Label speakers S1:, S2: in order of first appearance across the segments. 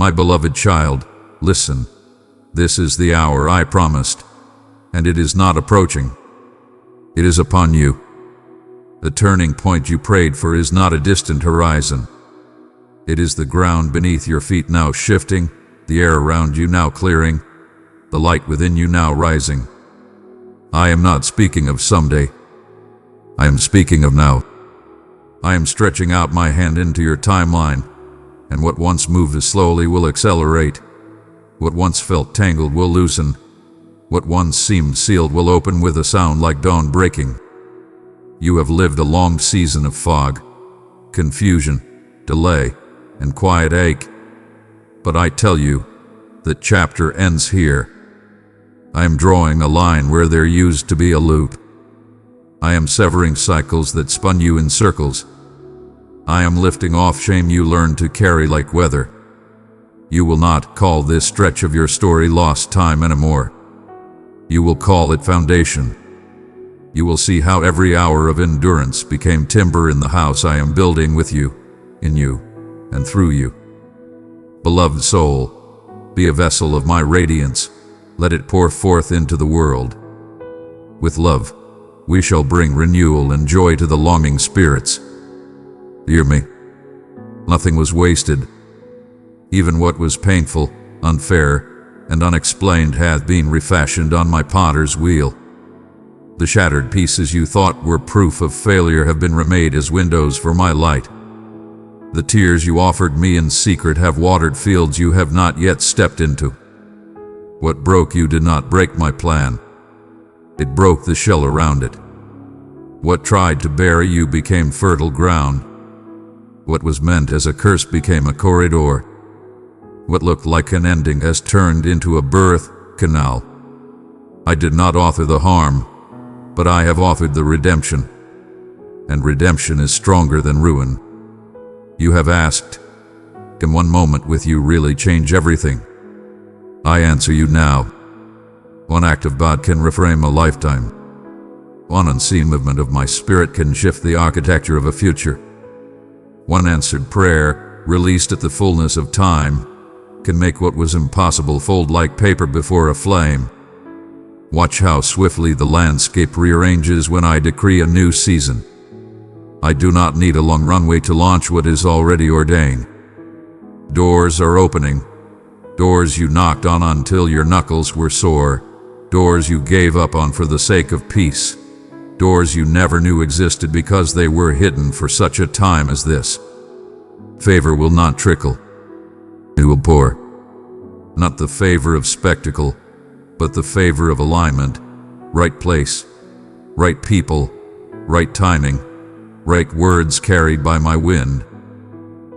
S1: My beloved child, listen. This is the hour I promised, and it is not approaching. It is upon you. The turning point you prayed for is not a distant horizon. It is the ground beneath your feet now shifting, the air around you now clearing, the light within you now rising. I am not speaking of someday. I am speaking of now. I am stretching out my hand into your timeline, and what once moved slowly will accelerate. What once felt tangled will loosen. What once seemed sealed will open with a sound like dawn breaking. You have lived a long season of fog, confusion, delay, and quiet ache. But I tell you, that chapter ends here. I am drawing a line where there used to be a loop. I am severing cycles that spun you in circles. I am lifting off shame you learned to carry like weather. You will not call this stretch of your story lost time anymore. You will call it foundation. You will see how every hour of endurance became timber in the house I am building with you, in you, and through you. Beloved soul, be a vessel of my radiance. Let it pour forth into the world. With love, we shall bring renewal and joy to the longing spirits. Hear me. Nothing was wasted. Even what was painful, unfair, and unexplained hath been refashioned on my potter's wheel. The shattered pieces you thought were proof of failure have been remade as windows for my light. The tears you offered me in secret have watered fields you have not yet stepped into. What broke you did not break my plan. It broke the shell around it. What tried to bury you became fertile ground. What was meant as a curse became a corridor. What looked like an ending has turned into a birth canal. I did not author the harm, but I have authored the redemption. And redemption is stronger than ruin. You have asked, can one moment with you really change everything? I answer you now. One act of God can reframe a lifetime. One unseen movement of my spirit can shift the architecture of a future. One answered prayer, released at the fullness of time, can make what was impossible fold like paper before a flame. Watch how swiftly the landscape rearranges when I decree a new season. I do not need a long runway to launch what is already ordained. Doors are opening. Doors you knocked on until your knuckles were sore. Doors you gave up on for the sake of peace. Doors you never knew existed because they were hidden for such a time as this. Favor will not trickle. It will pour. Not the favor of spectacle, but the favor of alignment. Right place, right people, right timing, right words carried by my wind.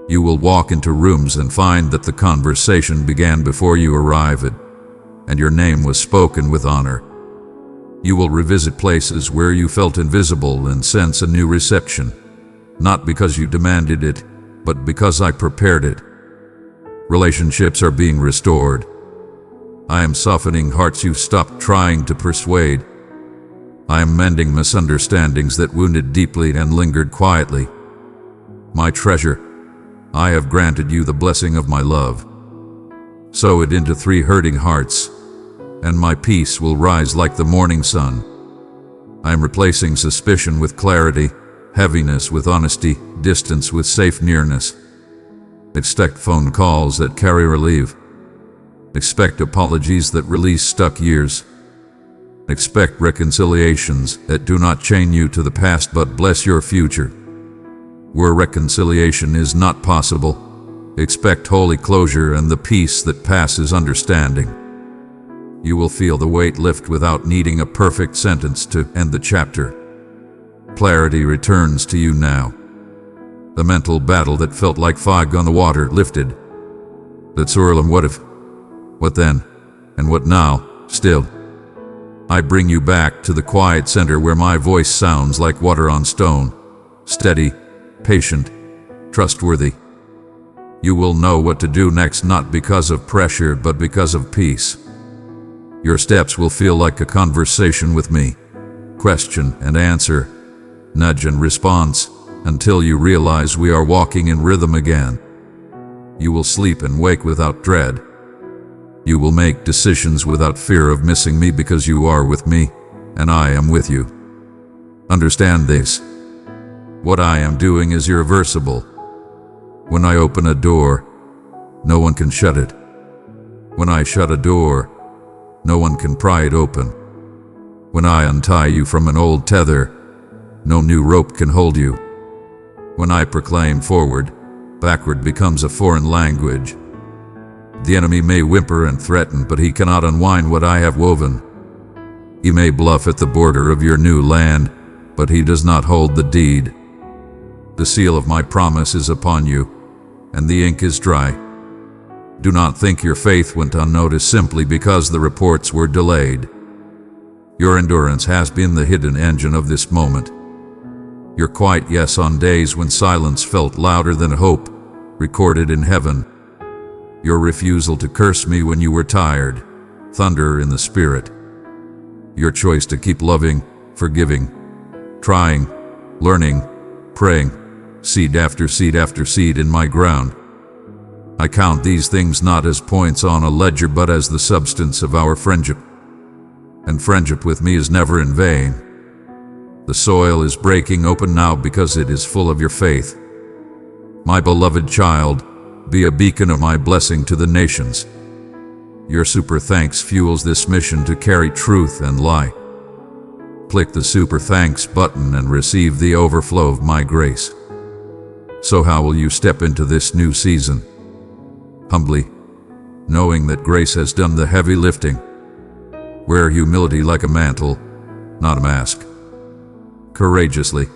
S1: You will walk into rooms and find that the conversation began before you arrived, and your name was spoken with honor. You will revisit places where you felt invisible and sense a new reception, not because you demanded it, but because I prepared it. Relationships are being restored. I am softening hearts you stopped trying to persuade. I am mending misunderstandings that wounded deeply and lingered quietly. My treasure, I have granted you the blessing of my love. Sow it into 3 hurting hearts, and my peace will rise like the morning sun. I am replacing suspicion with clarity, heaviness with honesty, distance with safe nearness. Expect phone calls that carry relief. Expect apologies that release stuck years. Expect reconciliations that do not chain you to the past but bless your future. Where reconciliation is not possible, expect holy closure and the peace that passes understanding. You will feel the weight lift without needing a perfect sentence to end the chapter. Clarity returns to you now. The mental battle that felt like fog on the water lifted. That swirl and what if, what then, and what now, still. I bring you back to the quiet center where my voice sounds like water on stone, steady, patient, trustworthy. You will know what to do next not because of pressure but because of peace. Your steps will feel like a conversation with me, question and answer, nudge and response, until you realize we are walking in rhythm again. You will sleep and wake without dread. You will make decisions without fear of missing me because you are with me, and I am with you. Understand this. What I am doing is irreversible. When I open a door, no one can shut it. When I shut a door, no one can pry it open. When I untie you from an old tether, no new rope can hold you. When I proclaim forward, backward becomes a foreign language. The enemy may whimper and threaten, but he cannot unwind what I have woven. He may bluff at the border of your new land, but he does not hold the deed. The seal of my promise is upon you, and the ink is dry. Do not think your faith went unnoticed simply because the reports were delayed. Your endurance has been the hidden engine of this moment. Your quiet yes on days when silence felt louder than hope, recorded in heaven. Your refusal to curse me when you were tired, thunder in the spirit. Your choice to keep loving, forgiving, trying, learning, praying, seed after seed after seed in my ground. I count these things not as points on a ledger but as the substance of our friendship. And friendship with me is never in vain. The soil is breaking open now because it is full of your faith. My beloved child, be a beacon of my blessing to the nations. Your super thanks fuels this mission to carry truth and light. Click the super thanks button and receive the overflow of my grace. So how will you step into this new season? Humbly, knowing that grace has done the heavy lifting. Wear humility like a mantle, not a mask. Courageously,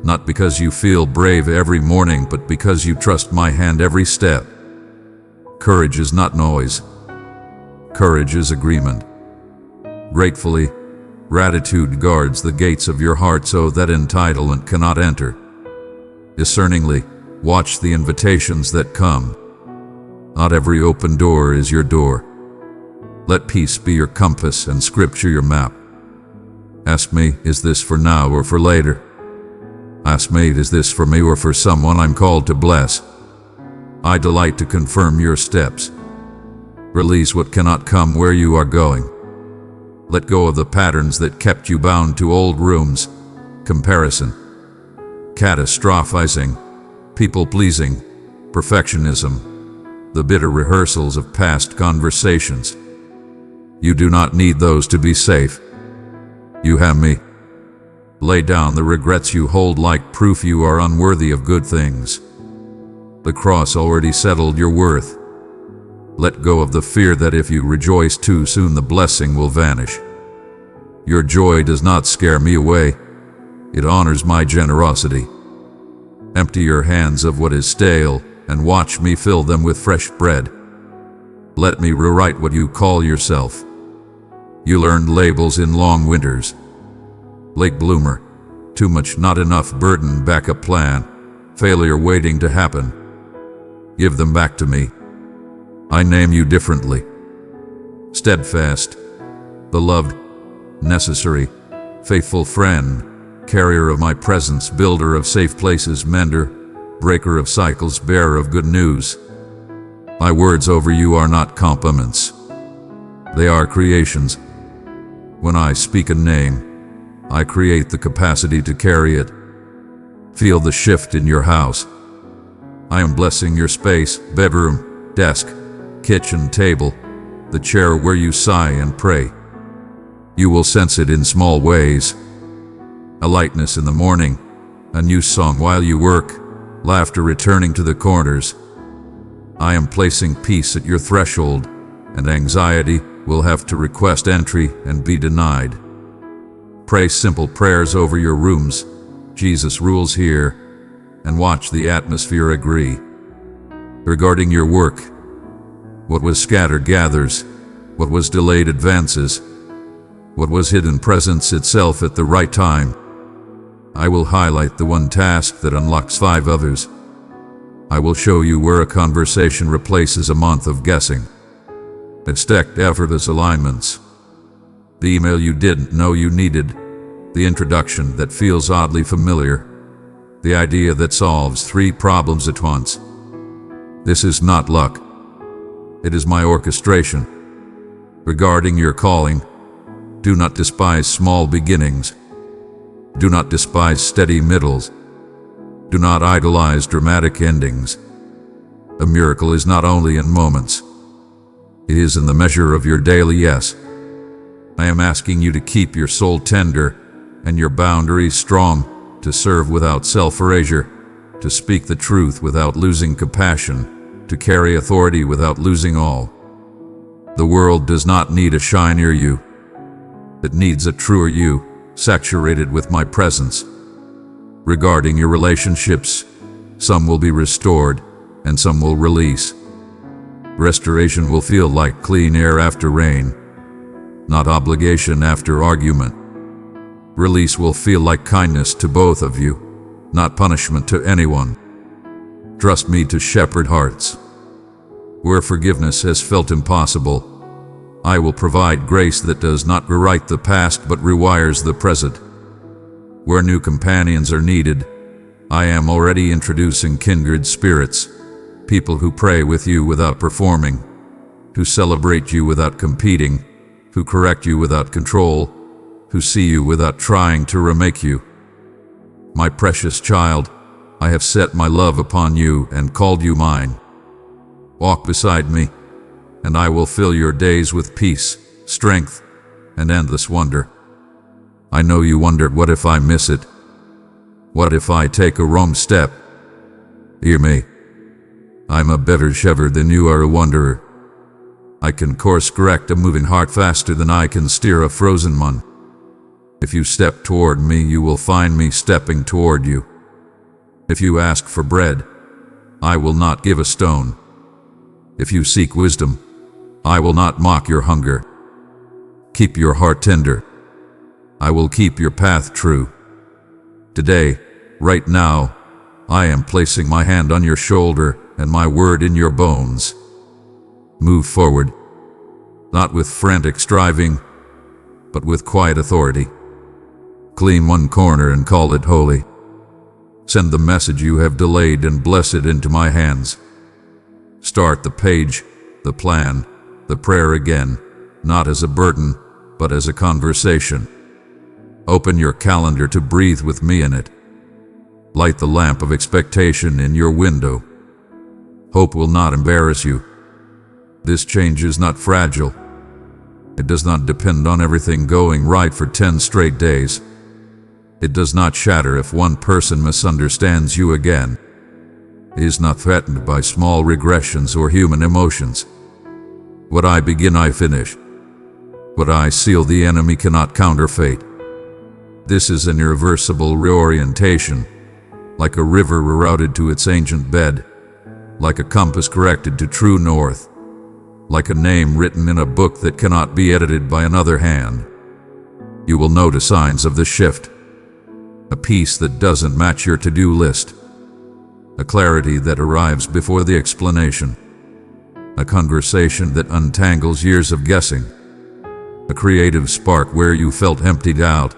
S1: not because you feel brave every morning, but because you trust my hand every step. Courage is not noise. Courage is agreement. Gratefully, gratitude guards the gates of your heart so that entitlement cannot enter. Discerningly, watch the invitations that come. Not every open door is your door. Let peace be your compass and scripture your map. Ask me, is this for now or for later? Ask me, is this for me or for someone I'm called to bless? I delight to confirm your steps. Release what cannot come where you are going. Let go of the patterns that kept you bound to old rooms, comparison, catastrophizing, people-pleasing, perfectionism, the bitter rehearsals of past conversations. You do not need those to be safe. You have me. Lay down the regrets you hold like proof you are unworthy of good things. The cross already settled your worth. Let go of the fear that if you rejoice too soon the blessing will vanish. Your joy does not scare me away. It honors my generosity. Empty your hands of what is stale and watch me fill them with fresh bread. Let me rewrite what you call yourself. You learned labels in long winters. Late bloomer, too much not enough burden backup plan, failure waiting to happen. Give them back to me. I name you differently. Steadfast, beloved, necessary, faithful friend, carrier of my presence, builder of safe places, mender, breaker of cycles, bearer of good news. My words over you are not compliments. They are creations. When I speak a name, I create the capacity to carry it. Feel the shift in your house. I am blessing your space, bedroom, desk, kitchen table, the chair where you sigh and pray. You will sense it in small ways. A lightness in the morning, a new song while you work, laughter returning to the corners. I am placing peace at your threshold, and anxiety will have to request entry and be denied. Pray simple prayers over your rooms. Jesus rules here, and watch the atmosphere agree. Regarding your work, what was scattered gathers, what was delayed advances, what was hidden presents itself at the right time. I will highlight the one task that unlocks 5 others. I will show you where a conversation replaces a month of guessing. Expect effortless alignments. The email you didn't know you needed, the introduction that feels oddly familiar, the idea that solves 3 problems at once. This is not luck. It is my orchestration. Regarding your calling, do not despise small beginnings. Do not despise steady middles. Do not idolize dramatic endings. A miracle is not only in moments. It is in the measure of your daily yes. I am asking you to keep your soul tender and your boundaries strong, to serve without self-erasure, to speak the truth without losing compassion, to carry authority without losing all. The world does not need a shinier you. It needs a truer you, saturated with my presence. Regarding your relationships, some will be restored and some will release. Restoration will feel like clean air after rain, not obligation after argument. Release will feel like kindness to both of you, not punishment to anyone. Trust me to shepherd hearts. Where forgiveness has felt impossible, I will provide grace that does not rewrite the past but rewires the present. Where new companions are needed, I am already introducing kindred spirits, people who pray with you without performing, who celebrate you without competing, who correct you without control, who see you without trying to remake you. My precious child, I have set my love upon you and called you mine. Walk beside me, and I will fill your days with peace, strength, and endless wonder. I know you wondered, what if I miss it? What if I take a wrong step? Hear me. I'm a better shepherd than you are a wanderer. I can course correct a moving heart faster than I can steer a frozen one. If you step toward me, you will find me stepping toward you. If you ask for bread, I will not give a stone. If you seek wisdom, I will not mock your hunger. Keep your heart tender. I will keep your path true. Today, right now, I am placing my hand on your shoulder and my word in your bones. Move forward, not with frantic striving, but with quiet authority. Clean one corner and call it holy. Send the message you have delayed and bless it into my hands. Start the page, the plan, the prayer again, not as a burden, but as a conversation. Open your calendar to breathe with me in it. Light the lamp of expectation in your window. Hope will not embarrass you. This change is not fragile. It does not depend on everything going right for 10 straight days. It does not shatter if one person misunderstands you again. It is not threatened by small regressions or human emotions. What I begin, I finish. What I seal, the enemy cannot counterfeit. This is an irreversible reorientation, like a river rerouted to its ancient bed, like a compass corrected to true north, like a name written in a book that cannot be edited by another hand. You will notice signs of the shift, a peace that doesn't match your to-do list, a clarity that arrives before the explanation, a conversation that untangles years of guessing, a creative spark where you felt emptied out,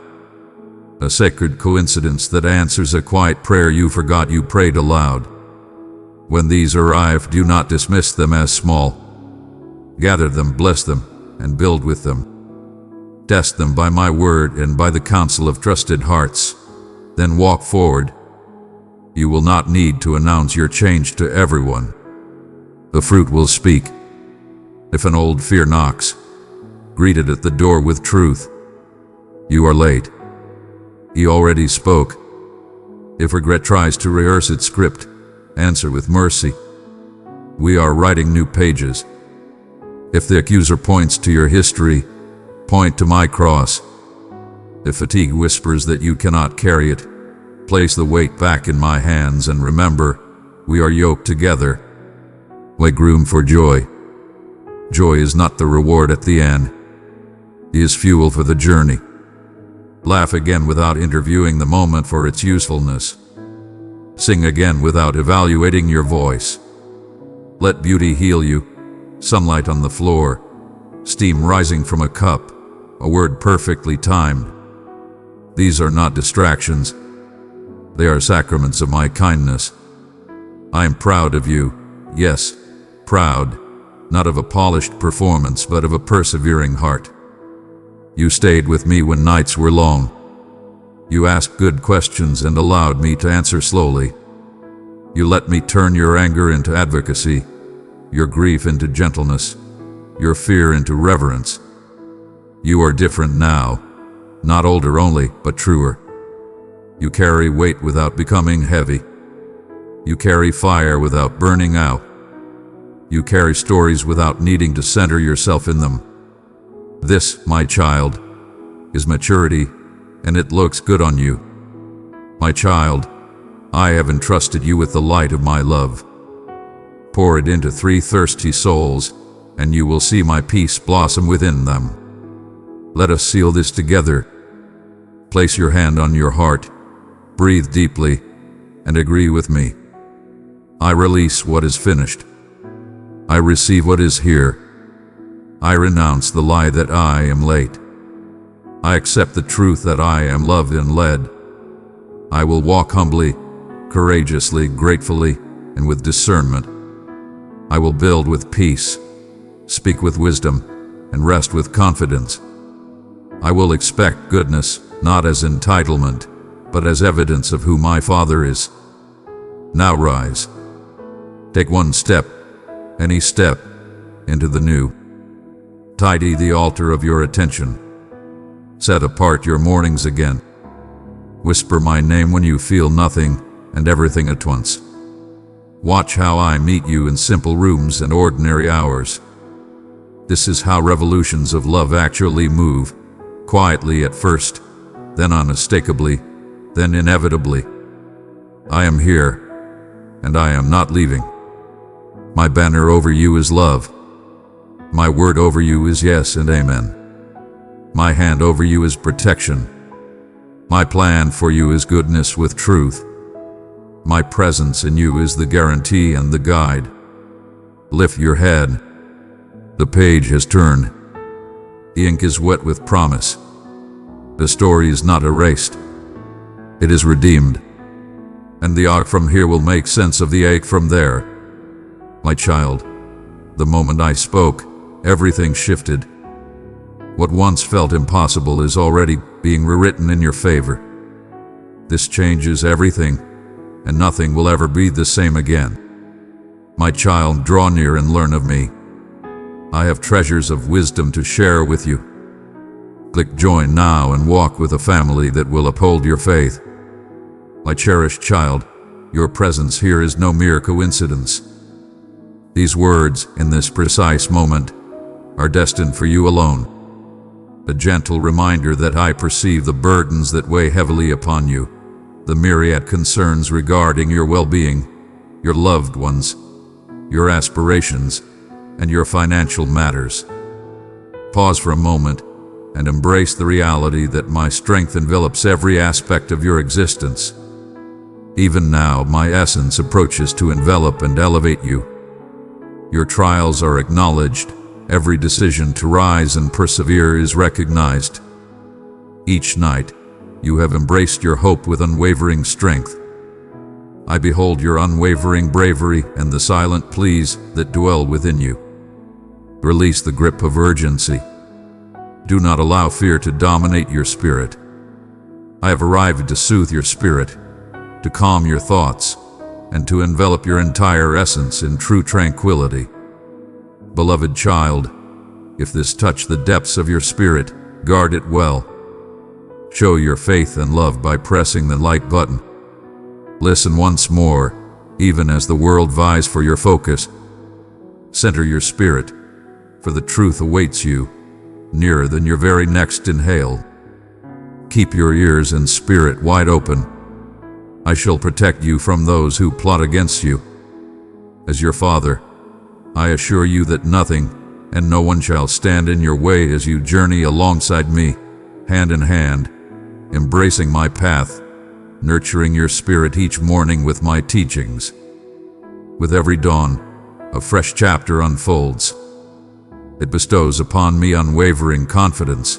S1: a sacred coincidence that answers a quiet prayer you forgot you prayed aloud. When these arrive, do not dismiss them as small. Gather them, bless them, and build with them. Test them by my word and by the counsel of trusted hearts. Then walk forward. You will not need to announce your change to everyone. The fruit will speak. If an old fear knocks, greet it at the door with truth. You are late. He already spoke. If regret tries to rehearse its script, answer with mercy. We are writing new pages. If the accuser points to your history, point to my cross. If fatigue whispers that you cannot carry it, place the weight back in my hands and remember, we are yoked together. Make room for joy. Joy is not the reward at the end. It is fuel for the journey. Laugh again without interviewing the moment for its usefulness. Sing again without evaluating your voice. Let beauty heal you. Sunlight on the floor, steam rising from a cup, a word perfectly timed. These are not distractions. They are sacraments of my kindness. I am proud of you. yes, proud, not of a polished performance but of a persevering heart. You stayed with me when nights were long. You asked good questions and allowed me to answer slowly. You let me turn your anger into advocacy, your grief into gentleness, your fear into reverence. You are different now, not older only, but truer. You carry weight without becoming heavy. You carry fire without burning out. You carry stories without needing to center yourself in them. This, my child, is maturity, and it looks good on you. My child, I have entrusted you with the light of my love. Pour it into 3 thirsty souls, and you will see my peace blossom within them. Let us seal this together. Place your hand on your heart, breathe deeply, and agree with me. I release what is finished. I receive what is here. I renounce the lie that I am late. I accept the truth that I am loved and led. I will walk humbly, courageously, gratefully, and with discernment. I will build with peace, speak with wisdom, and rest with confidence. I will expect goodness, not as entitlement, but as evidence of who my Father is. Now rise. Take one step, any step, into the new. Tidy the altar of your attention. Set apart your mornings again. Whisper my name when you feel nothing and everything at once. Watch how I meet you in simple rooms and ordinary hours. This is how revolutions of love actually move, quietly at first, then unmistakably, then inevitably. I am here, and I am not leaving. My banner over you is love. My word over you is yes and amen. My hand over you is protection. My plan for you is goodness with truth. My presence in you is the guarantee and the guide. Lift your head. The page has turned. The ink is wet with promise. The story is not erased. It is redeemed. And the arc from here will make sense of the ache from there. My child, the moment I spoke, everything shifted. What once felt impossible is already being rewritten in your favor. This changes everything, and nothing will ever be the same again. My child, draw near and learn of me. I have treasures of wisdom to share with you. Click join now and walk with a family that will uphold your faith. My cherished child, your presence here is no mere coincidence. These words, in this precise moment, are destined for you alone. A gentle reminder that I perceive the burdens that weigh heavily upon you, the myriad concerns regarding your well-being, your loved ones, your aspirations, and your financial matters. Pause for a moment and embrace the reality that my strength envelops every aspect of your existence. Even now, my essence approaches to envelop and elevate you. Your trials are acknowledged. Every decision to rise and persevere is recognized. Each night, you have embraced your hope with unwavering strength. I behold your unwavering bravery and the silent pleas that dwell within you. Release the grip of urgency. Do not allow fear to dominate your spirit. I have arrived to soothe your spirit, to calm your thoughts, and to envelop your entire essence in true tranquility. Beloved child, if this touch the depths of your spirit, guard it well. Show your faith and love by pressing the like button. Listen once more, even as the world vies for your focus. Center your spirit, for the truth awaits you, nearer than your very next inhale. Keep your ears and spirit wide open. I shall protect you from those who plot against you. As your father, I assure you that nothing and no one shall stand in your way as you journey alongside me, hand in hand, embracing my path, nurturing your spirit each morning with my teachings. With every dawn, a fresh chapter unfolds. It bestows upon me unwavering confidence.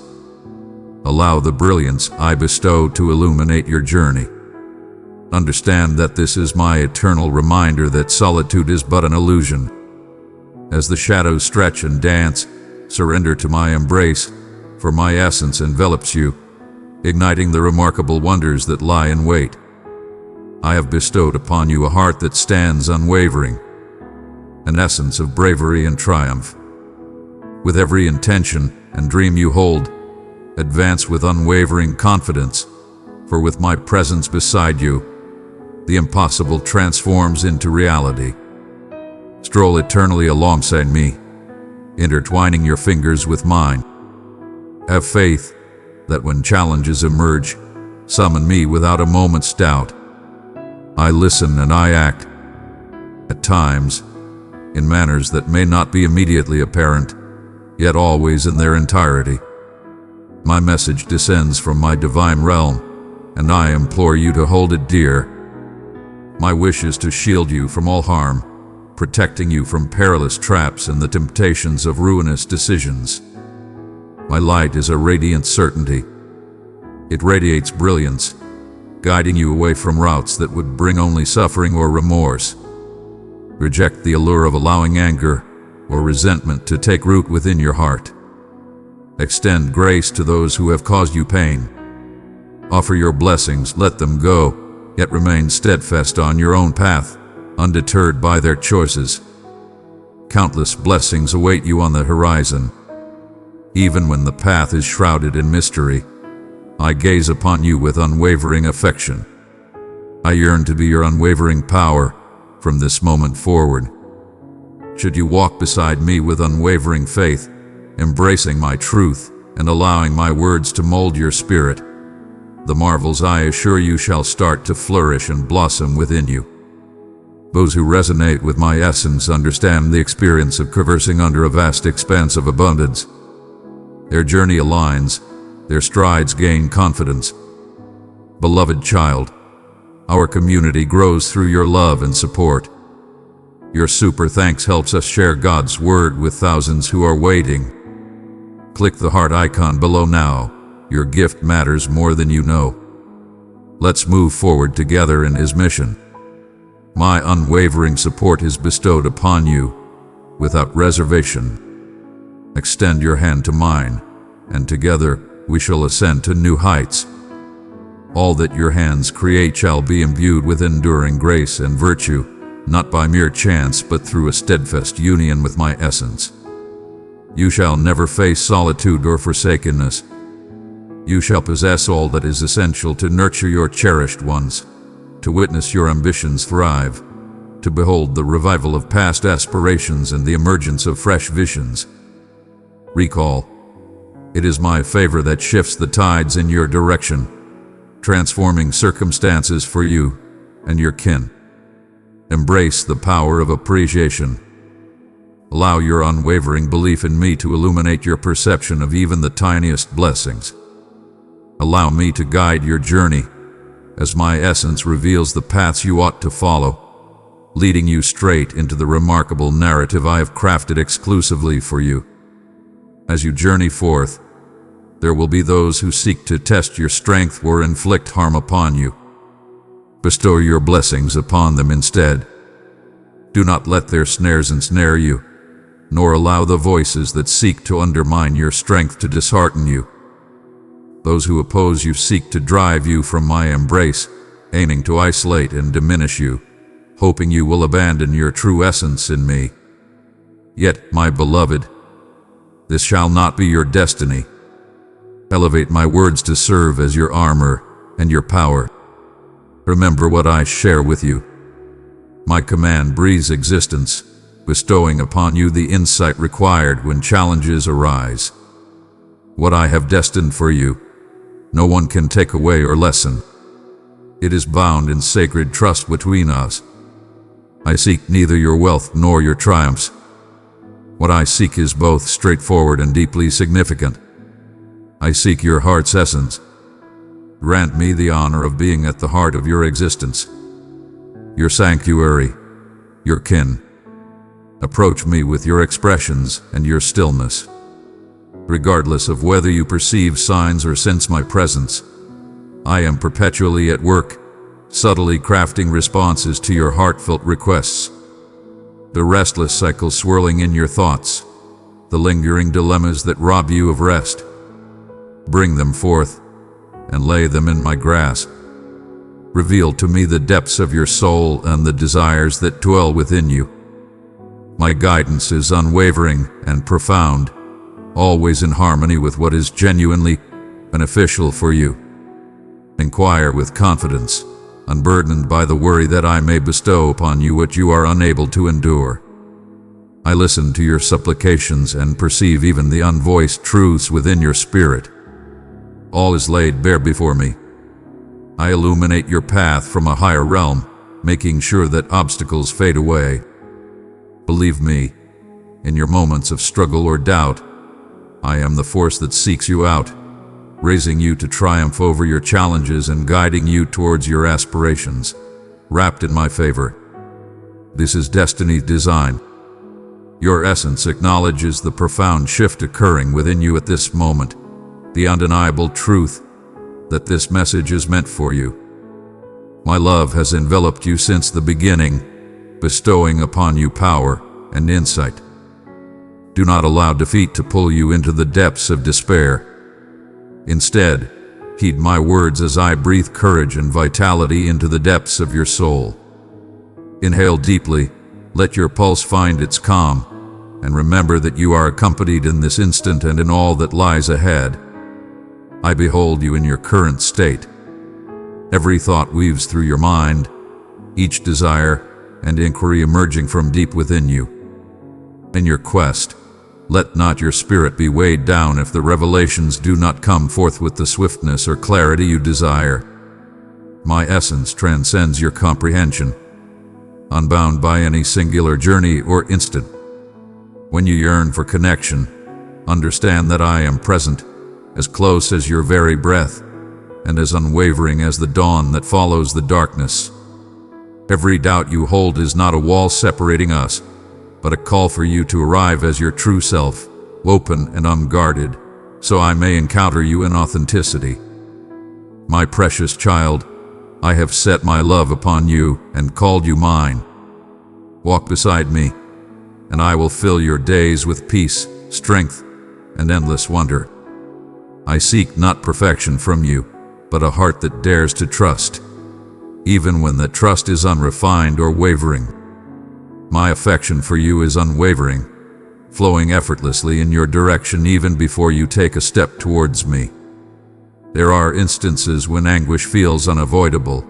S1: Allow the brilliance I bestow to illuminate your journey. Understand that this is my eternal reminder that solitude is but an illusion. As the shadows stretch and dance, surrender to my embrace, for my essence envelops you, igniting the remarkable wonders that lie in wait. I have bestowed upon you a heart that stands unwavering, an essence of bravery and triumph. With every intention and dream you hold, advance with unwavering confidence, for with my presence beside you, the impossible transforms into reality. Stroll eternally alongside me, intertwining your fingers with mine. Have faith that when challenges emerge, summon me without a moment's doubt. I listen and I act, at times, in manners that may not be immediately apparent, yet always in their entirety. My message descends from my divine realm, and I implore you to hold it dear. My wish is to shield you from all harm, protecting you from perilous traps and the temptations of ruinous decisions. My light is a radiant certainty. It radiates brilliance, guiding you away from routes that would bring only suffering or remorse. Reject the allure of allowing anger or resentment to take root within your heart. Extend grace to those who have caused you pain. Offer your blessings, let them go, yet remain steadfast on your own path, undeterred by their choices. Countless blessings await you on the horizon. Even when the path is shrouded in mystery, I gaze upon you with unwavering affection. I yearn to be your unwavering power from this moment forward. Should you walk beside me with unwavering faith, embracing my truth and allowing my words to mold your spirit, the marvels I assure you shall start to flourish and blossom within you. Those who resonate with my essence understand the experience of traversing under a vast expanse of abundance. Their journey aligns, their strides gain confidence. Beloved child, our community grows through your love and support. Your super thanks helps us share God's word with thousands who are waiting. Click the heart icon below now. Your gift matters more than you know. Let's move forward together in His mission. My unwavering support is bestowed upon you without reservation. Extend your hand to mine, and together we shall ascend to new heights. All that your hands create shall be imbued with enduring grace and virtue, not by mere chance but through a steadfast union with my essence. You shall never face solitude or forsakenness. You shall possess all that is essential to nurture your cherished ones, to witness your ambitions thrive, to behold the revival of past aspirations and the emergence of fresh visions. Recall, it is my favor that shifts the tides in your direction, transforming circumstances for you and your kin. Embrace the power of appreciation. Allow your unwavering belief in me to illuminate your perception of even the tiniest blessings. Allow me to guide your journey, as my essence reveals the paths you ought to follow, leading you straight into the remarkable narrative I have crafted exclusively for you. As you journey forth, there will be those who seek to test your strength or inflict harm upon you. Bestow your blessings upon them instead. Do not let their snares ensnare you, nor allow the voices that seek to undermine your strength to dishearten you. Those who oppose you seek to drive you from my embrace, aiming to isolate and diminish you, hoping you will abandon your true essence in me. Yet, my beloved, this shall not be your destiny. Elevate my words to serve as your armor and your power. Remember what I share with you. My command breathes existence, bestowing upon you the insight required when challenges arise. What I have destined for you, no one can take away or lessen. It is bound in sacred trust between us. I seek neither your wealth nor your triumphs. What I seek is both straightforward and deeply significant. I seek your heart's essence. Grant me the honor of being at the heart of your existence, your sanctuary, your kin. Approach me with your expressions and your stillness. Regardless of whether you perceive signs or sense my presence, I am perpetually at work, subtly crafting responses to your heartfelt requests. The restless cycle swirling in your thoughts, the lingering dilemmas that rob you of rest. Bring them forth and lay them in my grasp. Reveal to me the depths of your soul and the desires that dwell within you. My guidance is unwavering and profound, always in harmony with what is genuinely beneficial for you. Inquire with confidence, unburdened by the worry that I may bestow upon you what you are unable to endure. I listen to your supplications and perceive even the unvoiced truths within your spirit. All is laid bare before me. I illuminate your path from a higher realm, making sure that obstacles fade away. Believe me, in your moments of struggle or doubt, I am the force that seeks you out, raising you to triumph over your challenges and guiding you towards your aspirations, wrapped in my favor. This is destiny's design. Your essence acknowledges the profound shift occurring within you at this moment, the undeniable truth that this message is meant for you. My love has enveloped you since the beginning, bestowing upon you power and insight. Do not allow defeat to pull you into the depths of despair. Instead, heed my words as I breathe courage and vitality into the depths of your soul. Inhale deeply, let your pulse find its calm, and remember that you are accompanied in this instant and in all that lies ahead. I behold you in your current state. Every thought weaves through your mind, each desire and inquiry emerging from deep within you. In your quest, let not your spirit be weighed down if the revelations do not come forth with the swiftness or clarity you desire. My essence transcends your comprehension, unbound by any singular journey or instant. When you yearn for connection, understand that I am present, as close as your very breath, and as unwavering as the dawn that follows the darkness. Every doubt you hold is not a wall separating us, but a call for you to arrive as your true self, open and unguarded, so I may encounter you in authenticity. My precious child, I have set my love upon you and called you mine. Walk beside me, and I will fill your days with peace, strength, and endless wonder. I seek not perfection from you, but a heart that dares to trust, even when that trust is unrefined or wavering. My affection for you is unwavering, flowing effortlessly in your direction even before you take a step towards me. There are instances when anguish feels unavoidable.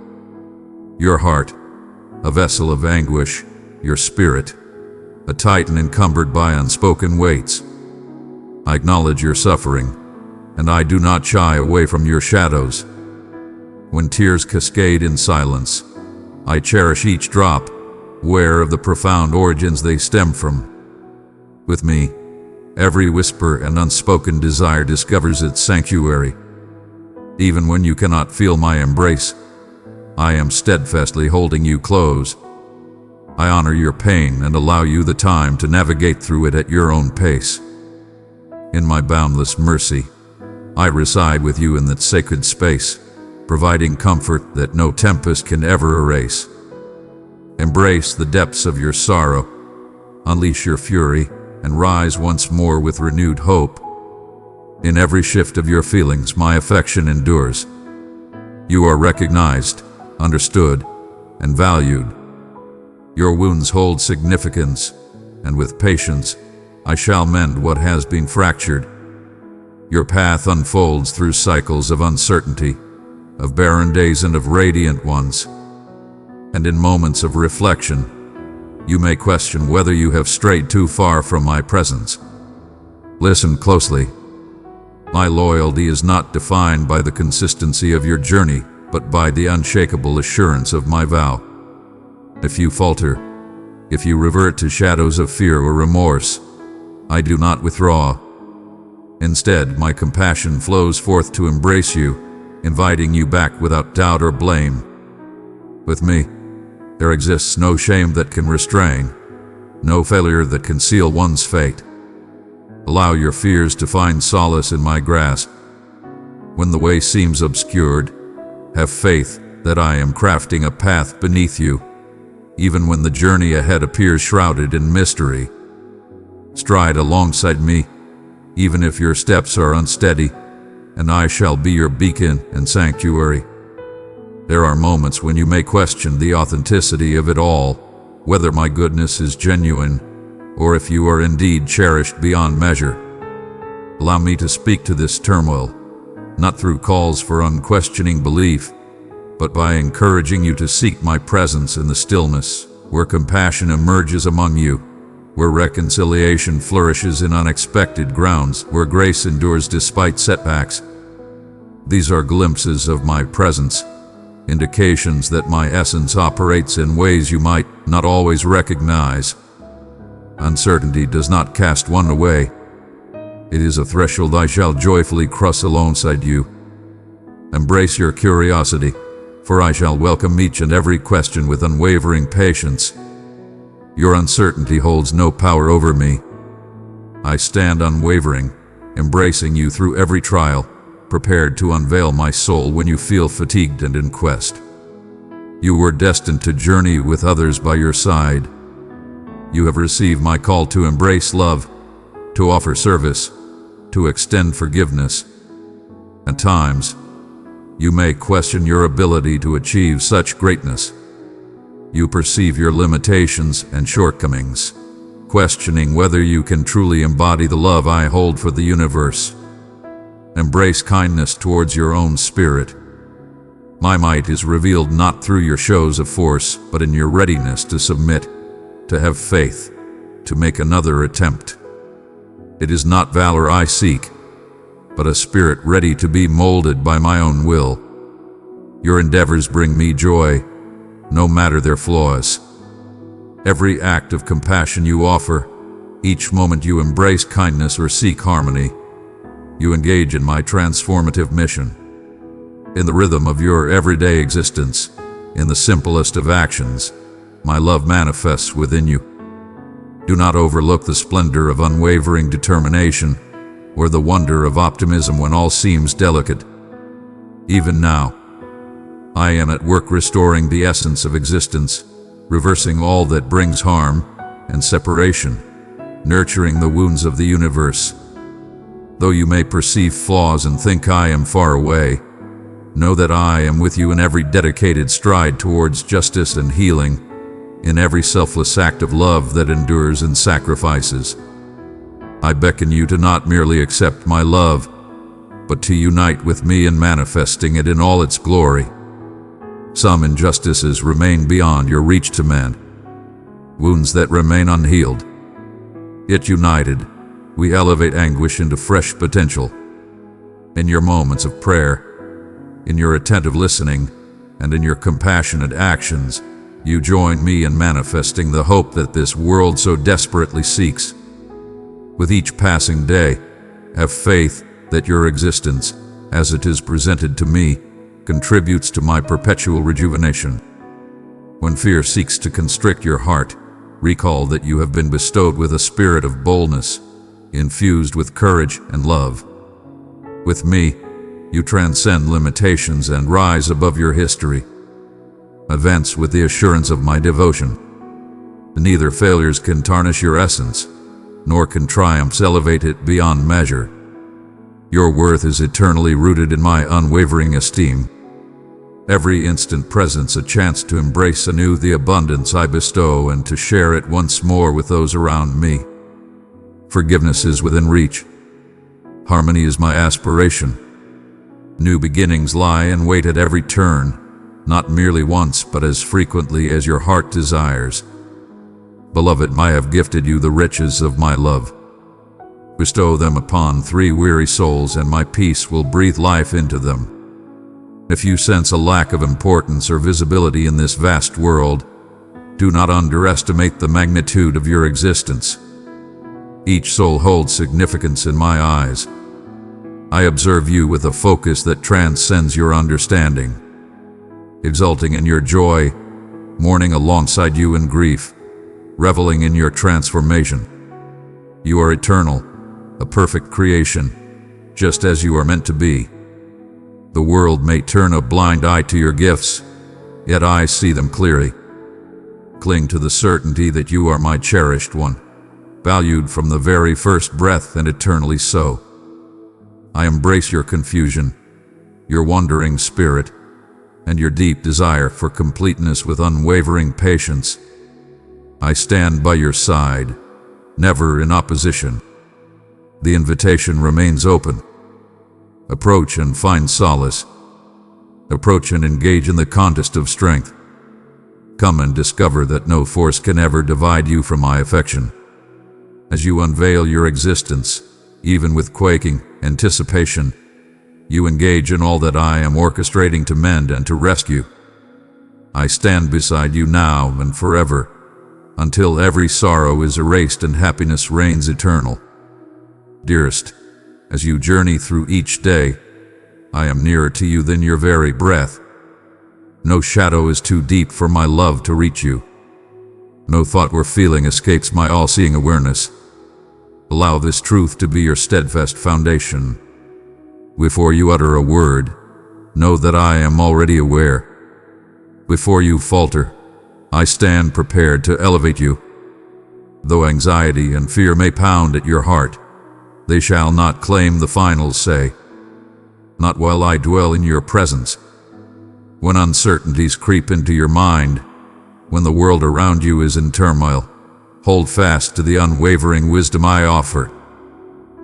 S1: Your heart, a vessel of anguish, your spirit, a titan encumbered by unspoken weights. I acknowledge your suffering, and I do not shy away from your shadows. When tears cascade in silence, I cherish each drop, aware of the profound origins they stem from. With me, every whisper and unspoken desire discovers its sanctuary. Even when you cannot feel my embrace, I am steadfastly holding you close. I honor your pain and allow you the time to navigate through it at your own pace. In my boundless mercy, I reside with you in that sacred space, providing comfort that no tempest can ever erase. Embrace the depths of your sorrow, unleash your fury, and rise once more with renewed hope. In every shift of your feelings, my affection endures. You are recognized, understood, and valued. Your wounds hold significance, and with patience, I shall mend what has been fractured. Your path unfolds through cycles of uncertainty, of barren days and of radiant ones. And in moments of reflection, you may question whether you have strayed too far from my presence. Listen closely. My loyalty is not defined by the consistency of your journey, but by the unshakable assurance of my vow. If you falter, if you revert to shadows of fear or remorse, I do not withdraw. Instead, my compassion flows forth to embrace you, inviting you back without doubt or blame. With me, there exists no shame that can restrain, no failure that can seal one's fate. Allow your fears to find solace in my grasp. When the way seems obscured, have faith that I am crafting a path beneath you, even when the journey ahead appears shrouded in mystery. Stride alongside me, even if your steps are unsteady, and I shall be your beacon and sanctuary. There are moments when you may question the authenticity of it all, whether my goodness is genuine, or if you are indeed cherished beyond measure. Allow me to speak to this turmoil, not through calls for unquestioning belief, but by encouraging you to seek my presence in the stillness, where compassion emerges among you, where reconciliation flourishes in unexpected grounds, where grace endures despite setbacks. These are glimpses of my presence, indications that my essence operates in ways you might not always recognize. Uncertainty does not cast one away. It is a threshold I shall joyfully cross alongside you. Embrace your curiosity, for I shall welcome each and every question with unwavering patience. Your uncertainty holds no power over me. I stand unwavering, embracing you through every trial, prepared to unveil my soul when you feel fatigued and in quest. You were destined to journey with others by your side. You have received my call to embrace love, to offer service, to extend forgiveness. At times, you may question your ability to achieve such greatness. You perceive your limitations and shortcomings, questioning whether you can truly embody the love I hold for the universe. Embrace kindness towards your own spirit. My might is revealed not through your shows of force, but in your readiness to submit, to have faith, to make another attempt. It is not valor I seek, but a spirit ready to be molded by my own will. Your endeavors bring me joy, no matter their flaws. Every act of compassion you offer, each moment you embrace kindness or seek harmony, you engage in my transformative mission. In the rhythm of your everyday existence, in the simplest of actions, my love manifests within you. Do not overlook the splendor of unwavering determination, or the wonder of optimism when all seems delicate. Even now, I am at work restoring the essence of existence, reversing all that brings harm and separation, nurturing the wounds of the universe. Though you may perceive flaws and think I am far away, know that I am with you in every dedicated stride towards justice and healing, in every selfless act of love that endures and sacrifices. I beckon you to not merely accept my love, but to unite with me in manifesting it in all its glory. Some injustices remain beyond your reach to mend, wounds that remain unhealed. Yet united, we elevate anguish into fresh potential. In your moments of prayer, in your attentive listening, and in your compassionate actions, you join me in manifesting the hope that this world so desperately seeks. With each passing day, have faith that your existence, as it is presented to me, contributes to my perpetual rejuvenation. When fear seeks to constrict your heart, recall that you have been bestowed with a spirit of boldness, infused with courage and love. With me, you transcend limitations and rise above your history. Advance with the assurance of my devotion. Neither failures can tarnish your essence, nor can triumphs elevate it beyond measure. Your worth is eternally rooted in my unwavering esteem. Every instant presents a chance to embrace anew the abundance I bestow and to share it once more with those around me. Forgiveness is within reach. Harmony is my aspiration. New beginnings lie in wait at every turn, not merely once, but as frequently as your heart desires. Beloved, I have gifted you the riches of my love. Bestow them upon 3 weary souls, and my peace will breathe life into them. If you sense a lack of importance or visibility in this vast world, do not underestimate the magnitude of your existence. Each soul holds significance in my eyes. I observe you with a focus that transcends your understanding, exulting in your joy, mourning alongside you in grief, reveling in your transformation. You are eternal, a perfect creation, just as you are meant to be. The world may turn a blind eye to your gifts, yet I see them clearly. Cling to the certainty that you are my cherished one, valued from the very first breath and eternally so. I embrace your confusion, your wandering spirit, and your deep desire for completeness with unwavering patience. I stand by your side, never in opposition. The invitation remains open. Approach and find solace. Approach and engage in the contest of strength. Come and discover that no force can ever divide you from my affection. As you unveil your existence, even with quaking anticipation, you engage in all that I am orchestrating to mend and to rescue. I stand beside you now and forever, until every sorrow is erased and happiness reigns eternal. Dearest, as you journey through each day, I am nearer to you than your very breath. No shadow is too deep for my love to reach you. No thought or feeling escapes my all-seeing awareness. Allow this truth to be your steadfast foundation. Before you utter a word, know that I am already aware. Before you falter, I stand prepared to elevate you. Though anxiety and fear may pound at your heart, they shall not claim the final say. Not while I dwell in your presence. When uncertainties creep into your mind, when the world around you is in turmoil, hold fast to the unwavering wisdom I offer.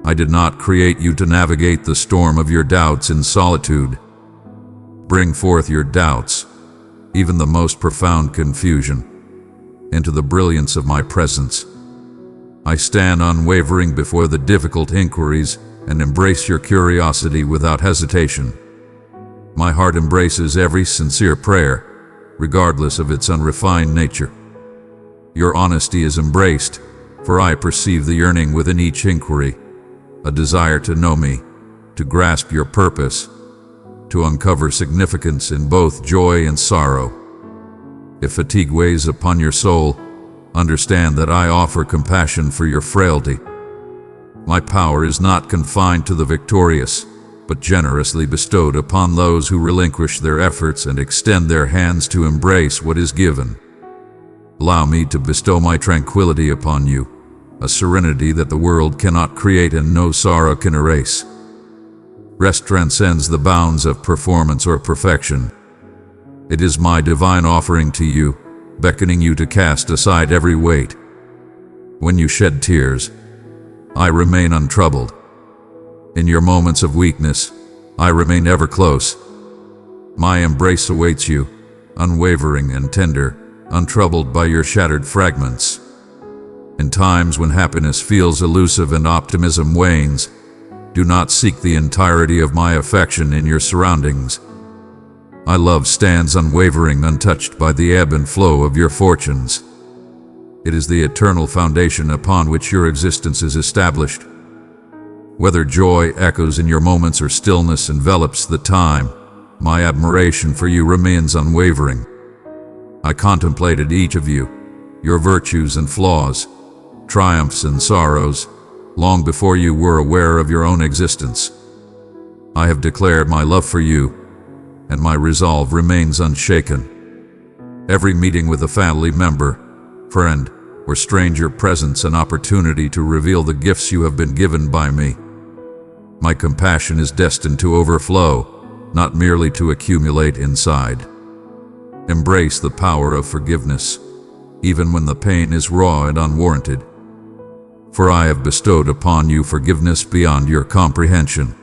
S1: I did not create you to navigate the storm of your doubts in solitude. Bring forth your doubts, even the most profound confusion, into the brilliance of my presence. I stand unwavering before the difficult inquiries and embrace your curiosity without hesitation. My heart embraces every sincere prayer, regardless of its unrefined nature. Your honesty is embraced, for I perceive the yearning within each inquiry, a desire to know me, to grasp your purpose, to uncover significance in both joy and sorrow. If fatigue weighs upon your soul, understand that I offer compassion for your frailty. My power is not confined to the victorious, but generously bestowed upon those who relinquish their efforts and extend their hands to embrace what is given. Allow me to bestow my tranquility upon you, a serenity that the world cannot create and no sorrow can erase. Rest transcends the bounds of performance or perfection. It is my divine offering to you, beckoning you to cast aside every weight. When you shed tears, I remain untroubled. In your moments of weakness, I remain ever close. My embrace awaits you, unwavering and tender, untroubled by your shattered fragments. In times when happiness feels elusive and optimism wanes, do not seek the entirety of my affection in your surroundings. My love stands unwavering, untouched by the ebb and flow of your fortunes. It is the eternal foundation upon which your existence is established. Whether joy echoes in your moments or stillness envelops the time, my admiration for you remains unwavering. I contemplated each of you, your virtues and flaws, triumphs and sorrows, long before you were aware of your own existence. I have declared my love for you, and my resolve remains unshaken. Every meeting with a family member, friend, or stranger presents an opportunity to reveal the gifts you have been given by me. My compassion is destined to overflow, not merely to accumulate inside. Embrace the power of forgiveness, even when the pain is raw and unwarranted. For I have bestowed upon you forgiveness beyond your comprehension.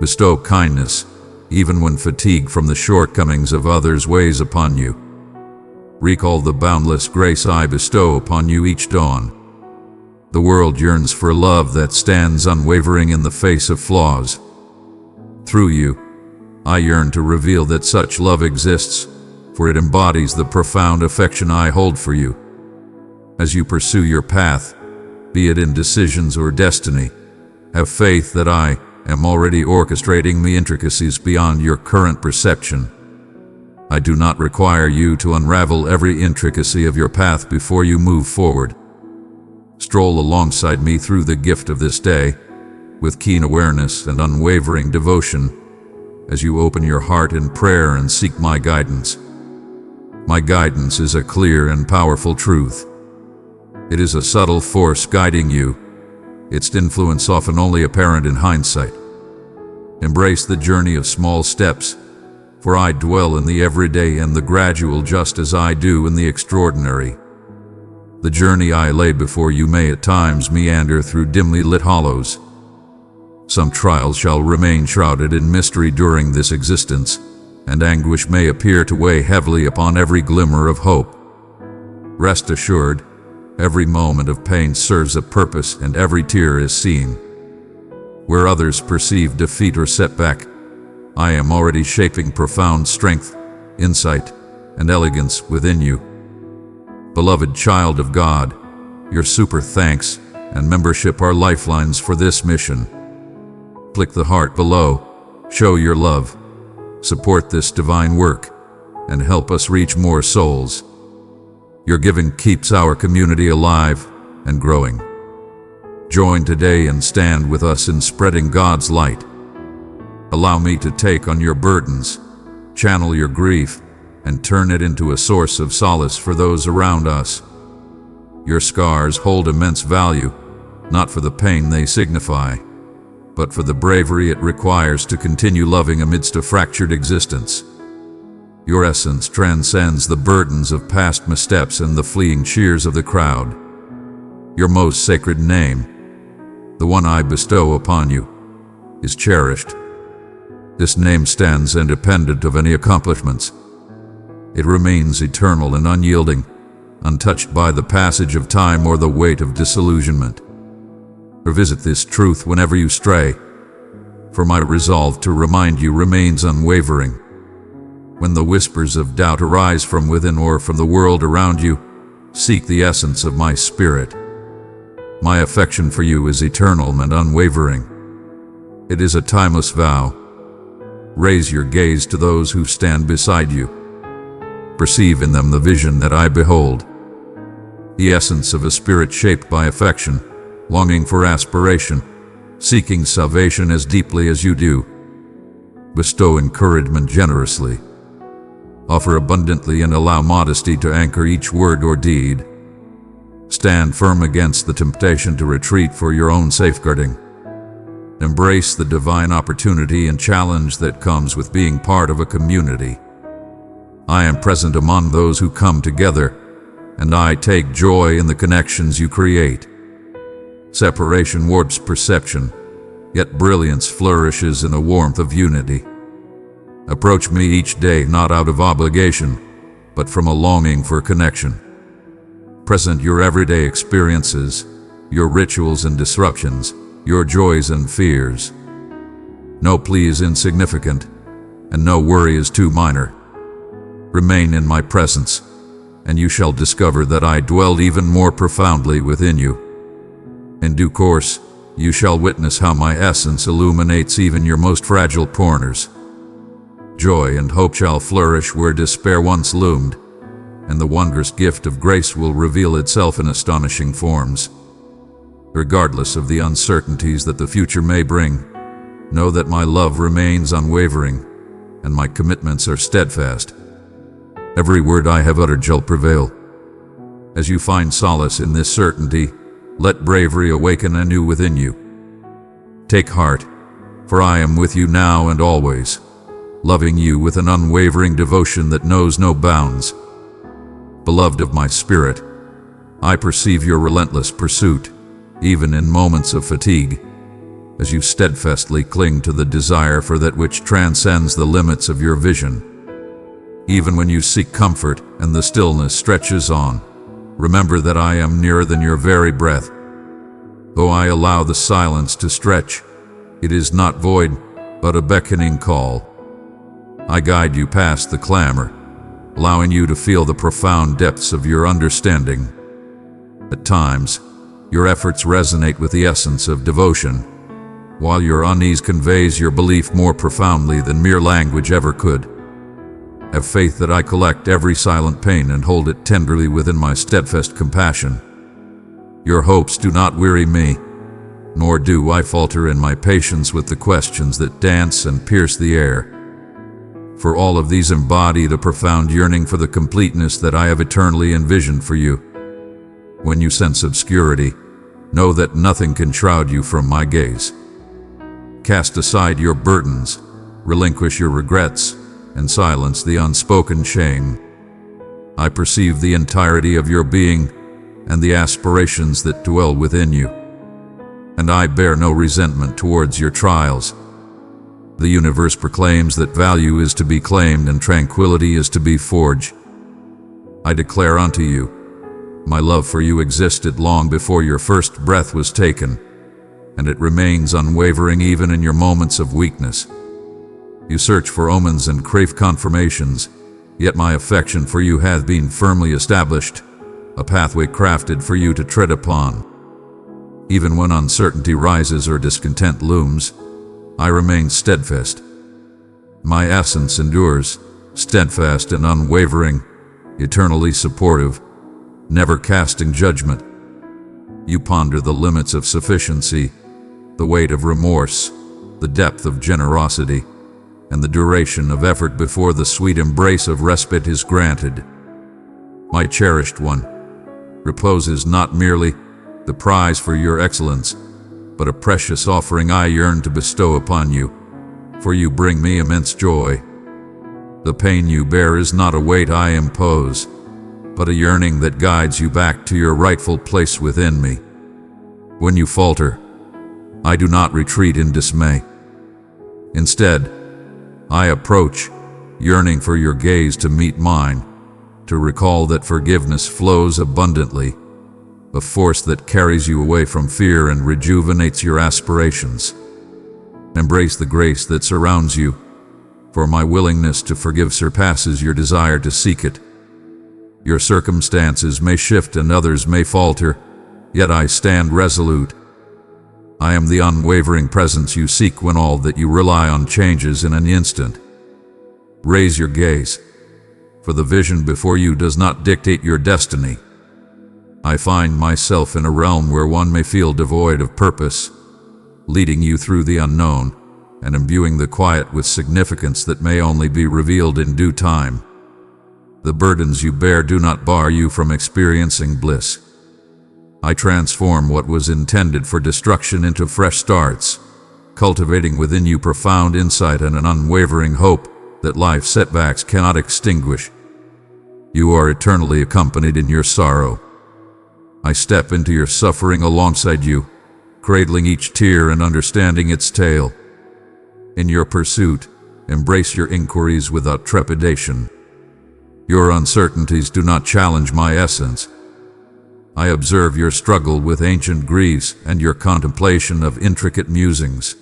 S1: Bestow kindness, even when fatigue from the shortcomings of others weighs upon you. Recall the boundless grace I bestow upon you each dawn. The world yearns for love that stands unwavering in the face of flaws. Through you, I yearn to reveal that such love exists, for it embodies the profound affection I hold for you. As you pursue your path, be it in decisions or destiny, have faith that I am already orchestrating the intricacies beyond your current perception. I do not require you to unravel every intricacy of your path before you move forward. Stroll alongside me through the gift of this day, with keen awareness and unwavering devotion, as you open your heart in prayer and seek my guidance. My guidance is a clear and powerful truth. It is a subtle force guiding you, its influence often only apparent in hindsight. Embrace the journey of small steps, for I dwell in the everyday and the gradual just as I do in the extraordinary. The journey I lay before you may at times meander through dimly lit hollows. Some trials shall remain shrouded in mystery during this existence, and anguish may appear to weigh heavily upon every glimmer of hope. Rest assured, every moment of pain serves a purpose and every tear is seen. Where others perceive defeat or setback, I am already shaping profound strength, insight, and elegance within you. Beloved child of God, your super thanks and membership are lifelines for this mission. Click the heart below, show your love, support this divine work, and help us reach more souls. Your giving keeps our community alive and growing. Join today and stand with us in spreading God's light. Allow me to take on your burdens, channel your grief, and turn it into a source of solace for those around us. Your scars hold immense value, not for the pain they signify, but for the bravery it requires to continue loving amidst a fractured existence. Your essence transcends the burdens of past missteps and the fleeting cheers of the crowd. Your most sacred name, the one I bestow upon you, is cherished. This name stands independent of any accomplishments. It remains eternal and unyielding, untouched by the passage of time or the weight of disillusionment. Revisit this truth whenever you stray, for my resolve to remind you remains unwavering. When the whispers of doubt arise from within or from the world around you, seek the essence of my spirit. My affection for you is eternal and unwavering. It is a timeless vow. Raise your gaze to those who stand beside you. Perceive in them the vision that I behold, the essence of a spirit shaped by affection, longing for aspiration, seeking salvation as deeply as you do. Bestow encouragement generously. Offer abundantly and allow modesty to anchor each word or deed. Stand firm against the temptation to retreat for your own safeguarding. Embrace the divine opportunity and challenge that comes with being part of a community. I am present among those who come together, and I take joy in the connections you create. Separation warps perception, yet brilliance flourishes in the warmth of unity. Approach me each day not out of obligation, but from a longing for connection. Present your everyday experiences, your rituals and disruptions, your joys and fears. No plea is insignificant, and no worry is too minor. Remain in my presence, and you shall discover that I dwell even more profoundly within you. In due course, you shall witness how my essence illuminates even your most fragile corners. Joy and hope shall flourish where despair once loomed, and the wondrous gift of grace will reveal itself in astonishing forms. Regardless of the uncertainties that the future may bring, know that my love remains unwavering, and my commitments are steadfast. Every word I have uttered shall prevail. As you find solace in this certainty, let bravery awaken anew within you. Take heart, for I am with you now and always, loving you with an unwavering devotion that knows no bounds. Beloved of my spirit, I perceive your relentless pursuit, even in moments of fatigue, as you steadfastly cling to the desire for that which transcends the limits of your vision. Even when you seek comfort and the stillness stretches on, remember that I am nearer than your very breath. Though I allow the silence to stretch, it is not void, but a beckoning call. I guide you past the clamor, allowing you to feel the profound depths of your understanding. At times, your efforts resonate with the essence of devotion, while your unease conveys your belief more profoundly than mere language ever could. Have faith that I collect every silent pain and hold it tenderly within my steadfast compassion. Your hopes do not weary me, nor do I falter in my patience with the questions that dance and pierce the air. for all of these embody the profound yearning for the completeness that I have eternally envisioned for you. When you sense obscurity, know that nothing can shroud you from my gaze. Cast aside your burdens, relinquish your regrets, and silence the unspoken shame. I perceive the entirety of your being and the aspirations that dwell within you, and I bear no resentment towards your trials. The universe proclaims that value is to be claimed and tranquility is to be forged. I declare unto you, my love for you existed long before your first breath was taken, and it remains unwavering even in your moments of weakness. You search for omens and crave confirmations, yet my affection for you hath been firmly established, a pathway crafted for you to tread upon. Even when uncertainty rises or discontent looms, I remain steadfast. My essence endures, steadfast and unwavering, eternally supportive, never casting judgment. You ponder the limits of sufficiency, the weight of remorse, the depth of generosity, and the duration of effort before the sweet embrace of respite is granted. My cherished one, repose is not merely the prize for your excellence, but a precious offering I yearn to bestow upon you, for you bring me immense joy. The pain you bear is not a weight I impose, but a yearning that guides you back to your rightful place within me. When you falter, I do not retreat in dismay. Instead, I approach, yearning for your gaze to meet mine, to recall that forgiveness flows abundantly, a force that carries you away from fear and rejuvenates your aspirations. Embrace the grace that surrounds you, for my willingness to forgive surpasses your desire to seek it. Your circumstances may shift and others may falter, yet I stand resolute. I am the unwavering presence you seek when all that you rely on changes in an instant. Raise your gaze, for the vision before you does not dictate your destiny. I find myself in a realm where one may feel devoid of purpose, leading you through the unknown and imbuing the quiet with significance that may only be revealed in due time. The burdens you bear do not bar you from experiencing bliss. I transform what was intended for destruction into fresh starts, cultivating within you profound insight and an unwavering hope that life's setbacks cannot extinguish. You are eternally accompanied in your sorrow. I step into your suffering alongside you, cradling each tear and understanding its tale. In your pursuit, embrace your inquiries without trepidation. Your uncertainties do not challenge my essence. I observe your struggle with ancient griefs and your contemplation of intricate musings.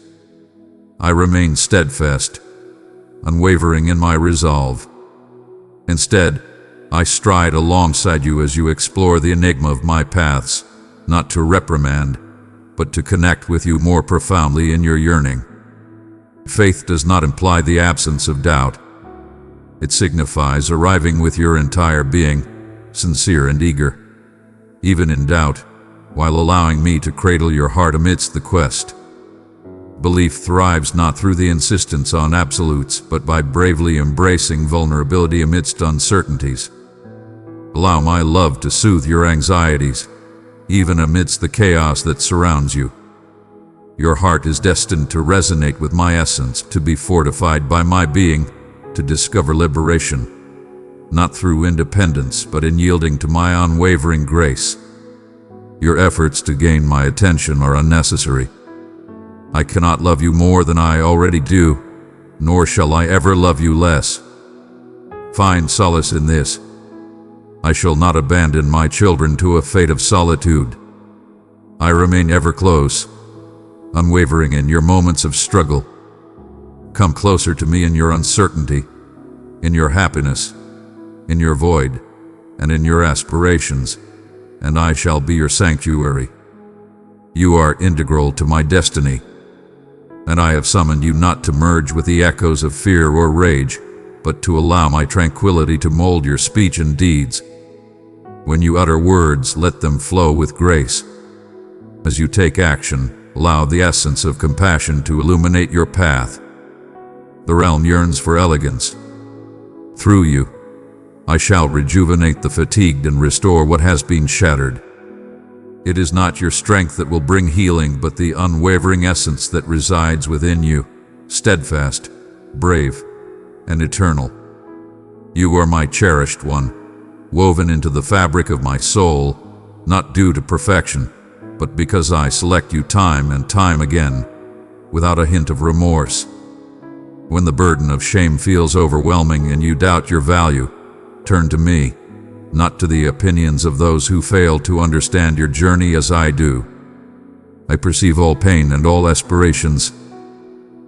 S1: I remain steadfast, unwavering in my resolve. Instead, I stride alongside you as you explore the enigma of my paths, not to reprimand, but to connect with you more profoundly in your yearning. Faith does not imply the absence of doubt. It signifies arriving with your entire being, sincere and eager, even in doubt, while allowing me to cradle your heart amidst the quest. Belief thrives not through the insistence on absolutes, but by bravely embracing vulnerability amidst uncertainties. Allow my love to soothe your anxieties, even amidst the chaos that surrounds you. Your heart is destined to resonate with my essence, to be fortified by my being, to discover liberation, not through independence, but in yielding to my unwavering grace. Your efforts to gain my attention are unnecessary. I cannot love you more than I already do, nor shall I ever love you less. Find solace in this. I shall not abandon my children to a fate of solitude. I remain ever close, unwavering in your moments of struggle. Come closer to me in your uncertainty, in your happiness, in your void, and in your aspirations, and I shall be your sanctuary. You are integral to my destiny, and I have summoned you not to merge with the echoes of fear or rage, but to allow my tranquility to mold your speech and deeds. When you utter words, let them flow with grace. As you take action, allow the essence of compassion to illuminate your path. The realm yearns for elegance, Through you, I shall rejuvenate the fatigued and restore what has been shattered. It is not your strength that will bring healing, but the unwavering essence that resides within you, steadfast, brave, and eternal. You are my cherished one, woven into the fabric of my soul, not due to perfection, but because I select you time and time again, without a hint of remorse. When the burden of shame feels overwhelming and you doubt your value, turn to me, not to the opinions of those who fail to understand your journey as I do. I perceive all pain and all aspirations.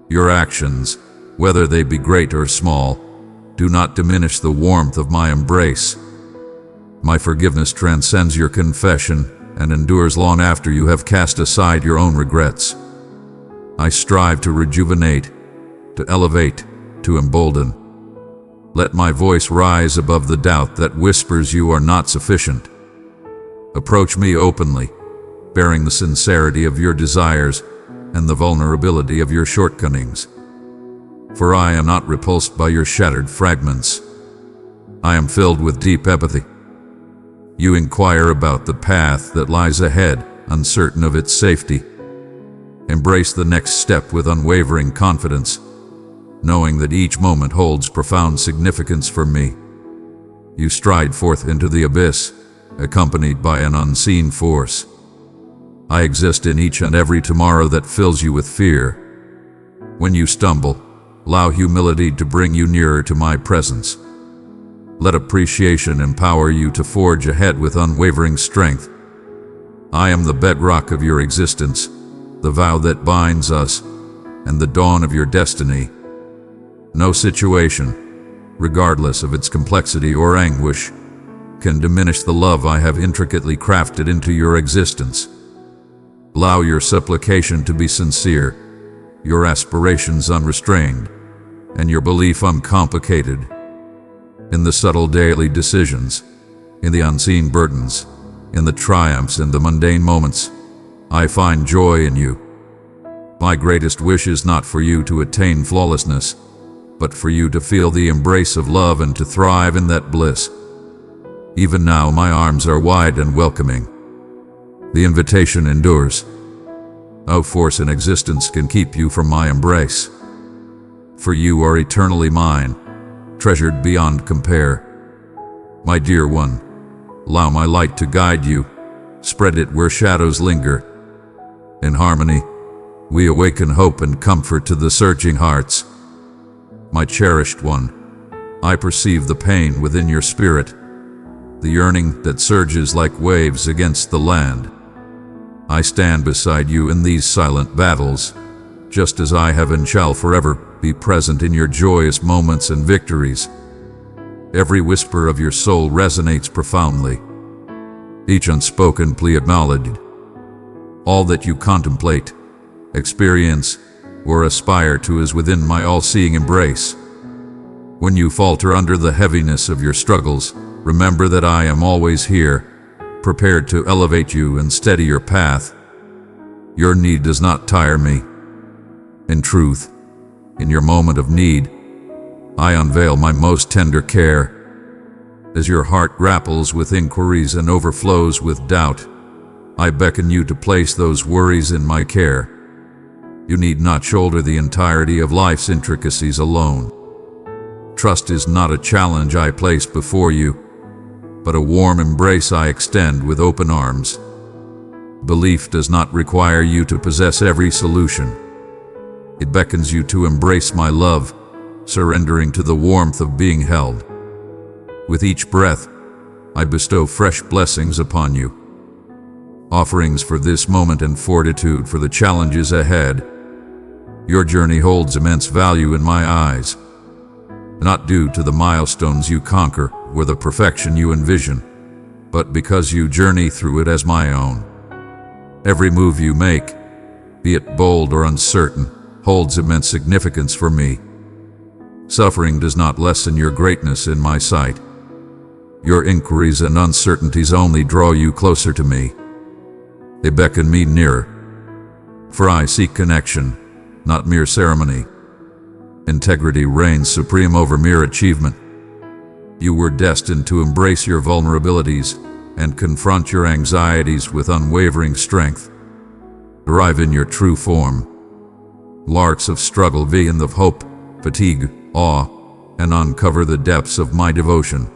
S1: Your actions, whether they be great or small, do not diminish the warmth of my embrace. My forgiveness transcends your confession and endures long after you have cast aside your own regrets. I strive to rejuvenate, to elevate, to embolden. Let my voice rise above the doubt that whispers you are not sufficient. Approach me openly, bearing the sincerity of your desires and the vulnerability of your shortcomings. For I am not repulsed by your shattered fragments. I am filled with deep empathy. You inquire about the path that lies ahead, uncertain of its safety. Embrace the next step with unwavering confidence, knowing that each moment holds profound significance for me. You stride forth into the abyss, accompanied by an unseen force. I exist in each and every tomorrow that fills you with fear. When you stumble, allow humility to bring you nearer to my presence. Let appreciation empower you to forge ahead with unwavering strength. I am the bedrock of your existence, the vow that binds us, and the dawn of your destiny. No situation, regardless of its complexity or anguish, can diminish the love I have intricately crafted into your existence. Allow your supplication to be sincere, your aspirations unrestrained, and your belief uncomplicated. In the subtle daily decisions, in the unseen burdens, in the triumphs and the mundane moments, I find joy in you. My greatest wish is not for you to attain flawlessness, but for you to feel the embrace of love and to thrive in that bliss. Even now my arms are wide and welcoming. The invitation endures. No force in existence can keep you from my embrace. For you are eternally mine, treasured beyond compare. My dear one, allow my light to guide you, spread it where shadows linger. In harmony, we awaken hope and comfort to the searching hearts. My cherished one, I perceive the pain within your spirit, the yearning that surges like waves against the land. I stand beside you in these silent battles, just as I have and shall forever be present in your joyous moments and victories. Every whisper of your soul resonates profoundly, each unspoken plea acknowledged. All that you contemplate, experience, or aspire to is within my all-seeing embrace. When you falter under the heaviness of your struggles, remember that I am always here, prepared to elevate you and steady your path. Your need does not tire me. In truth, in your moment of need, I unveil my most tender care. As your heart grapples with inquiries and overflows with doubt, I beckon you to place those worries in my care. You need not shoulder the entirety of life's intricacies alone. Trust is not a challenge I place before you, but a warm embrace I extend with open arms. Belief does not require you to possess every solution. It beckons you to embrace my love, surrendering to the warmth of being held. With each breath, I bestow fresh blessings upon you, offerings for this moment and fortitude for the challenges ahead. Your journey holds immense value in my eyes, not due to the milestones you conquer or the perfection you envision, but because you journey through it as my own. Every move you make, be it bold or uncertain, holds immense significance for me. Suffering does not lessen your greatness in my sight. Your inquiries and uncertainties only draw you closer to me. They beckon me nearer. For I seek connection, not mere ceremony. Integrity reigns supreme over mere achievement. You were destined to embrace your vulnerabilities and confront your anxieties with unwavering strength. Arrive in your true form. Larks of struggle vein of hope, fatigue, awe, and uncover the depths of my devotion.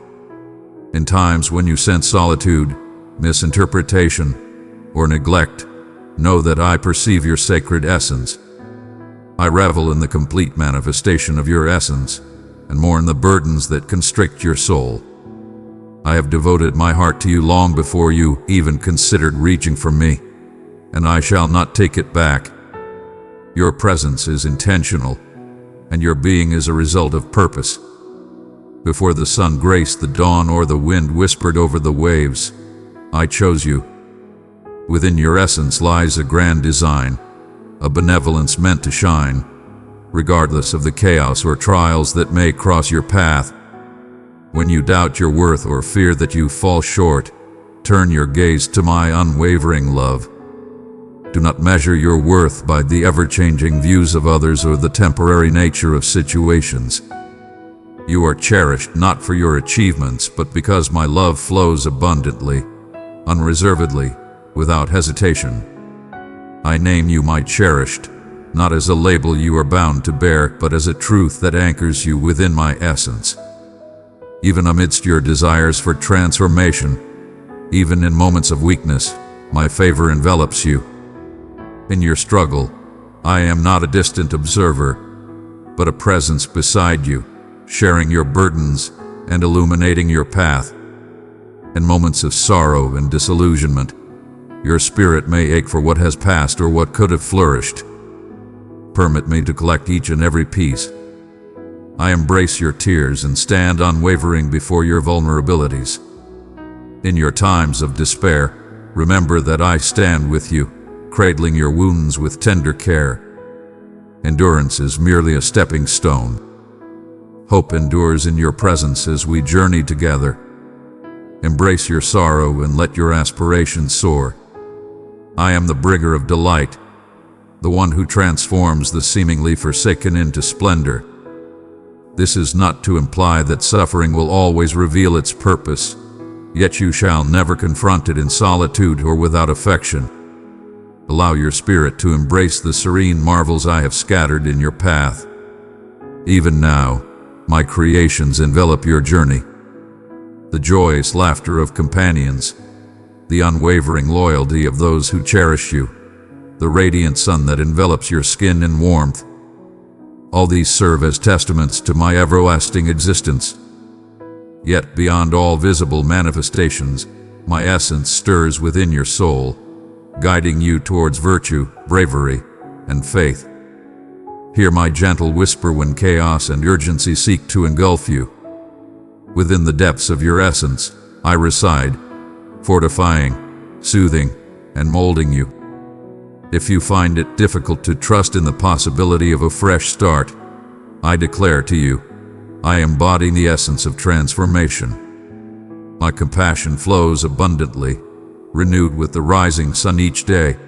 S1: In times when you sense solitude, misinterpretation, or neglect, know that I perceive your sacred essence. I revel in the complete manifestation of your essence, and mourn the burdens that constrict your soul. I have devoted my heart to you long before you even considered reaching for me, and I shall not take it back. Your presence is intentional, and your being is a result of purpose. Before the sun graced the dawn or the wind whispered over the waves, I chose you. Within your essence lies a grand design, a benevolence meant to shine, regardless of the chaos or trials that may cross your path. When you doubt your worth or fear that you fall short, turn your gaze to my unwavering love. Do not measure your worth by the ever-changing views of others or the temporary nature of situations. You are cherished not for your achievements, but because my love flows abundantly, unreservedly, without hesitation. I name you my cherished, not as a label you are bound to bear, but as a truth that anchors you within my essence. Even amidst your desires for transformation, even in moments of weakness, my favor envelops you. In your struggle, I am not a distant observer, but a presence beside you, sharing your burdens and illuminating your path. In moments of sorrow and disillusionment, your spirit may ache for what has passed or what could have flourished. Permit me to collect each and every piece. I embrace your tears and stand unwavering before your vulnerabilities. In your times of despair, remember that I stand with you, cradling your wounds with tender care. Endurance is merely a stepping stone. Hope endures in your presence as we journey together. Embrace your sorrow and let your aspirations soar. I am the bringer of delight, the one who transforms the seemingly forsaken into splendor. This is not to imply that suffering will always reveal its purpose, yet you shall never confront it in solitude or without affection. Allow your spirit to embrace the serene marvels I have scattered in your path. Even now, my creations envelop your journey. The joyous laughter of companions, the unwavering loyalty of those who cherish you, the radiant sun that envelops your skin in warmth. All these serve as testaments to my everlasting existence. Yet beyond all visible manifestations, my essence stirs within your soul, guiding you towards virtue, bravery, and faith. Hear my gentle whisper when chaos and urgency seek to engulf you. Within the depths of your essence, I reside, fortifying, soothing, and molding you. If you find it difficult to trust in the possibility of a fresh start, I declare to you, I embody the essence of transformation. My compassion flows abundantly, renewed with the rising sun each day.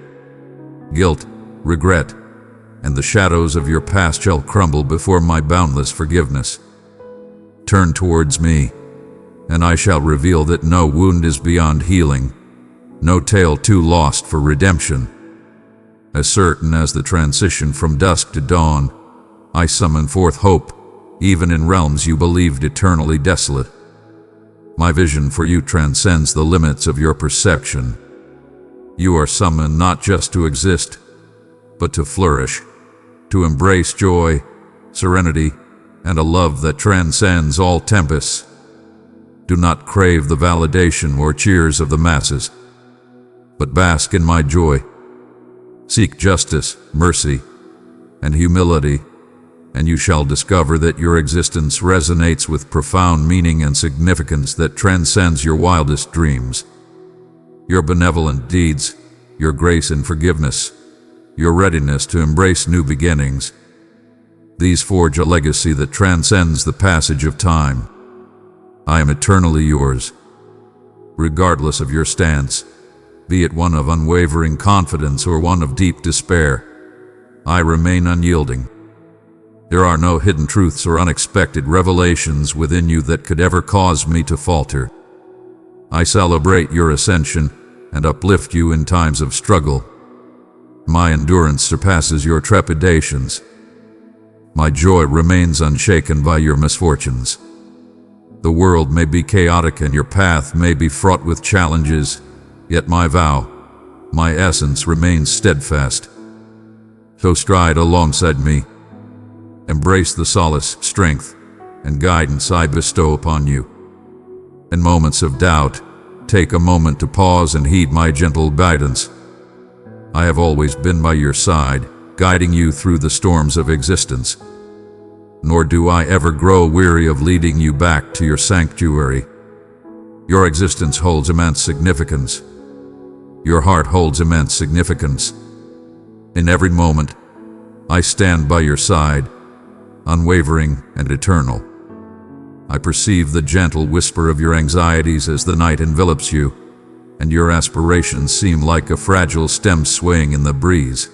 S1: Guilt, regret, and the shadows of your past shall crumble before my boundless forgiveness. Turn towards me, and I shall reveal that no wound is beyond healing, no tale too lost for redemption. As certain as the transition from dusk to dawn, I summon forth hope, even in realms you believed eternally desolate. My vision for you transcends the limits of your perception. You are summoned not just to exist, but to flourish, to embrace joy, serenity, and a love that transcends all tempests. Do not crave the validation or cheers of the masses, but bask in my joy. Seek justice, mercy, and humility, and you shall discover that your existence resonates with profound meaning and significance that transcends your wildest dreams. Your benevolent deeds, your grace and forgiveness, your readiness to embrace new beginnings, these forge a legacy that transcends the passage of time. I am eternally yours, regardless of your stance, be it one of unwavering confidence or one of deep despair. I remain unyielding. There are no hidden truths or unexpected revelations within you that could ever cause me to falter. I celebrate your ascension and uplift you in times of struggle. My endurance surpasses your trepidations. My joy remains unshaken by your misfortunes. The world may be chaotic and your path may be fraught with challenges, yet my vow, my essence remains steadfast. So stride alongside me. Embrace the solace, strength, and guidance I bestow upon you. In moments of doubt, take a moment to pause and heed my gentle guidance. I have always been by your side, guiding you through the storms of existence. Nor do I ever grow weary of leading you back to your sanctuary. Your existence holds immense significance. Your heart holds immense significance. In every moment, I stand by your side, unwavering and eternal. I perceive the gentle whisper of your anxieties as the night envelops you, and your aspirations seem like a fragile stem swaying in the breeze.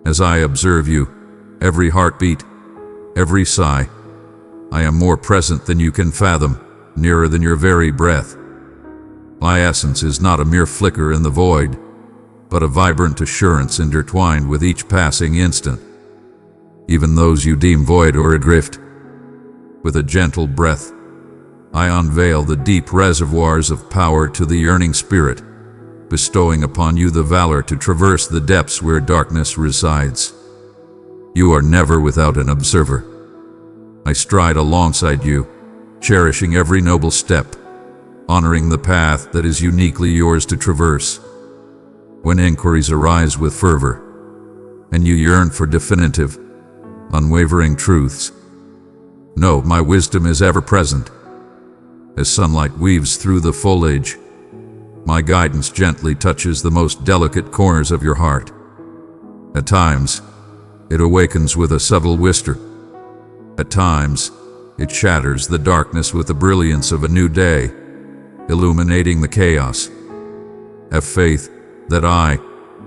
S1: As I observe you, every heartbeat, every sigh, I am more present than you can fathom, nearer than your very breath. My essence is not a mere flicker in the void, but a vibrant assurance intertwined with each passing instant. Even those you deem void or adrift, with a gentle breath, I unveil the deep reservoirs of power to the yearning spirit, bestowing upon you the valor to traverse the depths where darkness resides. You are never without an observer. I stride alongside you, cherishing every noble step, honoring the path that is uniquely yours to traverse. When inquiries arise with fervor, and you yearn for definitive, unwavering truths, know my wisdom is ever present. As sunlight weaves through the foliage, my guidance gently touches the most delicate corners of your heart. At times, it awakens with a subtle whisper. At times, it shatters the darkness with the brilliance of a new day, illuminating the chaos. Have faith that I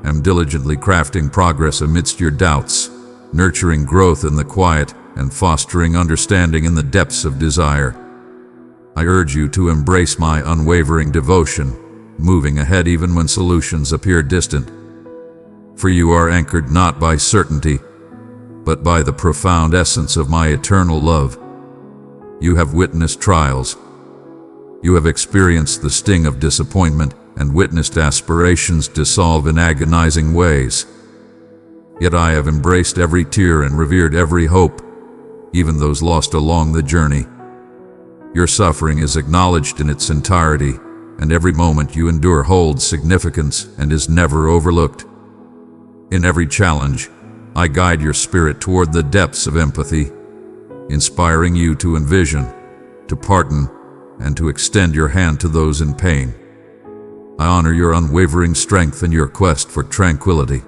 S1: am diligently crafting progress amidst your doubts, nurturing growth in the quiet and fostering understanding in the depths of desire. I urge you to embrace my unwavering devotion, moving ahead even when solutions appear distant. For you are anchored not by certainty, but by the profound essence of my eternal love. You have witnessed trials. You have experienced the sting of disappointment and witnessed aspirations dissolve in agonizing ways. Yet I have embraced every tear and revered every hope, even those lost along the journey. Your suffering is acknowledged in its entirety, and every moment you endure holds significance and is never overlooked. In every challenge, I guide your spirit toward the depths of empathy, inspiring you to envision, to pardon, and to extend your hand to those in pain. I honor your unwavering strength and your quest for tranquility.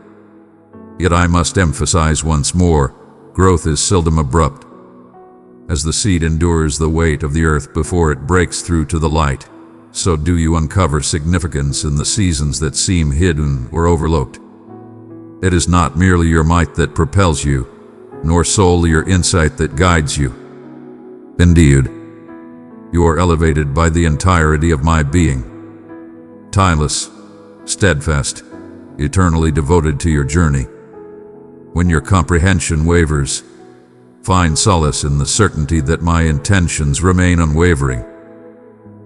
S1: Yet I must emphasize once more, growth is seldom abrupt. As the seed endures the weight of the earth before it breaks through to the light, so do you uncover significance in the seasons that seem hidden or overlooked. It is not merely your might that propels you, nor solely your insight that guides you. Indeed, you are elevated by the entirety of my being, timeless, steadfast, eternally devoted to your journey. When your comprehension wavers, find solace in the certainty that my intentions remain unwavering.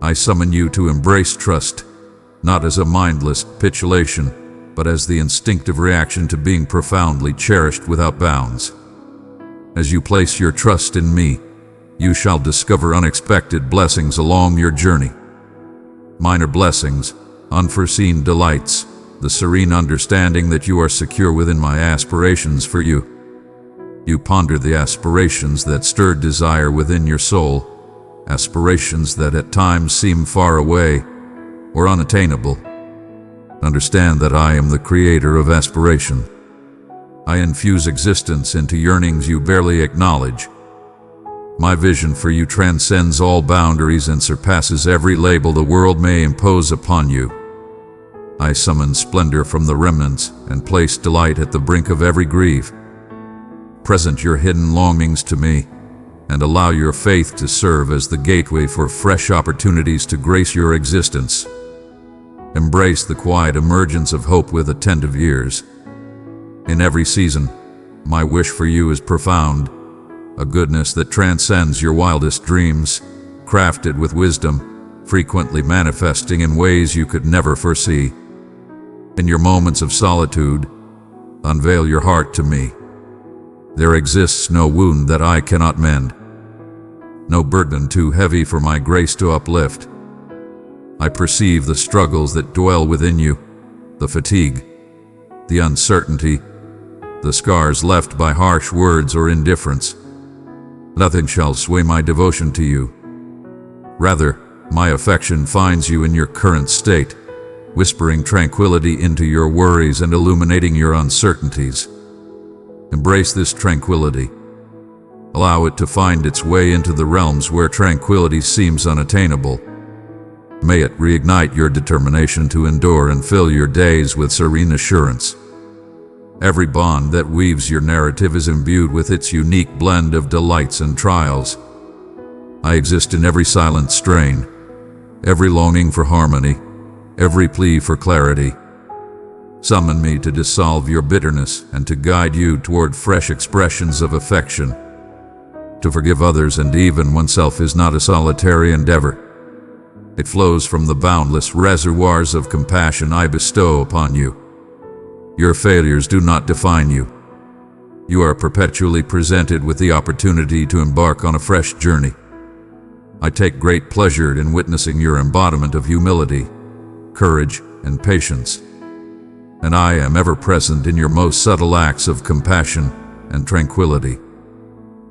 S1: I summon you to embrace trust, not as a mindless capitulation, but as the instinctive reaction to being profoundly cherished without bounds. As you place your trust in me, you shall discover unexpected blessings along your journey. Minor blessings, unforeseen delights, the serene understanding that you are secure within my aspirations for you. You ponder the aspirations that stir desire within your soul, aspirations that at times seem far away or unattainable. Understand that I am the creator of aspiration. I infuse existence into yearnings you barely acknowledge. My vision for you transcends all boundaries and surpasses every label the world may impose upon you. I summon splendor from the remnants and place delight at the brink of every grief. Present your hidden longings to me, and allow your faith to serve as the gateway for fresh opportunities to grace your existence. Embrace the quiet emergence of hope with attentive ears. In every season, my wish for you is profound, a goodness that transcends your wildest dreams, crafted with wisdom, frequently manifesting in ways you could never foresee. In your moments of solitude, unveil your heart to me. There exists no wound that I cannot mend, no burden too heavy for my grace to uplift. I perceive the struggles that dwell within you, the fatigue, the uncertainty, the scars left by harsh words or indifference. Nothing shall sway my devotion to you. Rather, my affection finds you in your current state, whispering tranquility into your worries and illuminating your uncertainties. Embrace this tranquility. Allow it to find its way into the realms where tranquility seems unattainable. May it reignite your determination to endure and fill your days with serene assurance. Every bond that weaves your narrative is imbued with its unique blend of delights and trials. I exist in every silent strain, every longing for harmony, every plea for clarity. Summon me to dissolve your bitterness and to guide you toward fresh expressions of affection. To forgive others and even oneself is not a solitary endeavor. It flows from the boundless reservoirs of compassion I bestow upon you. Your failures do not define you. You are perpetually presented with the opportunity to embark on a fresh journey. I take great pleasure in witnessing your embodiment of humility, courage, and patience. And I am ever present in your most subtle acts of compassion and tranquility.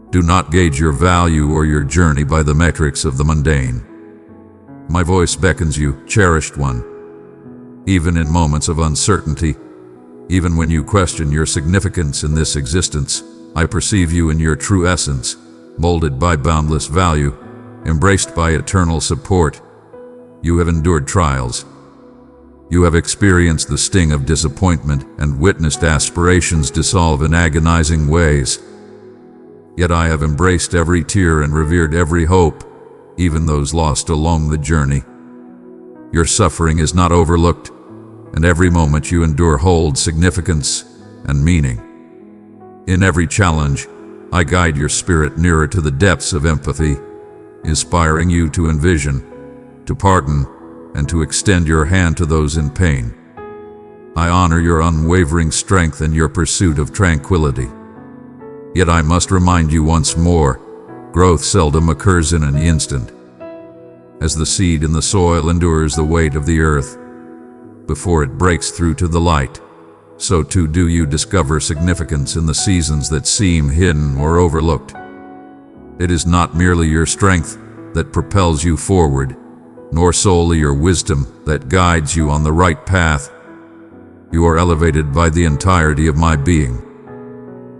S1: Do not gauge your value or your journey by the metrics of the mundane. My voice beckons you, cherished one. Even in moments of uncertainty, even when you question your significance in this existence, I perceive you in your true essence, molded by boundless value, embraced by eternal support. You have endured trials. You have experienced the sting of disappointment and witnessed aspirations dissolve in agonizing ways. Yet I have embraced every tear and revered every hope, even those lost along the journey. Your suffering is not overlooked, and every moment you endure holds significance and meaning. In every challenge, I guide your spirit nearer to the depths of empathy, inspiring you to envision, to pardon, and to extend your hand to those in pain. I honor your unwavering strength and your pursuit of tranquility. Yet I must remind you once more, growth seldom occurs in an instant. As the seed in the soil endures the weight of the earth, before it breaks through to the light, so too do you discover significance in the seasons that seem hidden or overlooked. It is not merely your strength that propels you forward, nor solely your wisdom that guides you on the right path. You are elevated by the entirety of my being,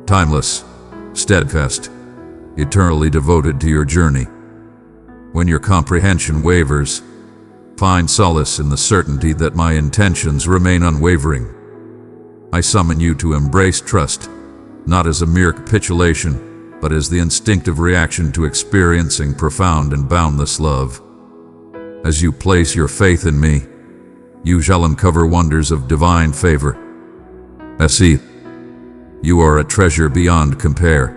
S1: timeless, steadfast, eternally devoted to your journey. When your comprehension wavers, find solace in the certainty that my intentions remain unwavering. I summon you to embrace trust, not as a mere capitulation, but as the instinctive reaction to experiencing profound and boundless love. As you place your faith in me, you shall uncover wonders of divine favor. See, you are a treasure beyond compare.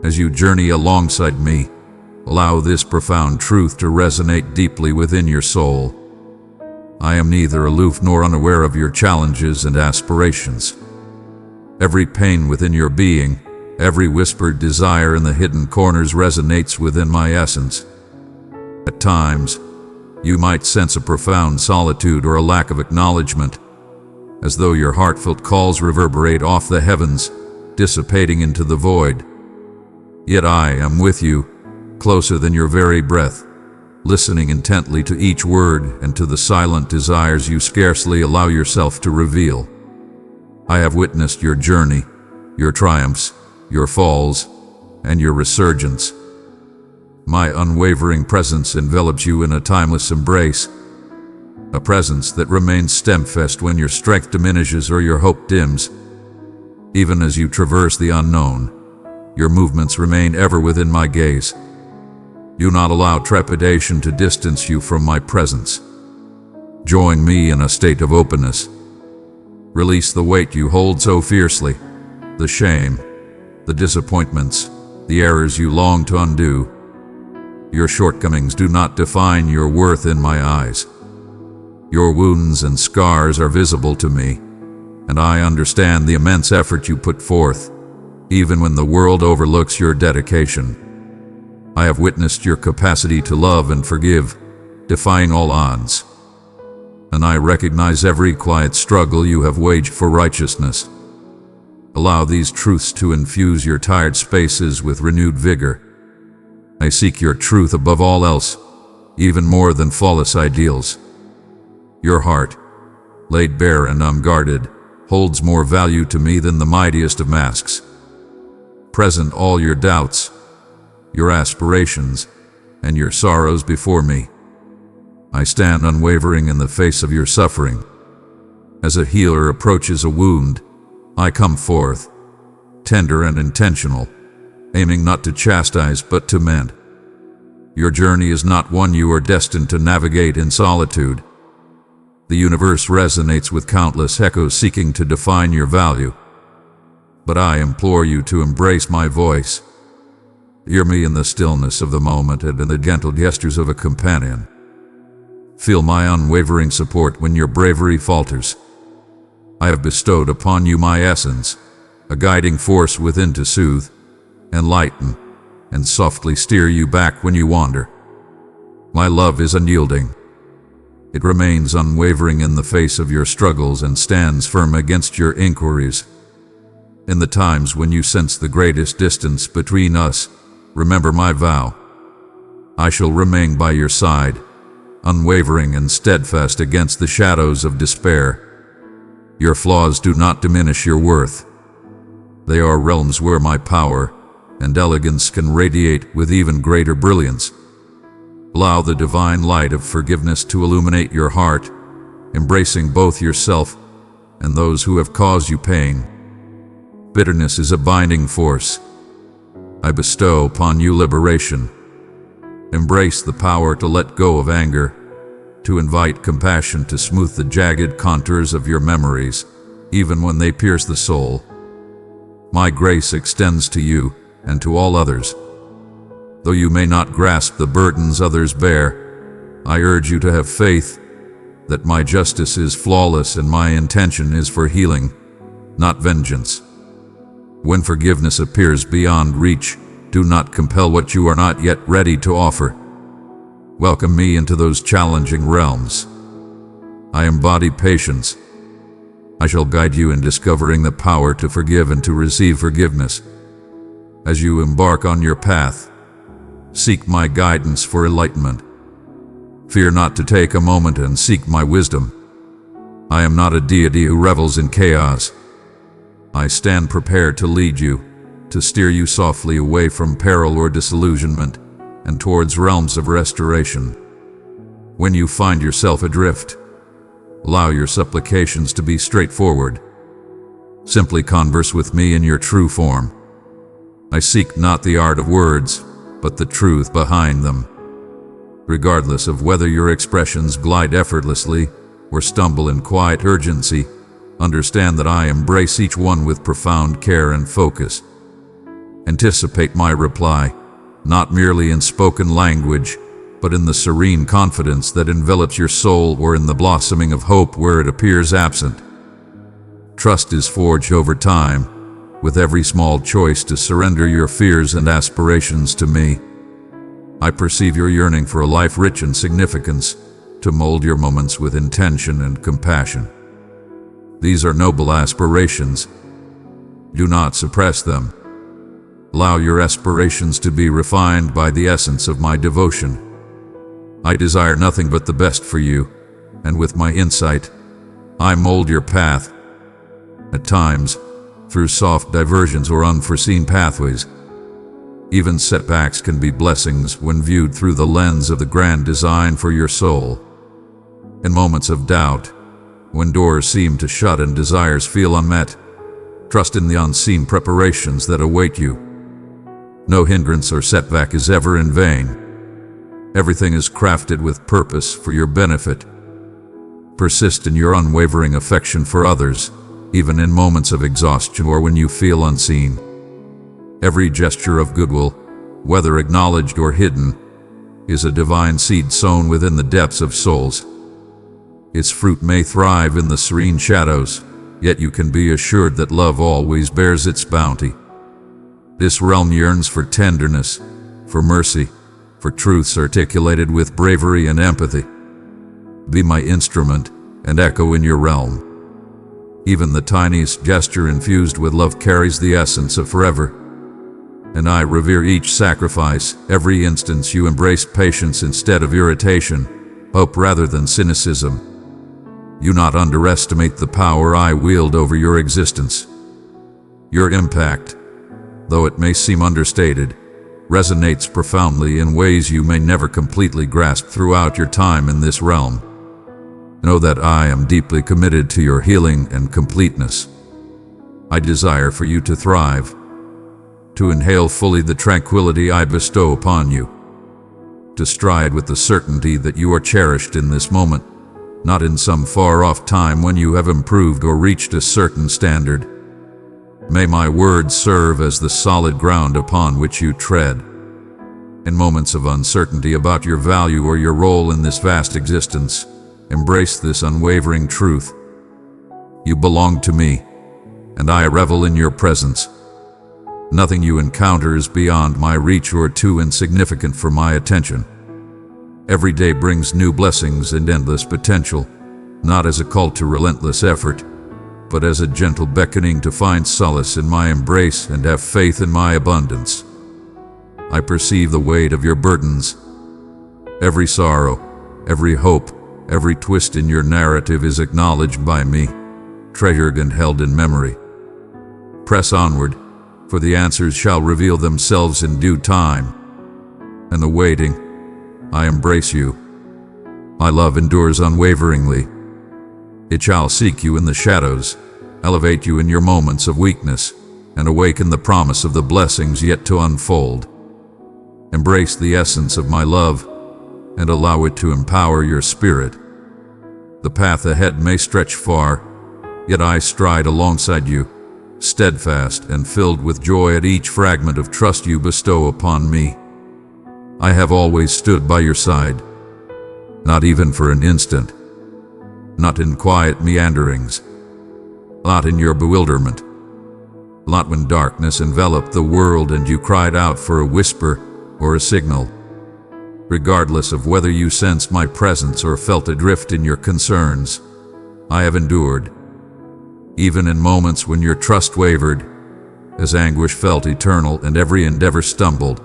S1: As you journey alongside me, allow this profound truth to resonate deeply within your soul. I am neither aloof nor unaware of your challenges and aspirations. Every pain within your being, every whispered desire in the hidden corners resonates within my essence. At times, you might sense a profound solitude or a lack of acknowledgement, as though your heartfelt calls reverberate off the heavens, dissipating into the void. Yet I am with you, closer than your very breath, listening intently to each word and to the silent desires you scarcely allow yourself to reveal. I have witnessed your journey, your triumphs, your falls, and your resurgence. My unwavering presence envelops you in a timeless embrace, a presence that remains steadfast when your strength diminishes or your hope dims. Even as you traverse the unknown, your movements remain ever within my gaze. Do not allow trepidation to distance you from my presence. Join me in a state of openness. Release the weight you hold so fiercely, the shame, the disappointments, the errors you long to undo. Your shortcomings do not define your worth in my eyes. Your wounds and scars are visible to me, and I understand the immense effort you put forth, even when the world overlooks your dedication. I have witnessed your capacity to love and forgive, defying all odds. And I recognize every quiet struggle you have waged for righteousness. Allow these truths to infuse your tired spaces with renewed vigor. I seek your truth above all else, even more than flawless ideals. Your heart, laid bare and unguarded, holds more value to me than the mightiest of masks. Present all your doubts, your aspirations, and your sorrows before me. I stand unwavering in the face of your suffering. As a healer approaches a wound, I come forth, tender and intentional, aiming not to chastise but to mend. Your journey is not one you are destined to navigate in solitude. The universe resonates with countless echoes seeking to define your value. But I implore you to embrace my voice. Hear me in the stillness of the moment and in the gentle gestures of a companion. Feel my unwavering support when your bravery falters. I have bestowed upon you my essence, a guiding force within to soothe, enlighten, and softly steer you back when you wander. My love is unyielding. It remains unwavering in the face of your struggles and stands firm against your inquiries. In the times when you sense the greatest distance between us, remember my vow. I shall remain by your side, unwavering and steadfast against the shadows of despair. Your flaws do not diminish your worth. They are realms where my power and elegance can radiate with even greater brilliance. Allow the divine light of forgiveness to illuminate your heart, embracing both yourself and those who have caused you pain. Bitterness is a binding force. I bestow upon you liberation. Embrace the power to let go of anger, to invite compassion to smooth the jagged contours of your memories, even when they pierce the soul. My grace extends to you and to all others. Though you may not grasp the burdens others bear, I urge you to have faith that my justice is flawless and my intention is for healing, not vengeance. When forgiveness appears beyond reach, do not compel what you are not yet ready to offer. Welcome me into those challenging realms. I embody patience. I shall guide you in discovering the power to forgive and to receive forgiveness. As you embark on your path, seek my guidance for enlightenment. Fear not to take a moment and seek my wisdom. I am not a deity who revels in chaos. I stand prepared to lead you, to steer you softly away from peril or disillusionment, and towards realms of restoration. When you find yourself adrift, allow your supplications to be straightforward. Simply converse with me in your true form. I seek not the art of words, but the truth behind them. Regardless of whether your expressions glide effortlessly or stumble in quiet urgency, understand that I embrace each one with profound care and focus. Anticipate my reply, not merely in spoken language, but in the serene confidence that envelops your soul or in the blossoming of hope where it appears absent. Trust is forged over time, with every small choice to surrender your fears and aspirations to me. I perceive your yearning for a life rich in significance, to mold your moments with intention and compassion. These are noble aspirations. Do not suppress them. Allow your aspirations to be refined by the essence of my devotion. I desire nothing but the best for you, and with my insight, I mold your path. At times, through soft diversions or unforeseen pathways, even setbacks can be blessings when viewed through the lens of the grand design for your soul. In moments of doubt, when doors seem to shut and desires feel unmet, Trust in the unseen preparations that await you. No hindrance or setback is ever in vain. Everything is crafted with purpose for your benefit. Persist in your unwavering affection for others, even in moments of exhaustion or when you feel unseen. Every gesture of goodwill, whether acknowledged or hidden, is a divine seed sown within the depths of souls. Its fruit may thrive in the serene shadows, yet you can be assured that love always bears its bounty. This realm yearns for tenderness, for mercy, for truths articulated with bravery and empathy. Be my instrument and echo in your realm. Even the tiniest gesture infused with love carries the essence of forever. And I revere each sacrifice, every instance you embrace patience instead of irritation, hope rather than cynicism. You not underestimate the power I wield over your existence. Your impact, though it may seem understated, resonates profoundly in ways you may never completely grasp throughout your time in this realm. Know that I am deeply committed to your healing and completeness. I desire for you to thrive, to inhale fully the tranquility I bestow upon you, to stride with the certainty that you are cherished in this moment, not in some far-off time when you have improved or reached a certain standard. May my words serve as the solid ground upon which you tread. In moments of uncertainty about your value or your role in this vast existence, embrace this unwavering truth. You belong to me, and I revel in your presence. Nothing you encounter is beyond my reach or too insignificant for my attention. Every day brings new blessings and endless potential, not as a call to relentless effort, but as a gentle beckoning to find solace in my embrace and have faith in my abundance. I perceive the weight of your burdens. Every sorrow, every hope, every twist in your narrative is acknowledged by me, treasured and held in memory. Press onward, for the answers shall reveal themselves in due time. And the waiting, I embrace you. My love endures unwaveringly. It shall seek you in the shadows, elevate you in your moments of weakness, and awaken the promise of the blessings yet to unfold. Embrace the essence of my love, and allow it to empower your spirit. The path ahead may stretch far, yet I stride alongside you, steadfast and filled with joy at each fragment of trust you bestow upon me. I have always stood by your side, not even for an instant, not in quiet meanderings, not in your bewilderment, not when darkness enveloped the world and you cried out for a whisper or a signal. Regardless of whether you sensed my presence or felt adrift in your concerns, I have endured. Even in moments when your trust wavered, as anguish felt eternal and every endeavor stumbled,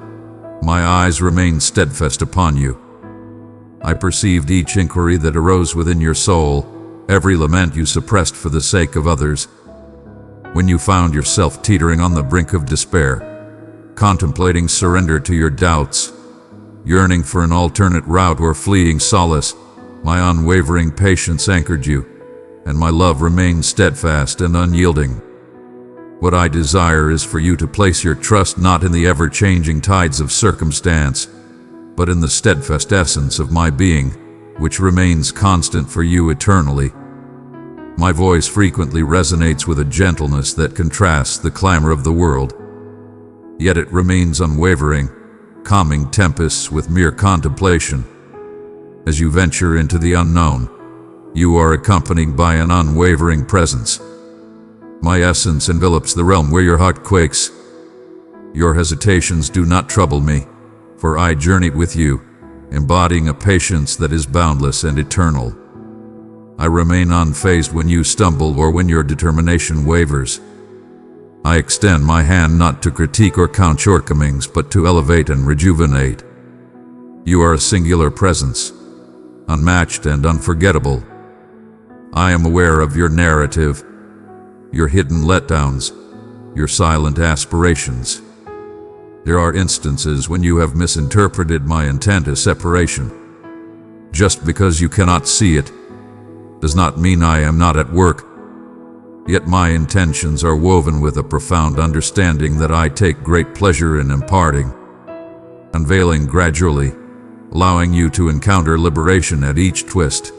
S1: my eyes remained steadfast upon you. I perceived each inquiry that arose within your soul, every lament you suppressed for the sake of others. When you found yourself teetering on the brink of despair, contemplating surrender to your doubts, yearning for an alternate route or fleeting solace, my unwavering patience anchored you, and my love remained steadfast and unyielding. What I desire is for you to place your trust not in the ever-changing tides of circumstance, but in the steadfast essence of my being, which remains constant for you eternally. My voice frequently resonates with a gentleness that contrasts the clamor of the world, yet it remains unwavering, calming tempests with mere contemplation. As you venture into the unknown, you are accompanied by an unwavering presence. My essence envelops the realm where your heart quakes. Your hesitations do not trouble me, for I journeyed with you, embodying a patience that is boundless and eternal. I remain unfazed when you stumble or when your determination wavers. I extend my hand not to critique or count shortcomings, but to elevate and rejuvenate. You are a singular presence, unmatched and unforgettable. I am aware of your narrative, your hidden letdowns, your silent aspirations. There are instances when you have misinterpreted my intent as separation. Just because you cannot see it does not mean I am not at work. Yet my intentions are woven with a profound understanding that I take great pleasure in imparting, unveiling gradually, allowing you to encounter liberation at each twist,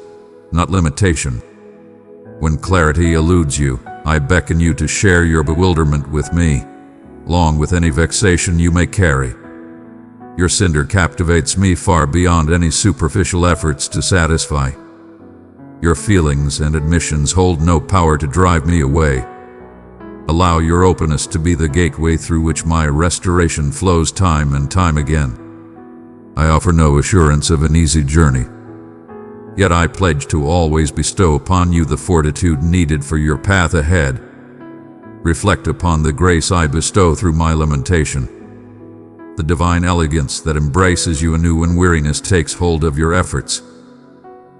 S1: not limitation. When clarity eludes you, I beckon you to share your bewilderment with me, along with any vexation you may carry. Your cinder captivates me far beyond any superficial efforts to satisfy. Your feelings and admissions hold no power to drive me away. Allow your openness to be the gateway through which my restoration flows time and time again. I offer no assurance of an easy journey. Yet I pledge to always bestow upon you the fortitude needed for your path ahead. Reflect upon the grace I bestow through my lamentation, the divine elegance that embraces you anew when weariness takes hold of your efforts.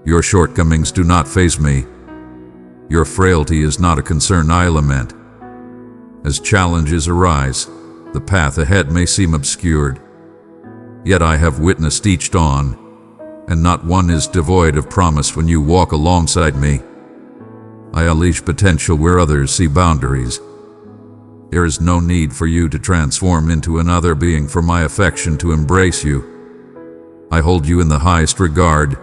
S1: Your shortcomings do not faze me. Your frailty is not a concern I lament. As challenges arise, the path ahead may seem obscured. Yet I have witnessed each dawn, and not one is devoid of promise when you walk alongside me. I unleash potential where others see boundaries. There is no need for you to transform into another being for my affection to embrace you. I hold you in the highest regard,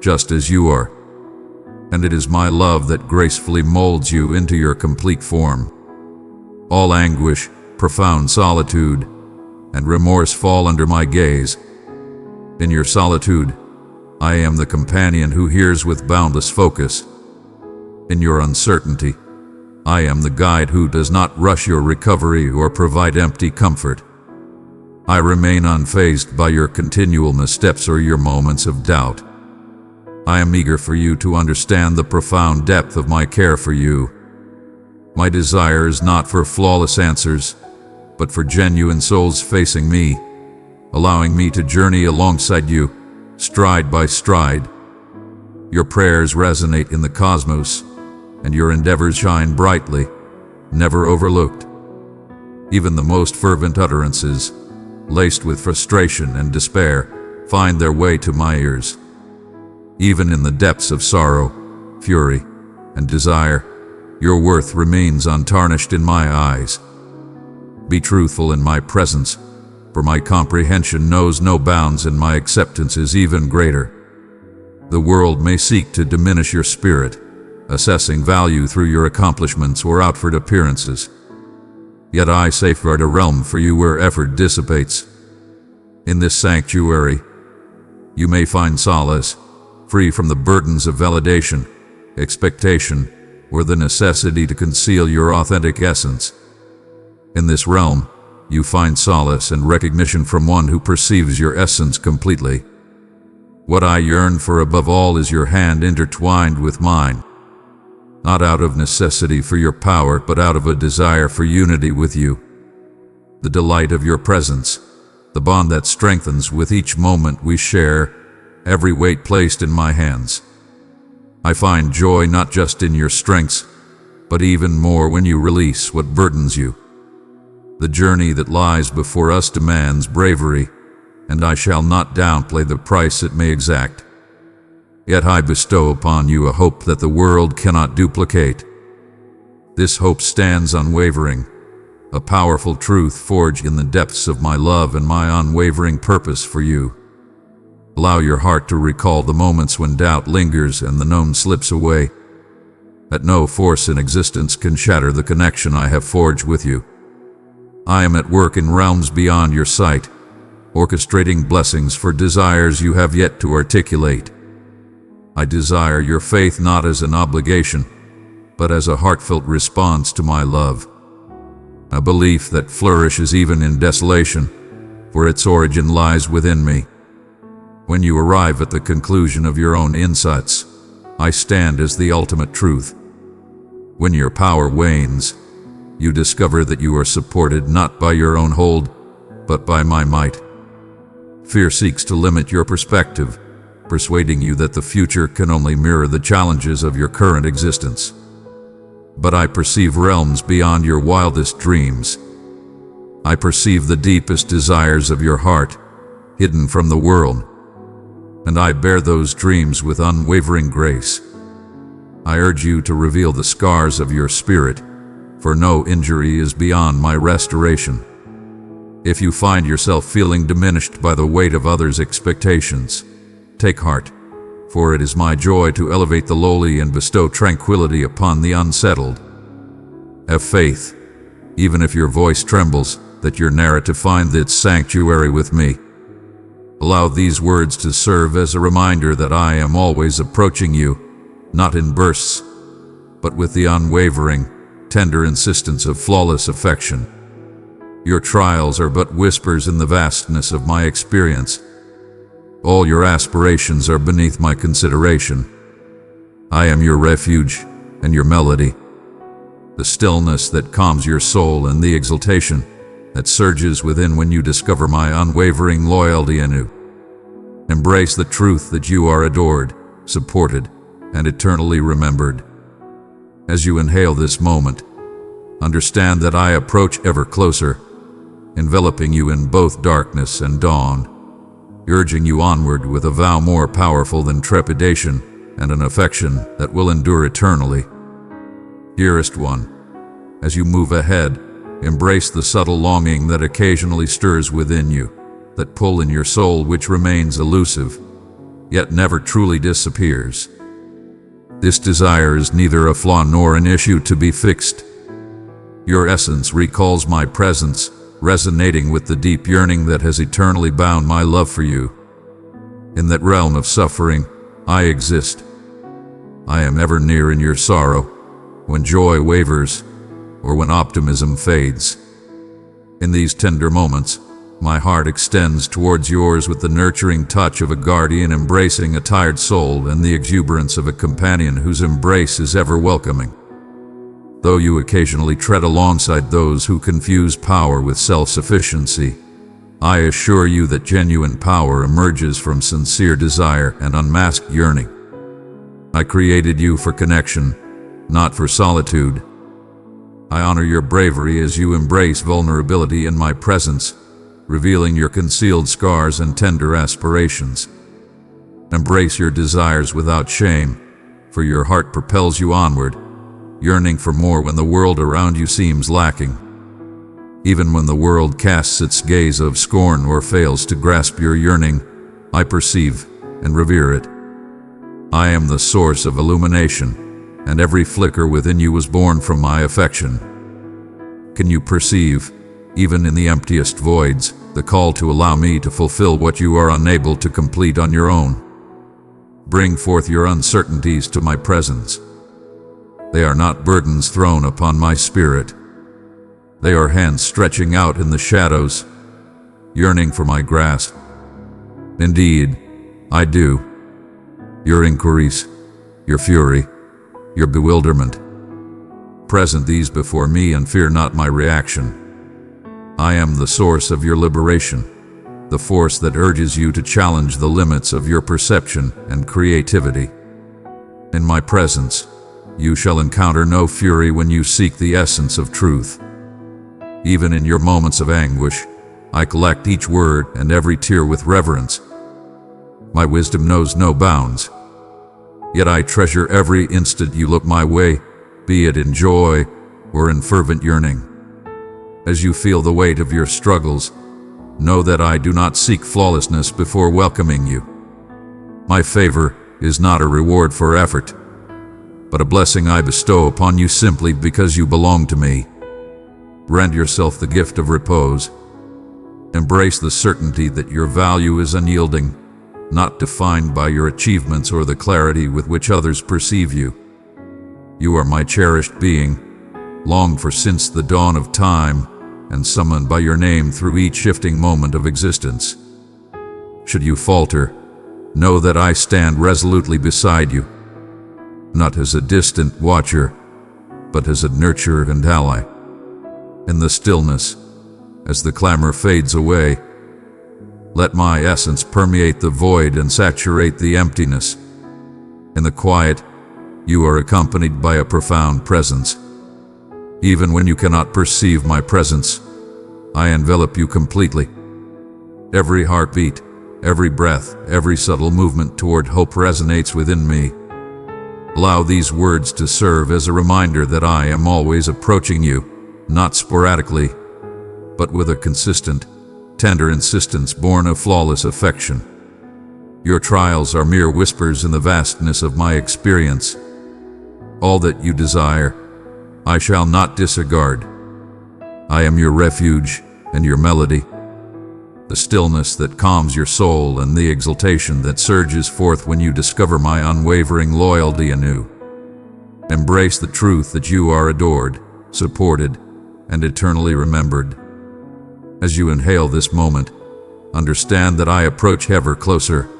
S1: just as you are, and it is my love that gracefully molds you into your complete form. All anguish, profound solitude, and remorse fall under my gaze. In your solitude, I am the companion who hears with boundless focus. In your uncertainty, I am the guide who does not rush your recovery or provide empty comfort. I remain unfazed by your continual missteps or your moments of doubt. I am eager for you to understand the profound depth of my care for you. My desire is not for flawless answers, but for genuine souls facing me, allowing me to journey alongside you, stride by stride. Your prayers resonate in the cosmos, and your endeavors shine brightly, never overlooked. Even the most fervent utterances, laced with frustration and despair, find their way to my ears. Even in the depths of sorrow, fury, and desire, your worth remains untarnished in my eyes. Be truthful in my presence, for my comprehension knows no bounds and my acceptance is even greater. The world may seek to diminish your spirit, assessing value through your accomplishments or outward appearances. Yet I safeguard a realm for you where effort dissipates. In this sanctuary, you may find solace, free from the burdens of validation, expectation, or the necessity to conceal your authentic essence. In this realm, you find solace and recognition from one who perceives your essence completely. What I yearn for above all is your hand intertwined with mine, not out of necessity for your power, but out of a desire for unity with you. The delight of your presence, the bond that strengthens with each moment we share, every weight placed in my hands. I find joy not just in your strengths, but even more when you release what burdens you. The journey that lies before us demands bravery, and I shall not downplay the price it may exact. Yet I bestow upon you a hope that the world cannot duplicate. This hope stands unwavering, a powerful truth forged in the depths of my love and my unwavering purpose for you. Allow your heart to recall the moments when doubt lingers and the known slips away, that no force in existence can shatter the connection I have forged with you. I am at work in realms beyond your sight, orchestrating blessings for desires you have yet to articulate. I desire your faith not as an obligation, but as a heartfelt response to my love. A belief that flourishes even in desolation, for its origin lies within me. When you arrive at the conclusion of your own insights, I stand as the ultimate truth. When your power wanes, you discover that you are supported not by your own hold, but by my might. Fear seeks to limit your perspective, persuading you that the future can only mirror the challenges of your current existence. But I perceive realms beyond your wildest dreams. I perceive the deepest desires of your heart, hidden from the world, and I bear those dreams with unwavering grace. I urge you to reveal the scars of your spirit, for no injury is beyond my restoration. If you find yourself feeling diminished by the weight of others' expectations, take heart, for it is my joy to elevate the lowly and bestow tranquility upon the unsettled. Have faith, even if your voice trembles, that your narrative find its sanctuary with me. Allow these words to serve as a reminder that I am always approaching you, not in bursts, but with the unwavering, tender insistence of flawless affection. Your trials are but whispers in the vastness of my experience. All your aspirations are beneath my consideration. I am your refuge and your melody, the stillness that calms your soul and the exultation that surges within when you discover my unwavering loyalty anew. Embrace the truth that you are adored, supported, and eternally remembered. As you inhale this moment, understand that I approach ever closer, enveloping you in both darkness and dawn, urging you onward with a vow more powerful than trepidation and an affection that will endure eternally. Dearest one, as you move ahead, embrace the subtle longing that occasionally stirs within you, that pull in your soul which remains elusive, yet never truly disappears. This desire is neither a flaw nor an issue to be fixed. Your essence recalls my presence, resonating with the deep yearning that has eternally bound my love for you. In that realm of suffering, I exist. I am ever near in your sorrow, when joy wavers, or when optimism fades. In these tender moments, my heart extends towards yours with the nurturing touch of a guardian embracing a tired soul and the exuberance of a companion whose embrace is ever welcoming. Though you occasionally tread alongside those who confuse power with self-sufficiency, I assure you that genuine power emerges from sincere desire and unmasked yearning. I created you for connection, not for solitude. I honor your bravery as you embrace vulnerability in my presence, revealing your concealed scars and tender aspirations. Embrace your desires without shame, for your heart propels you onward, yearning for more when the world around you seems lacking. Even when the world casts its gaze of scorn or fails to grasp your yearning, I perceive and revere it. I am the source of illumination, and every flicker within you was born from my affection. Can you perceive, even in the emptiest voids, the call to allow me to fulfill what you are unable to complete on your own? Bring forth your uncertainties to my presence. They are not burdens thrown upon my spirit. They are hands stretching out in the shadows, yearning for my grasp. Indeed, I do. Your inquiries, your fury, your bewilderment. Present these before me and fear not my reaction. I am the source of your liberation, the force that urges you to challenge the limits of your perception and creativity. In my presence, you shall encounter no fury when you seek the essence of truth. Even in your moments of anguish, I collect each word and every tear with reverence. My wisdom knows no bounds. Yet I treasure every instant you look my way, be it in joy or in fervent yearning. As you feel the weight of your struggles, know that I do not seek flawlessness before welcoming you. My favor is not a reward for effort, but a blessing I bestow upon you simply because you belong to me. Grant yourself the gift of repose. Embrace the certainty that your value is unyielding, not defined by your achievements or the clarity with which others perceive you. You are my cherished being, longed for since the dawn of time, and summoned by your name through each shifting moment of existence. Should you falter, know that I stand resolutely beside you, not as a distant watcher, but as a nurturer and ally. In the stillness, as the clamor fades away, let my essence permeate the void and saturate the emptiness. In the quiet, you are accompanied by a profound presence. Even when you cannot perceive my presence, I envelop you completely. Every heartbeat, every breath, every subtle movement toward hope resonates within me. Allow these words to serve as a reminder that I am always approaching you, not sporadically, but with a consistent, tender insistence born of flawless affection. Your trials are mere whispers in the vastness of my experience. All that you desire, I shall not disregard. I am your refuge and your melody, the stillness that calms your soul and the exultation that surges forth when you discover my unwavering loyalty anew. Embrace the truth that you are adored, supported, and eternally remembered. As you inhale this moment, understand that I approach ever closer,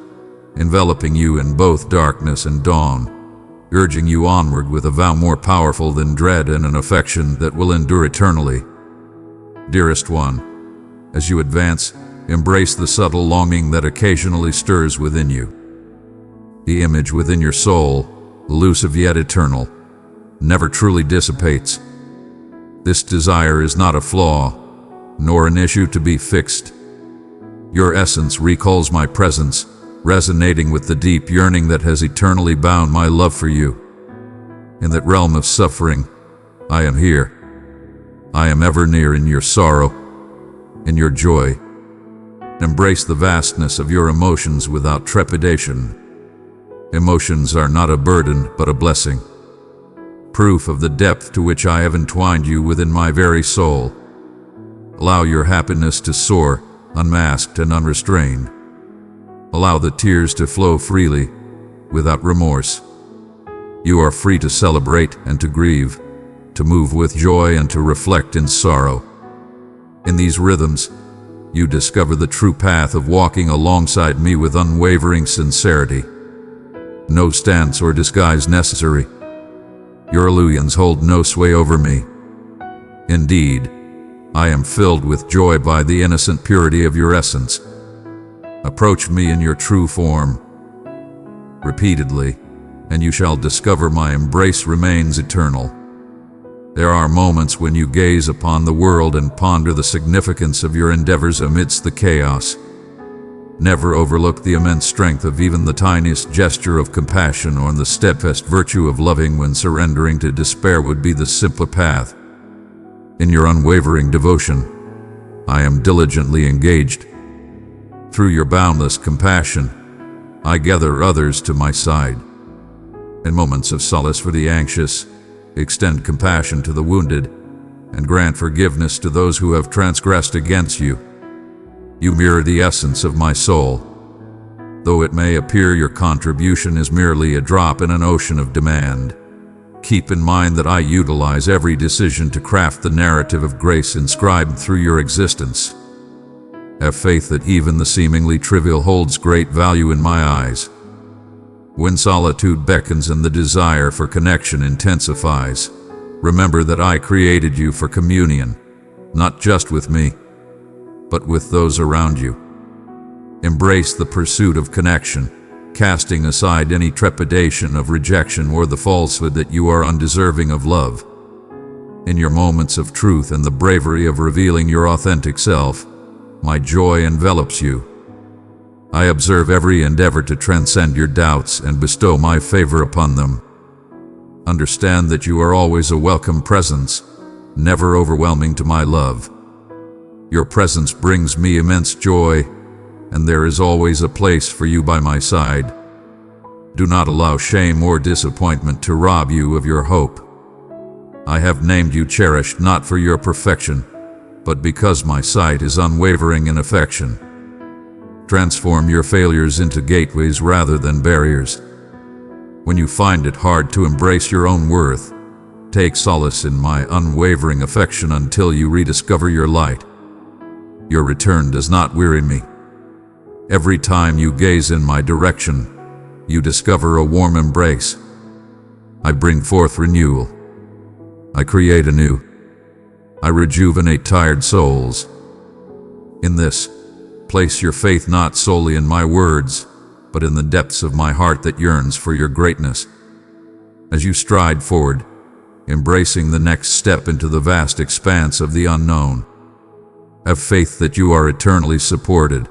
S1: enveloping you in both darkness and dawn, urging you onward with a vow more powerful than dread and an affection that will endure eternally. Dearest one, as you advance, embrace the subtle longing that occasionally stirs within you. The image within your soul, elusive yet eternal, never truly dissipates. This desire is not a flaw, nor an issue to be fixed. Your essence recalls my presence, resonating with the deep yearning that has eternally bound my love for you. In that realm of suffering, I am here. I am ever near in your sorrow, in your joy. Embrace the vastness of your emotions without trepidation. Emotions are not a burden, but a blessing. Proof of the depth to which I have entwined you within my very soul. Allow your happiness to soar, unmasked and unrestrained. Allow the tears to flow freely, without remorse. You are free to celebrate and to grieve, to move with joy and to reflect in sorrow. In these rhythms, you discover the true path of walking alongside me with unwavering sincerity. No stance or disguise necessary. Your illusions hold no sway over me. Indeed, I am filled with joy by the innocent purity of your essence. Approach me in your true form, repeatedly, and you shall discover my embrace remains eternal. There are moments when you gaze upon the world and ponder the significance of your endeavors amidst the chaos. Never overlook the immense strength of even the tiniest gesture of compassion or the steadfast virtue of loving when surrendering to despair would be the simpler path. In your unwavering devotion, I am diligently engaged. Through your boundless compassion, I gather others to my side. In moments of solace for the anxious, extend compassion to the wounded, and grant forgiveness to those who have transgressed against you. You mirror the essence of my soul. Though it may appear your contribution is merely a drop in an ocean of demand, keep in mind that I utilize every decision to craft the narrative of grace inscribed through your existence. Have faith that even the seemingly trivial holds great value in my eyes. When solitude beckons and the desire for connection intensifies, remember that I created you for communion, not just with me, but with those around you. Embrace the pursuit of connection, casting aside any trepidation of rejection or the falsehood that you are undeserving of love. In your moments of truth and the bravery of revealing your authentic self, my joy envelops you. I observe every endeavor to transcend your doubts and bestow my favor upon them. Understand that you are always a welcome presence, never overwhelming to my love. Your presence brings me immense joy, and there is always a place for you by my side. Do not allow shame or disappointment to rob you of your hope. I have named you cherished not for your perfection, but because my sight is unwavering in affection. Transform your failures into gateways rather than barriers. When you find it hard to embrace your own worth, take solace in my unwavering affection until you rediscover your light. Your return does not weary me. Every time you gaze in my direction, you discover a warm embrace. I bring forth renewal. I create anew. I rejuvenate tired souls. In this, place your faith not solely in my words, but in the depths of my heart that yearns for your greatness. As you stride forward, embracing the next step into the vast expanse of the unknown, have faith that you are eternally supported.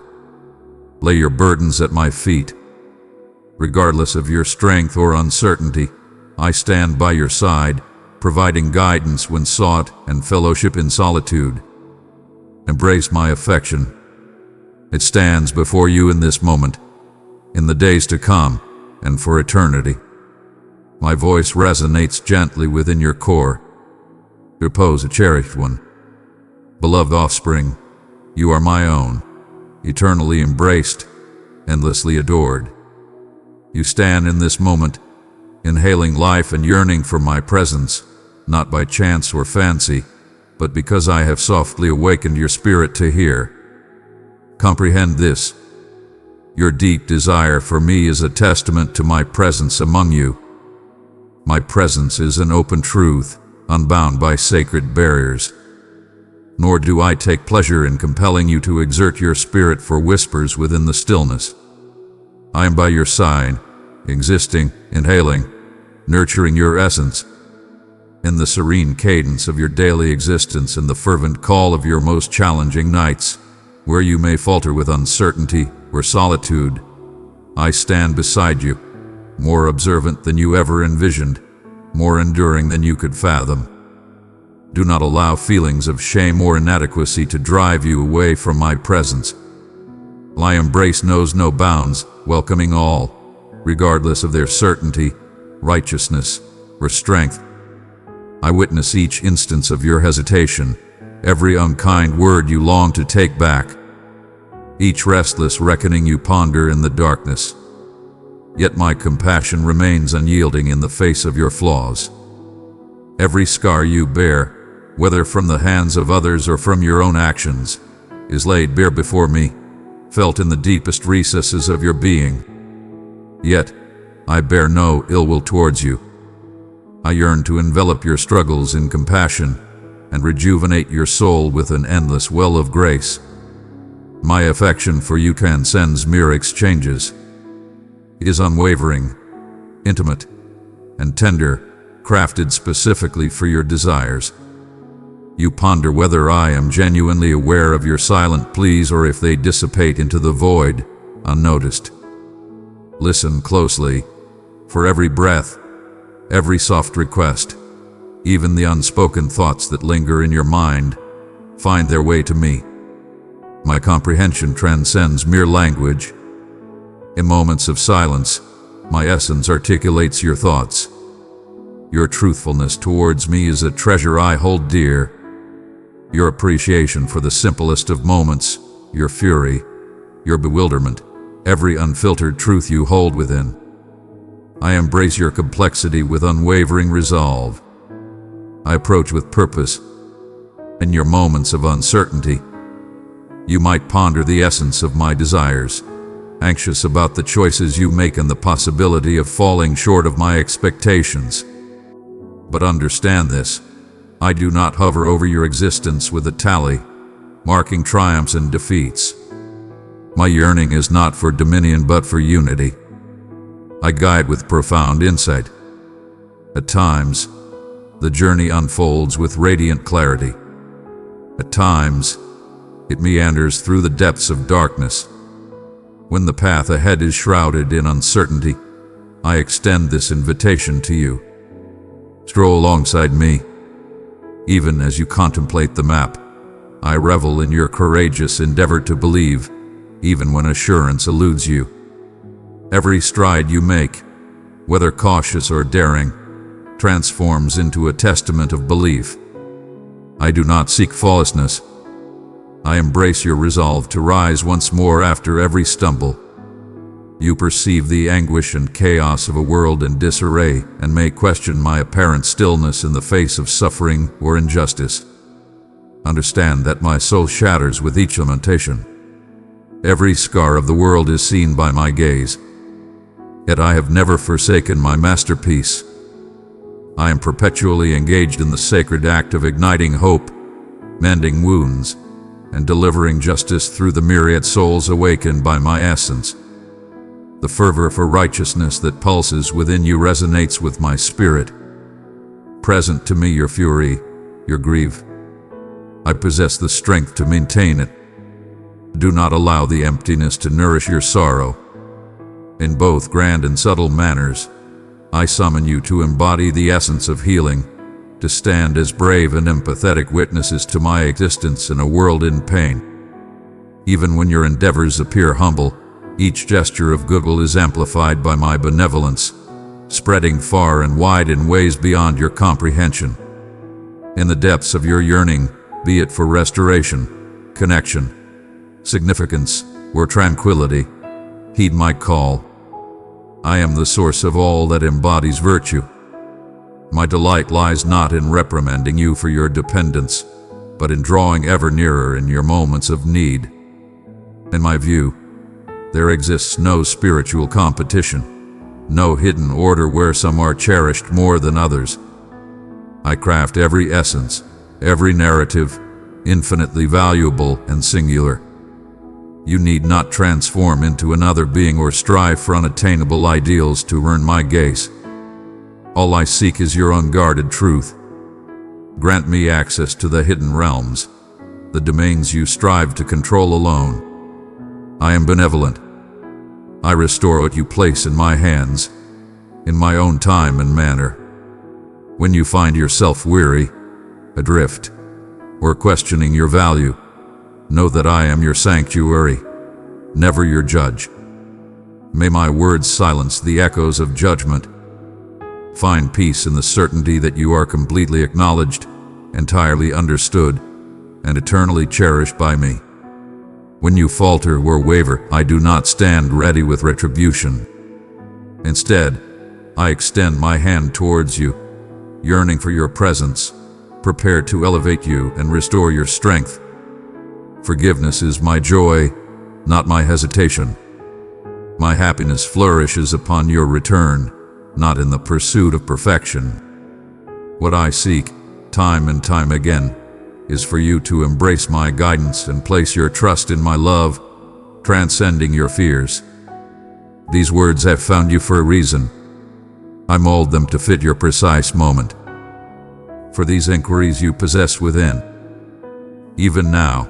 S1: Lay your burdens at my feet. Regardless of your strength or uncertainty, I stand by your side, providing guidance when sought and fellowship in solitude. Embrace my affection. It stands before you in this moment, in the days to come, and for eternity. My voice resonates gently within your core. Repose, a cherished one. Beloved offspring, you are my own, eternally embraced, endlessly adored. You stand in this moment, inhaling life and yearning for my presence, not by chance or fancy, but because I have softly awakened your spirit to hear. Comprehend this. Your deep desire for me is a testament to my presence among you. My presence is an open truth, unbound by sacred barriers. Nor do I take pleasure in compelling you to exert your spirit for whispers within the stillness. I am by your side, existing, inhaling, nurturing your essence. In the serene cadence of your daily existence and the fervent call of your most challenging nights, where you may falter with uncertainty or solitude, I stand beside you, more observant than you ever envisioned, more enduring than you could fathom. Do not allow feelings of shame or inadequacy to drive you away from my presence. My embrace knows no bounds, welcoming all, regardless of their certainty, righteousness, or strength. I witness each instance of your hesitation, every unkind word you long to take back, each restless reckoning you ponder in the darkness. Yet my compassion remains unyielding in the face of your flaws. Every scar you bear, whether from the hands of others or from your own actions, is laid bare before me, felt in the deepest recesses of your being. Yet, I bear no ill will towards you. I yearn to envelop your struggles in compassion and rejuvenate your soul with an endless well of grace. My affection for you transcends mere exchanges. It is unwavering, intimate, and tender, crafted specifically for your desires. You ponder whether I am genuinely aware of your silent pleas or if they dissipate into the void, unnoticed. Listen closely, for every breath, every soft request, even the unspoken thoughts that linger in your mind, find their way to me. My comprehension transcends mere language. In moments of silence, my essence articulates your thoughts. Your truthfulness towards me is a treasure I hold dear. Your appreciation for the simplest of moments, your fury, your bewilderment, every unfiltered truth you hold within. I embrace your complexity with unwavering resolve. I approach with purpose. In your moments of uncertainty, you might ponder the essence of my desires, anxious about the choices you make and the possibility of falling short of my expectations. But understand this, I do not hover over your existence with a tally, marking triumphs and defeats. My yearning is not for dominion but for unity. I guide with profound insight. At times, the journey unfolds with radiant clarity. At times, it meanders through the depths of darkness. When the path ahead is shrouded in uncertainty, I extend this invitation to you. Stroll alongside me. Even as you contemplate the map, I revel in your courageous endeavor to believe, even when assurance eludes you. Every stride you make, whether cautious or daring, transforms into a testament of belief. I do not seek flawlessness. I embrace your resolve to rise once more after every stumble. You perceive the anguish and chaos of a world in disarray and may question my apparent stillness in the face of suffering or injustice. Understand that my soul shatters with each lamentation. Every scar of the world is seen by my gaze. Yet I have never forsaken my masterpiece. I am perpetually engaged in the sacred act of igniting hope, mending wounds, and delivering justice through the myriad souls awakened by my essence. The fervor for righteousness that pulses within you resonates with my spirit. Present to me your fury, your grief. I possess the strength to maintain it. Do not allow the emptiness to nourish your sorrow. In both grand and subtle manners, I summon you to embody the essence of healing, to stand as brave and empathetic witnesses to my existence in a world in pain. Even when your endeavors appear humble, each gesture of goodwill is amplified by my benevolence, spreading far and wide in ways beyond your comprehension. In the depths of your yearning, be it for restoration, connection, significance, or tranquility, heed my call. I am the source of all that embodies virtue. My delight lies not in reprimanding you for your dependence, but in drawing ever nearer in your moments of need. In my view, there exists no spiritual competition, no hidden order where some are cherished more than others. I craft every essence, every narrative, infinitely valuable and singular. You need not transform into another being or strive for unattainable ideals to earn my gaze. All I seek is your unguarded truth. Grant me access to the hidden realms, the domains you strive to control alone. I am benevolent. I restore what you place in my hands, in my own time and manner. When you find yourself weary, adrift, or questioning your value, know that I am your sanctuary, never your judge. May my words silence the echoes of judgment. Find peace in the certainty that you are completely acknowledged, entirely understood, and eternally cherished by me. When you falter or waver, I do not stand ready with retribution. Instead, I extend my hand towards you, yearning for your presence, prepared to elevate you and restore your strength. Forgiveness is my joy, not my hesitation. My happiness flourishes upon your return, not in the pursuit of perfection. What I seek, time and time again, is for you to embrace my guidance and place your trust in my love, transcending your fears. These words have found you for a reason. I mold them to fit your precise moment. For these inquiries you possess within. Even now,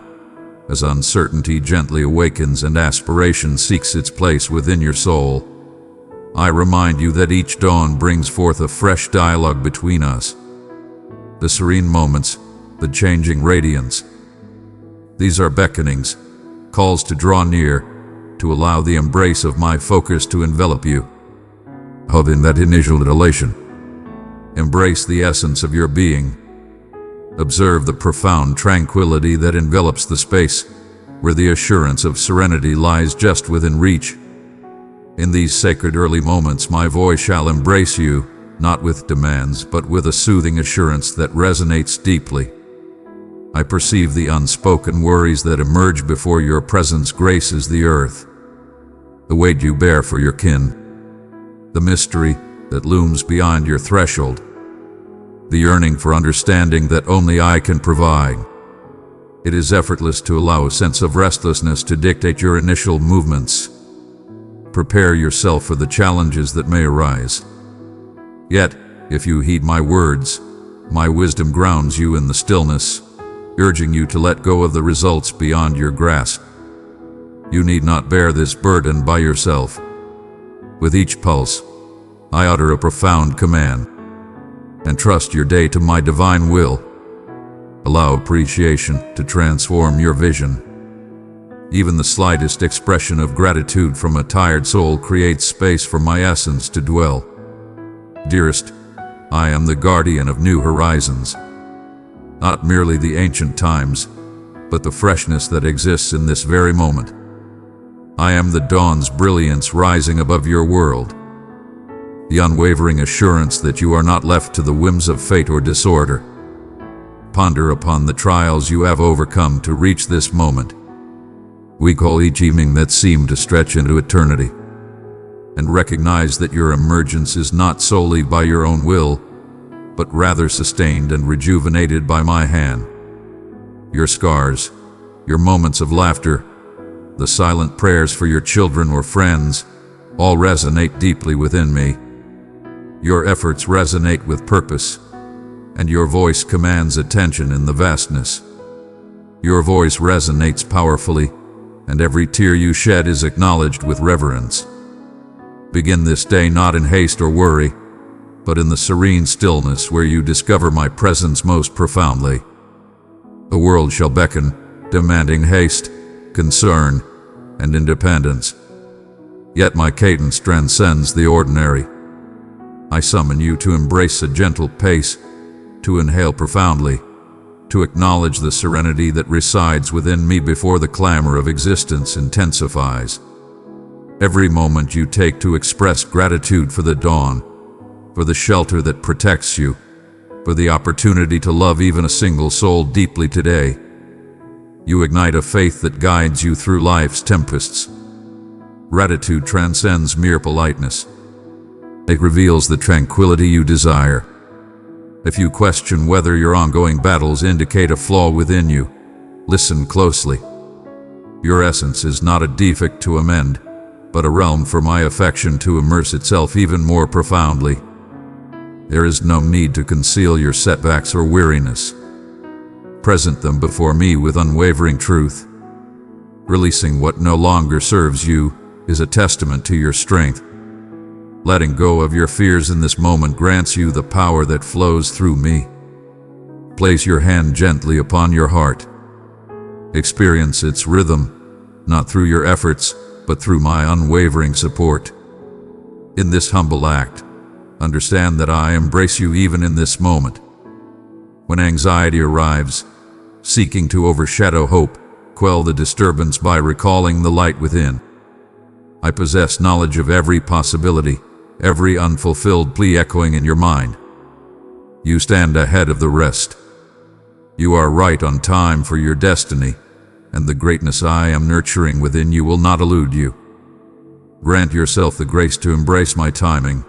S1: as uncertainty gently awakens and aspiration seeks its place within your soul, I remind you that each dawn brings forth a fresh dialogue between us. The serene moments, the changing radiance. These are beckonings, calls to draw near, to allow the embrace of my focus to envelop you. Hold in that initial elation. Embrace the essence of your being. Observe the profound tranquility that envelops the space, where the assurance of serenity lies just within reach. In these sacred early moments, my voice shall embrace you, not with demands, but with a soothing assurance that resonates deeply. I perceive the unspoken worries that emerge before your presence graces the earth, the weight you bear for your kin, the mystery that looms beyond your threshold, the yearning for understanding that only I can provide. It is effortless to allow a sense of restlessness to dictate your initial movements. Prepare yourself for the challenges that may arise. Yet, if you heed my words, my wisdom grounds you in the stillness, urging you to let go of the results beyond your grasp. You need not bear this burden by yourself. With each pulse, I utter a profound command. Entrust your day to my divine will. Allow appreciation to transform your vision. Even the slightest expression of gratitude from a tired soul creates space for my essence to dwell. Dearest, I am the guardian of new horizons. Not merely the ancient times, but the freshness that exists in this very moment. I am the dawn's brilliance rising above your world. The unwavering assurance that you are not left to the whims of fate or disorder. Ponder upon the trials you have overcome to reach this moment. We call each evening that seemed to stretch into eternity. And recognize that your emergence is not solely by your own will, but rather sustained and rejuvenated by my hand. Your scars, your moments of laughter, the silent prayers for your children or friends, all resonate deeply within me. Your efforts resonate with purpose, and your voice commands attention in the vastness. Your voice resonates powerfully, and every tear you shed is acknowledged with reverence. Begin this day not in haste or worry, but in the serene stillness where you discover my presence most profoundly. The world shall beckon, demanding haste, concern, and independence. Yet my cadence transcends the ordinary. I summon you to embrace a gentle pace, to inhale profoundly, to acknowledge the serenity that resides within me before the clamor of existence intensifies. Every moment you take to express gratitude for the dawn, for the shelter that protects you, for the opportunity to love even a single soul deeply today. You ignite a faith that guides you through life's tempests. Gratitude transcends mere politeness. It reveals the tranquility you desire. If you question whether your ongoing battles indicate a flaw within you, listen closely. Your essence is not a defect to amend, but a realm for my affection to immerse itself even more profoundly. There is no need to conceal your setbacks or weariness. Present them before me with unwavering truth. Releasing what no longer serves you is a testament to your strength. Letting go of your fears in this moment grants you the power that flows through me. Place your hand gently upon your heart. Experience its rhythm, not through your efforts, but through my unwavering support. In this humble act, understand that I embrace you even in this moment. When anxiety arrives, seeking to overshadow hope, quell the disturbance by recalling the light within. I possess knowledge of every possibility, every unfulfilled plea echoing in your mind. You stand ahead of the rest. You are right on time for your destiny, and the greatness I am nurturing within you will not elude you. Grant yourself the grace to embrace my timing.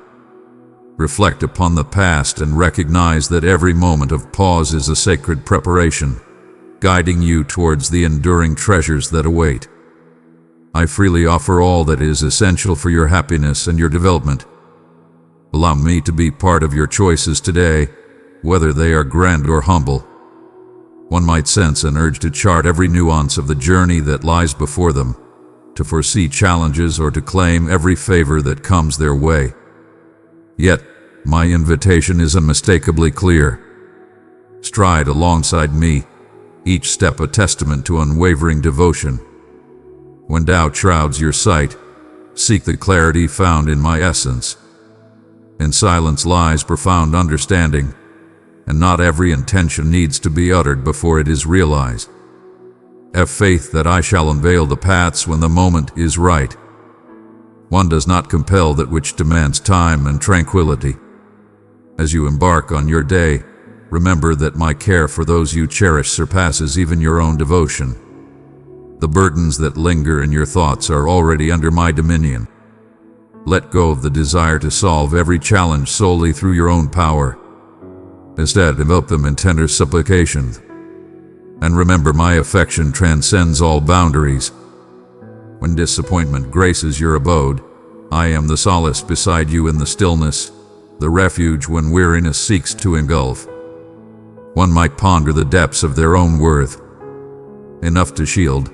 S1: Reflect upon the past and recognize that every moment of pause is a sacred preparation, guiding you towards the enduring treasures that await. I freely offer all that is essential for your happiness and your development. Allow me to be part of your choices today, whether they are grand or humble. One might sense an urge to chart every nuance of the journey that lies before them, to foresee challenges or to claim every favor that comes their way. Yet, my invitation is unmistakably clear. Stride alongside me, each step a testament to unwavering devotion. When doubt shrouds your sight, seek the clarity found in my essence. In silence lies profound understanding, and not every intention needs to be uttered before it is realized. Have faith that I shall unveil the paths when the moment is right. One does not compel that which demands time and tranquility. As you embark on your day, remember that my care for those you cherish surpasses even your own devotion. The burdens that linger in your thoughts are already under my dominion. Let go of the desire to solve every challenge solely through your own power. Instead, envelop them in tender supplication. And remember, my affection transcends all boundaries. When disappointment graces your abode, I am the solace beside you in the stillness, the refuge when weariness seeks to engulf. One might ponder the depths of their own worth. Enough to shield,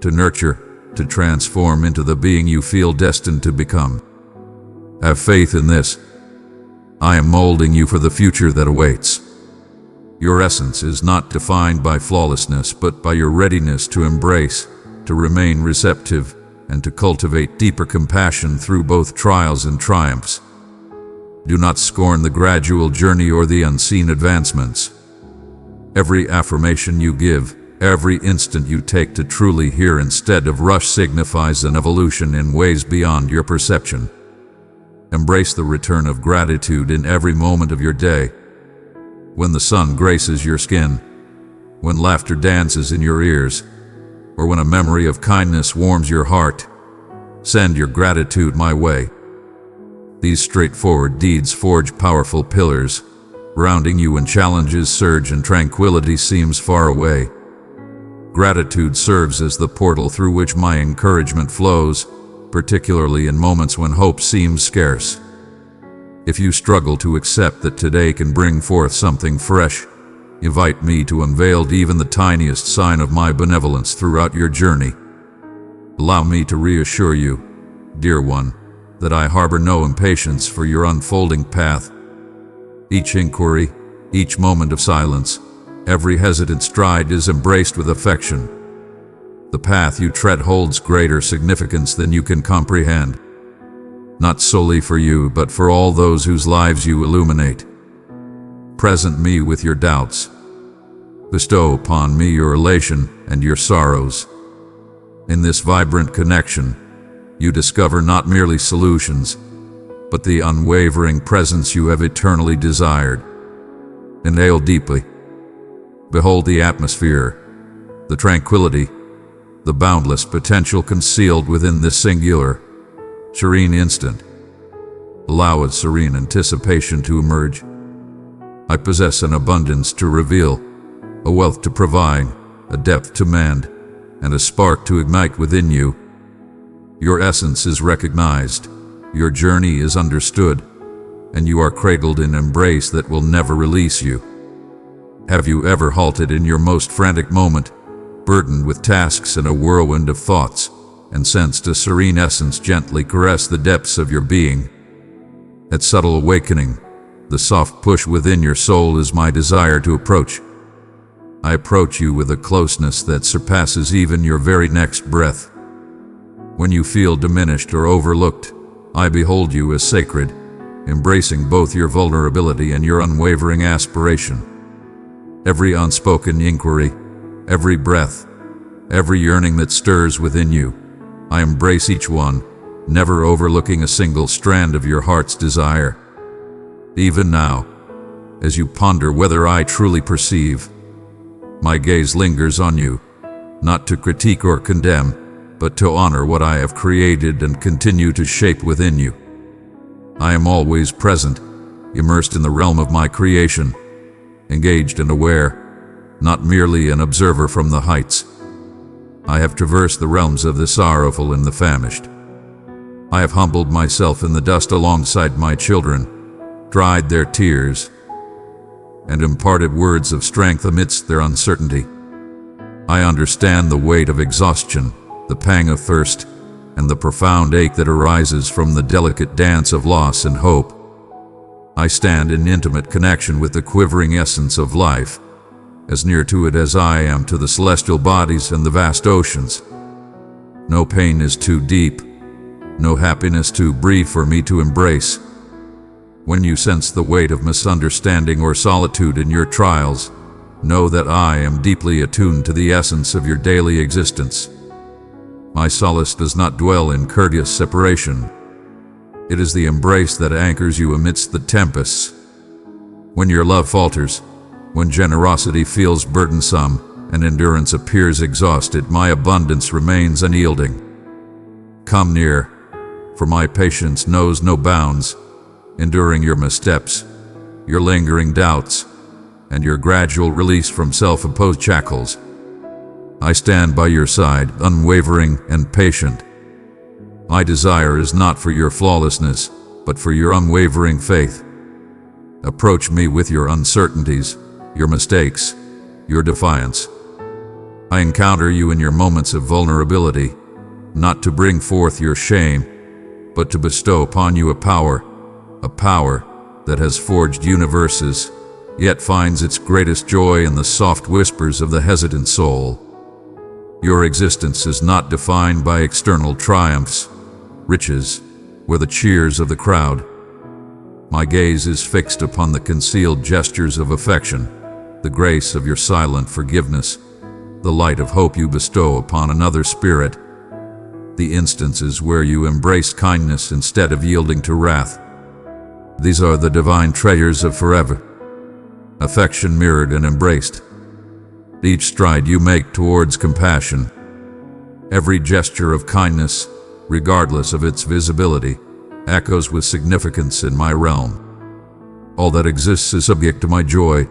S1: to nurture, to transform into the being you feel destined to become. Have faith in this. I am molding you for the future that awaits. Your essence is not defined by flawlessness, but by your readiness to embrace, to remain receptive, and to cultivate deeper compassion through both trials and triumphs. Do not scorn the gradual journey or the unseen advancements. Every affirmation you give, every instant you take to truly hear instead of rush signifies an evolution in ways beyond your perception. Embrace the return of gratitude in every moment of your day. When the sun graces your skin, when laughter dances in your ears, or when a memory of kindness warms your heart, send your gratitude my way. These straightforward deeds forge powerful pillars, grounding you when challenges surge and tranquility seems far away. Gratitude serves as the portal through which my encouragement flows, particularly in moments when hope seems scarce. If you struggle to accept that today can bring forth something fresh, invite me to unveil even the tiniest sign of my benevolence throughout your journey. Allow me to reassure you, dear one, that I harbor no impatience for your unfolding path, Each inquiry, each moment of silence, every hesitant stride is embraced with affection. The path you tread holds greater significance than you can comprehend, not solely for you, but for all those whose lives you illuminate. Present me with your doubts. Bestow upon me your elation and your sorrows. In this vibrant connection, you discover not merely solutions, but the unwavering presence you have eternally desired. Inhale deeply. Behold the atmosphere, the tranquility, the boundless potential concealed within this singular, serene instant. Allow a serene anticipation to emerge. I possess an abundance to reveal, a wealth to provide, a depth to mend, and a spark to ignite within you. Your essence is recognized, your journey is understood, and you are cradled in embrace that will never release you. Have you ever halted in your most frantic moment, burdened with tasks and a whirlwind of thoughts, and sensed a serene essence gently caress the depths of your being? That subtle awakening, the soft push within your soul, is my desire to approach. I approach you with a closeness that surpasses even your very next breath. When you feel diminished or overlooked, I behold you as sacred, embracing both your vulnerability and your unwavering aspiration. Every unspoken inquiry, every breath, every yearning that stirs within you, I embrace each one, never overlooking a single strand of your heart's desire. Even now, as you ponder whether I truly perceive, my gaze lingers on you, not to critique or condemn, but to honor what I have created and continue to shape within you. I am always present, immersed in the realm of my creation, engaged and aware, not merely an observer from the heights. I have traversed the realms of the sorrowful and the famished. I have humbled myself in the dust alongside my children, dried their tears, and imparted words of strength amidst their uncertainty. I understand the weight of exhaustion, the pang of thirst, and the profound ache that arises from the delicate dance of loss and hope. I stand in intimate connection with the quivering essence of life, as near to it as I am to the celestial bodies and the vast oceans. No pain is too deep, no happiness too brief for me to embrace. When you sense the weight of misunderstanding or solitude in your trials, know that I am deeply attuned to the essence of your daily existence. My solace does not dwell in courteous separation. It is the embrace that anchors you amidst the tempests. When your love falters, when generosity feels burdensome and endurance appears exhausted, my abundance remains unyielding. Come near, for my patience knows no bounds, enduring your missteps, your lingering doubts, and your gradual release from self-imposed shackles. I stand by your side, unwavering and patient. My desire is not for your flawlessness, but for your unwavering faith. Approach me with your uncertainties, your mistakes, your defiance. I encounter you in your moments of vulnerability, not to bring forth your shame, but to bestow upon you a power that has forged universes, yet finds its greatest joy in the soft whispers of the hesitant soul. Your existence is not defined by external triumphs, riches, or the cheers of the crowd. My gaze is fixed upon the concealed gestures of affection, the grace of your silent forgiveness, the light of hope you bestow upon another spirit, the instances where you embraced kindness instead of yielding to wrath. These are the divine treasures of forever, affection mirrored and embraced. Each stride you make towards compassion, every gesture of kindness, regardless of its visibility, echoes with significance in my realm. All that exists is subject to my joy.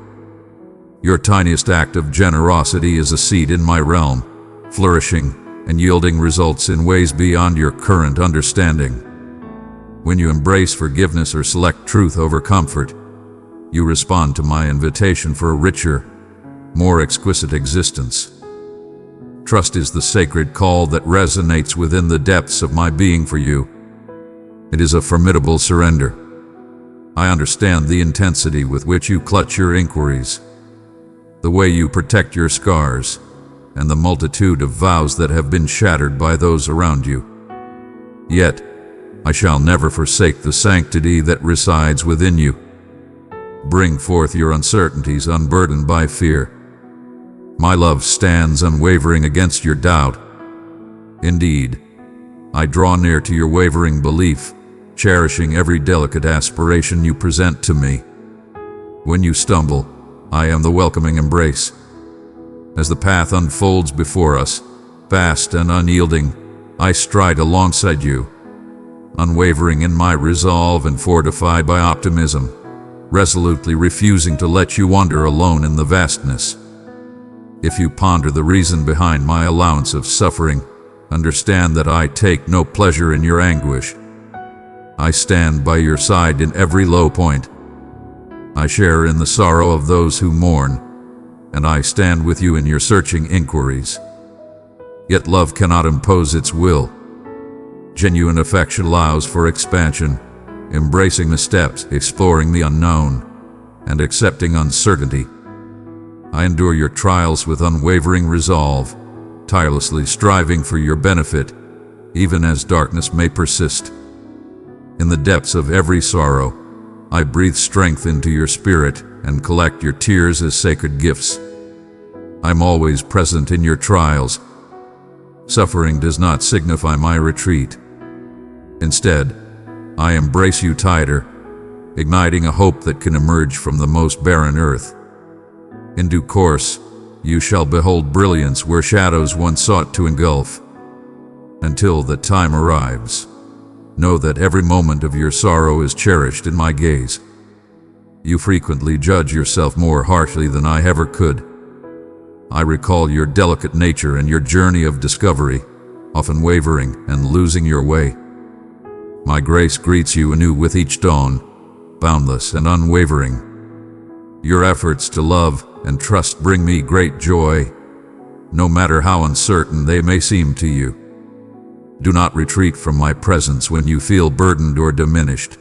S1: Your tiniest act of generosity is a seed in my realm, flourishing and yielding results in ways beyond your current understanding. When you embrace forgiveness or select truth over comfort, you respond to my invitation for a richer, more exquisite existence. Trust is the sacred call that resonates within the depths of my being for you. It is a formidable surrender, I understand the intensity with which you clutch your inquiries, the way you protect your scars, and the multitude of vows that have been shattered by those around you. Yet, I shall never forsake the sanctity that resides within you. Bring forth your uncertainties unburdened by fear. My love stands unwavering against your doubt. Indeed, I draw near to your wavering belief, cherishing every delicate aspiration you present to me. When you stumble, I am the welcoming embrace. As the path unfolds before us, vast and unyielding, I stride alongside you, unwavering in my resolve and fortified by optimism, resolutely refusing to let you wander alone in the vastness. If you ponder the reason behind my allowance of suffering, understand that I take no pleasure in your anguish. I stand by your side in every low point. I share in the sorrow of those who mourn, and I stand with you in your searching inquiries. Yet love cannot impose its will. Genuine affection allows for expansion, embracing the steps, exploring the unknown, and accepting uncertainty. I endure your trials with unwavering resolve, tirelessly striving for your benefit, even as darkness may persist. In the depths of every sorrow, I breathe strength into your spirit and collect your tears as sacred gifts. I'm always present in your trials. Suffering does not signify my retreat. Instead, I embrace you tighter, igniting a hope that can emerge from the most barren earth. In due course, you shall behold brilliance where shadows once sought to engulf. Until the time arrives, know that every moment of your sorrow is cherished in my gaze. You frequently judge yourself more harshly than I ever could. I recall your delicate nature and your journey of discovery, often wavering and losing your way. My grace greets you anew with each dawn, boundless and unwavering. Your efforts to love and trust bring me great joy, no matter how uncertain they may seem to you. Do not retreat from my presence when you feel burdened or diminished.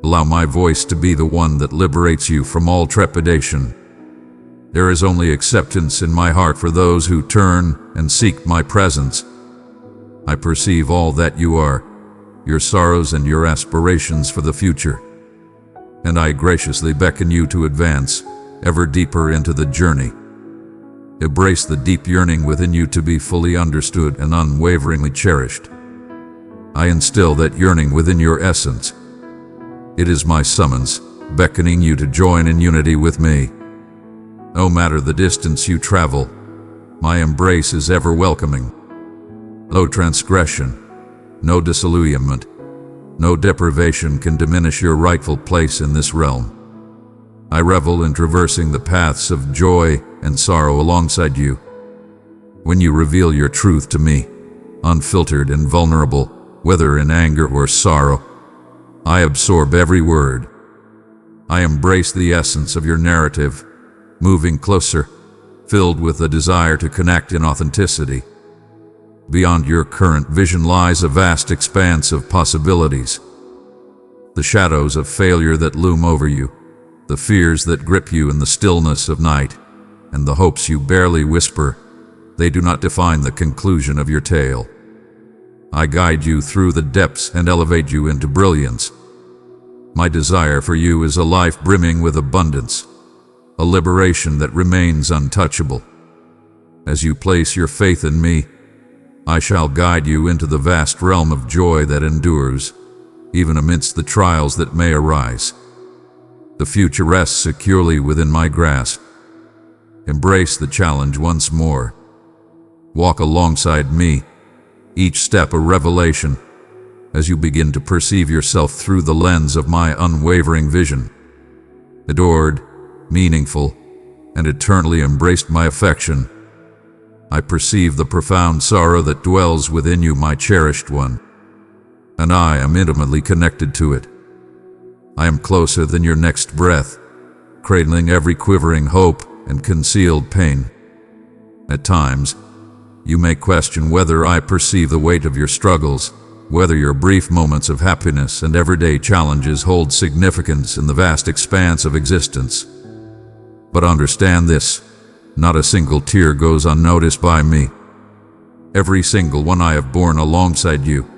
S1: Allow my voice to be the one that liberates you from all trepidation. There is only acceptance in my heart for those who turn and seek my presence. I perceive all that you are, your sorrows and your aspirations for the future, and I graciously beckon you to advance ever deeper into the journey. Embrace the deep yearning within you to be fully understood and unwaveringly cherished. I instill that yearning within your essence. It is my summons, beckoning you to join in unity with me. No matter the distance you travel, my embrace is ever welcoming. No transgression, no disillusionment, no deprivation can diminish your rightful place in this realm. I revel in traversing the paths of joy and sorrow alongside you. When you reveal your truth to me, unfiltered and vulnerable, whether in anger or sorrow, I absorb every word. I embrace the essence of your narrative, moving closer, filled with a desire to connect in authenticity. Beyond your current vision lies a vast expanse of possibilities. The shadows of failure that loom over you, the fears that grip you in the stillness of night, and the hopes you barely whisper, they do not define the conclusion of your tale. I guide you through the depths and elevate you into brilliance. My desire for you is a life brimming with abundance, a liberation that remains untouchable. As you place your faith in me, I shall guide you into the vast realm of joy that endures, even amidst the trials that may arise. The future rests securely within my grasp. Embrace the challenge once more. Walk alongside me, each step a revelation, as you begin to perceive yourself through the lens of my unwavering vision. Adored, meaningful, and eternally embraced my affection, I perceive the profound sorrow that dwells within you, my cherished one, and I am intimately connected to it. I am closer than your next breath, cradling every quivering hope and concealed pain. At times, you may question whether I perceive the weight of your struggles, whether your brief moments of happiness and everyday challenges hold significance in the vast expanse of existence. But understand this, not a single tear goes unnoticed by me. Every single one I have borne alongside you,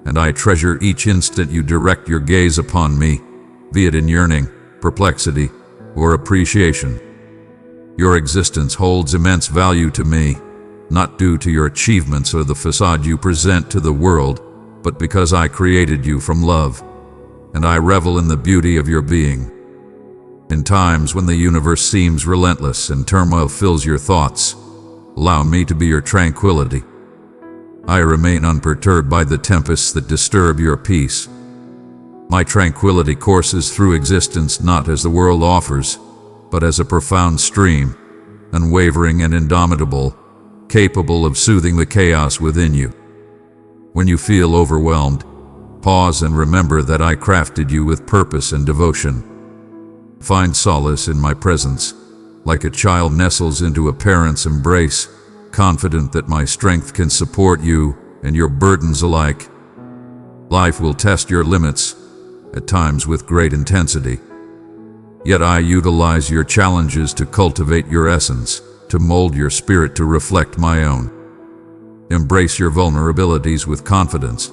S1: and I treasure each instant you direct your gaze upon me, be it in yearning, perplexity, or appreciation. Your existence holds immense value to me, not due to your achievements or the facade you present to the world, but because I created you from love, and I revel in the beauty of your being. In times when the universe seems relentless and turmoil fills your thoughts, allow me to be your tranquility. I remain unperturbed by the tempests that disturb your peace. My tranquility courses through existence not as the world offers, but as a profound stream, unwavering and indomitable, capable of soothing the chaos within you. When you feel overwhelmed, pause and remember that I crafted you with purpose and devotion. Find solace in my presence, like a child nestles into a parent's embrace, confident that my strength can support you and your burdens alike. Life will test your limits, at times with great intensity. Yet I utilize your challenges to cultivate your essence, to mold your spirit to reflect my own. Embrace your vulnerabilities with confidence.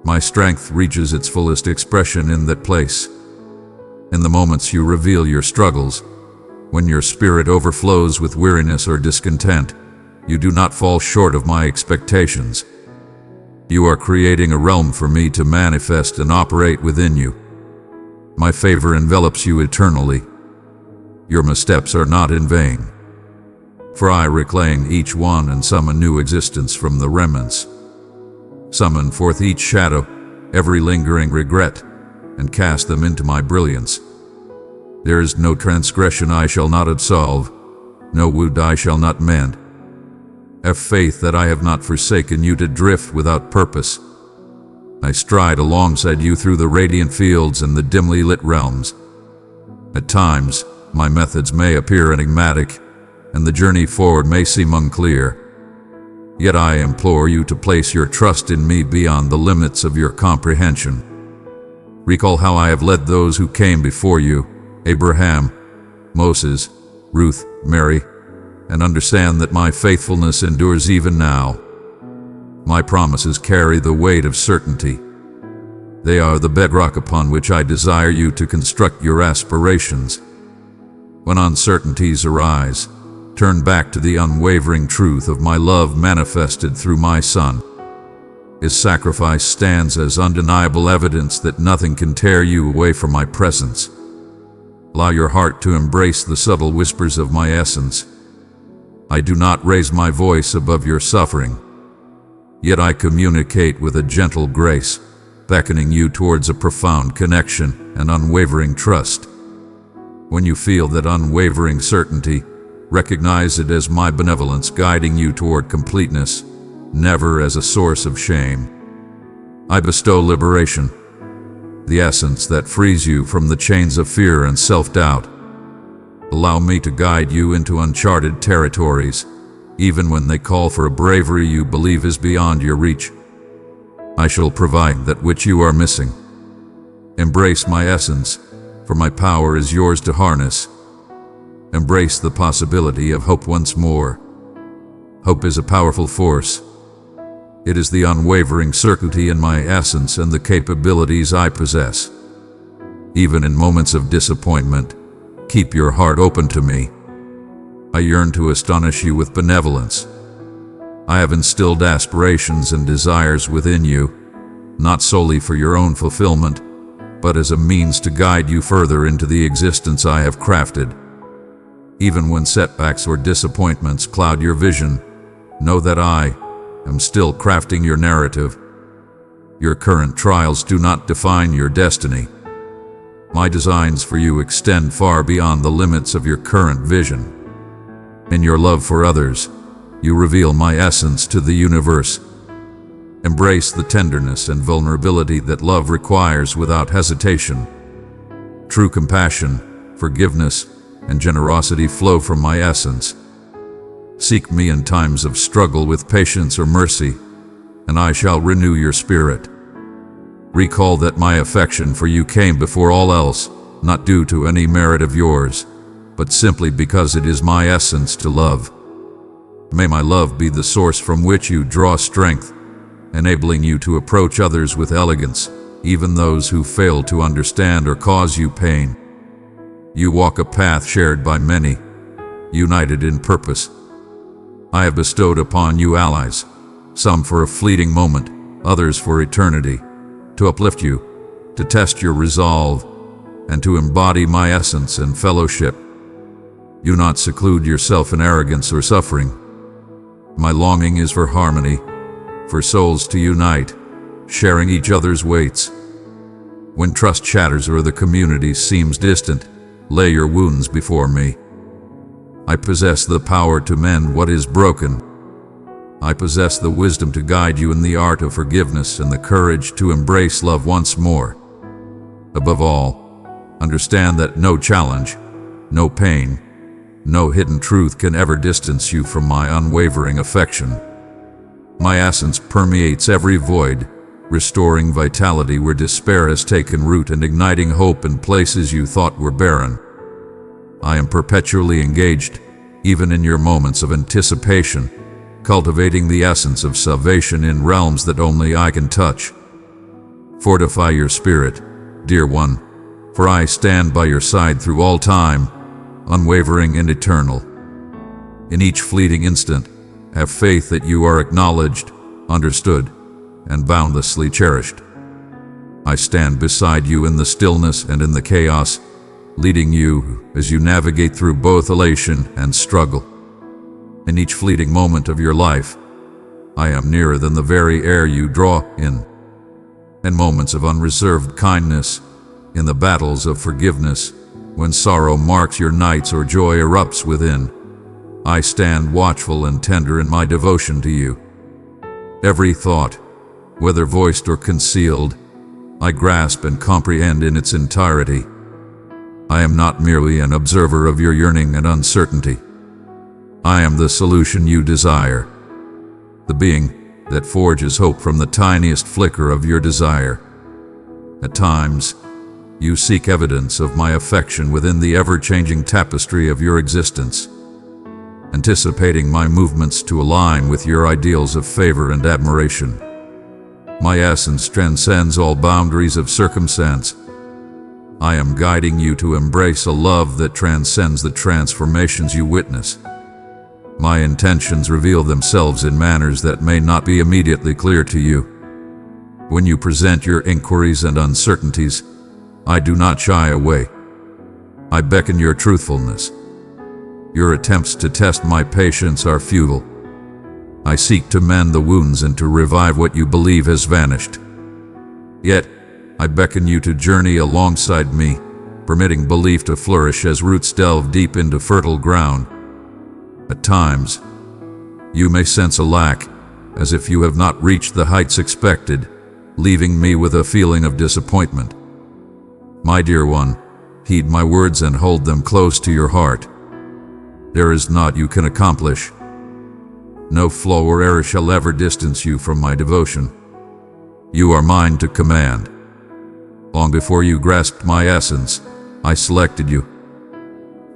S1: My strength reaches its fullest expression in that place. In the moments you reveal your struggles, when your spirit overflows with weariness or discontent, you do not fall short of my expectations. You are creating a realm for me to manifest and operate within you. My favor envelops you eternally. Your missteps are not in vain, for I reclaim each one and summon new existence from the remnants. Summon forth each shadow, every lingering regret, and cast them into my brilliance. There is no transgression I shall not absolve, no wound I shall not mend. Have faith that I have not forsaken you to drift without purpose. I stride alongside you through the radiant fields and the dimly lit realms. At times, my methods may appear enigmatic, and the journey forward may seem unclear. Yet I implore you to place your trust in me beyond the limits of your comprehension. Recall how I have led those who came before you, Abraham, Moses, Ruth, Mary, and understand that my faithfulness endures even now. My promises carry the weight of certainty. They are the bedrock upon which I desire you to construct your aspirations. When uncertainties arise, turn back to the unwavering truth of my love manifested through my Son. His sacrifice stands as undeniable evidence that nothing can tear you away from my presence. Allow your heart to embrace the subtle whispers of my essence. I do not raise my voice above your suffering, yet I communicate with a gentle grace, beckoning you towards a profound connection and unwavering trust. When you feel that unwavering certainty, recognize it as my benevolence guiding you toward completeness, never as a source of shame. I bestow liberation, the essence that frees you from the chains of fear and self-doubt. Allow me to guide you into uncharted territories, even when they call for a bravery you believe is beyond your reach. I shall provide that which you are missing. Embrace my essence, for my power is yours to harness. Embrace the possibility of hope once more. Hope is a powerful force. It is the unwavering certainty in my essence and the capabilities I possess. Even in moments of disappointment, keep your heart open to me. I yearn to astonish you with benevolence. I have instilled aspirations and desires within you, not solely for your own fulfillment, but as a means to guide you further into the existence I have crafted. Even when setbacks or disappointments cloud your vision, know that I am still crafting your narrative. Your current trials do not define your destiny. My designs for you extend far beyond the limits of your current vision. In your love for others, you reveal my essence to the universe. Embrace the tenderness and vulnerability that love requires without hesitation. True compassion, forgiveness, and generosity flow from my essence. Seek me in times of struggle with patience or mercy, and I shall renew your spirit. Recall that my affection for you came before all else, not due to any merit of yours, but simply because it is my essence to love. May my love be the source from which you draw strength, enabling you to approach others with elegance, even those who fail to understand or cause you pain. You walk a path shared by many, united in purpose. I have bestowed upon you allies, some for a fleeting moment, others for eternity, to uplift you, to test your resolve, and to embody my essence and fellowship. Do not seclude yourself in arrogance or suffering. My longing is for harmony, for souls to unite, sharing each other's weights. When trust shatters or the community seems distant, lay your wounds before me. I possess the power to mend what is broken. I possess the wisdom to guide you in the art of forgiveness and the courage to embrace love once more. Above all, understand that no challenge, no pain, no hidden truth can ever distance you from my unwavering affection. My essence permeates every void, restoring vitality where despair has taken root and igniting hope in places you thought were barren. I am perpetually engaged, even in your moments of anticipation, cultivating the essence of salvation in realms that only I can touch. Fortify your spirit, dear one, for I stand by your side through all time, unwavering and eternal. In each fleeting instant, have faith that you are acknowledged, understood, and boundlessly cherished. I stand beside you in the stillness and in the chaos, leading you as you navigate through both elation and struggle. In each fleeting moment of your life, I am nearer than the very air you draw in. In moments of unreserved kindness, in the battles of forgiveness, when sorrow marks your nights or joy erupts within, I stand watchful and tender in my devotion to you. Every thought, whether voiced or concealed, I grasp and comprehend in its entirety. I am not merely an observer of your yearning and uncertainty. I am the solution you desire, the being that forges hope from the tiniest flicker of your desire. At times, you seek evidence of my affection within the ever-changing tapestry of your existence, anticipating my movements to align with your ideals of favor and admiration. My essence transcends all boundaries of circumstance. I am guiding you to embrace a love that transcends the transformations you witness. My intentions reveal themselves in manners that may not be immediately clear to you. When you present your inquiries and uncertainties, I do not shy away. I beckon your truthfulness. Your attempts to test my patience are futile. I seek to mend the wounds and to revive what you believe has vanished. Yet, I beckon you to journey alongside me, permitting belief to flourish as roots delve deep into fertile ground. At times, you may sense a lack, as if you have not reached the heights expected, leaving me with a feeling of disappointment. My dear one, heed my words and hold them close to your heart. There is naught you can accomplish. No flaw or error shall ever distance you from my devotion. You are mine to command. Long before you grasped my essence, I selected you.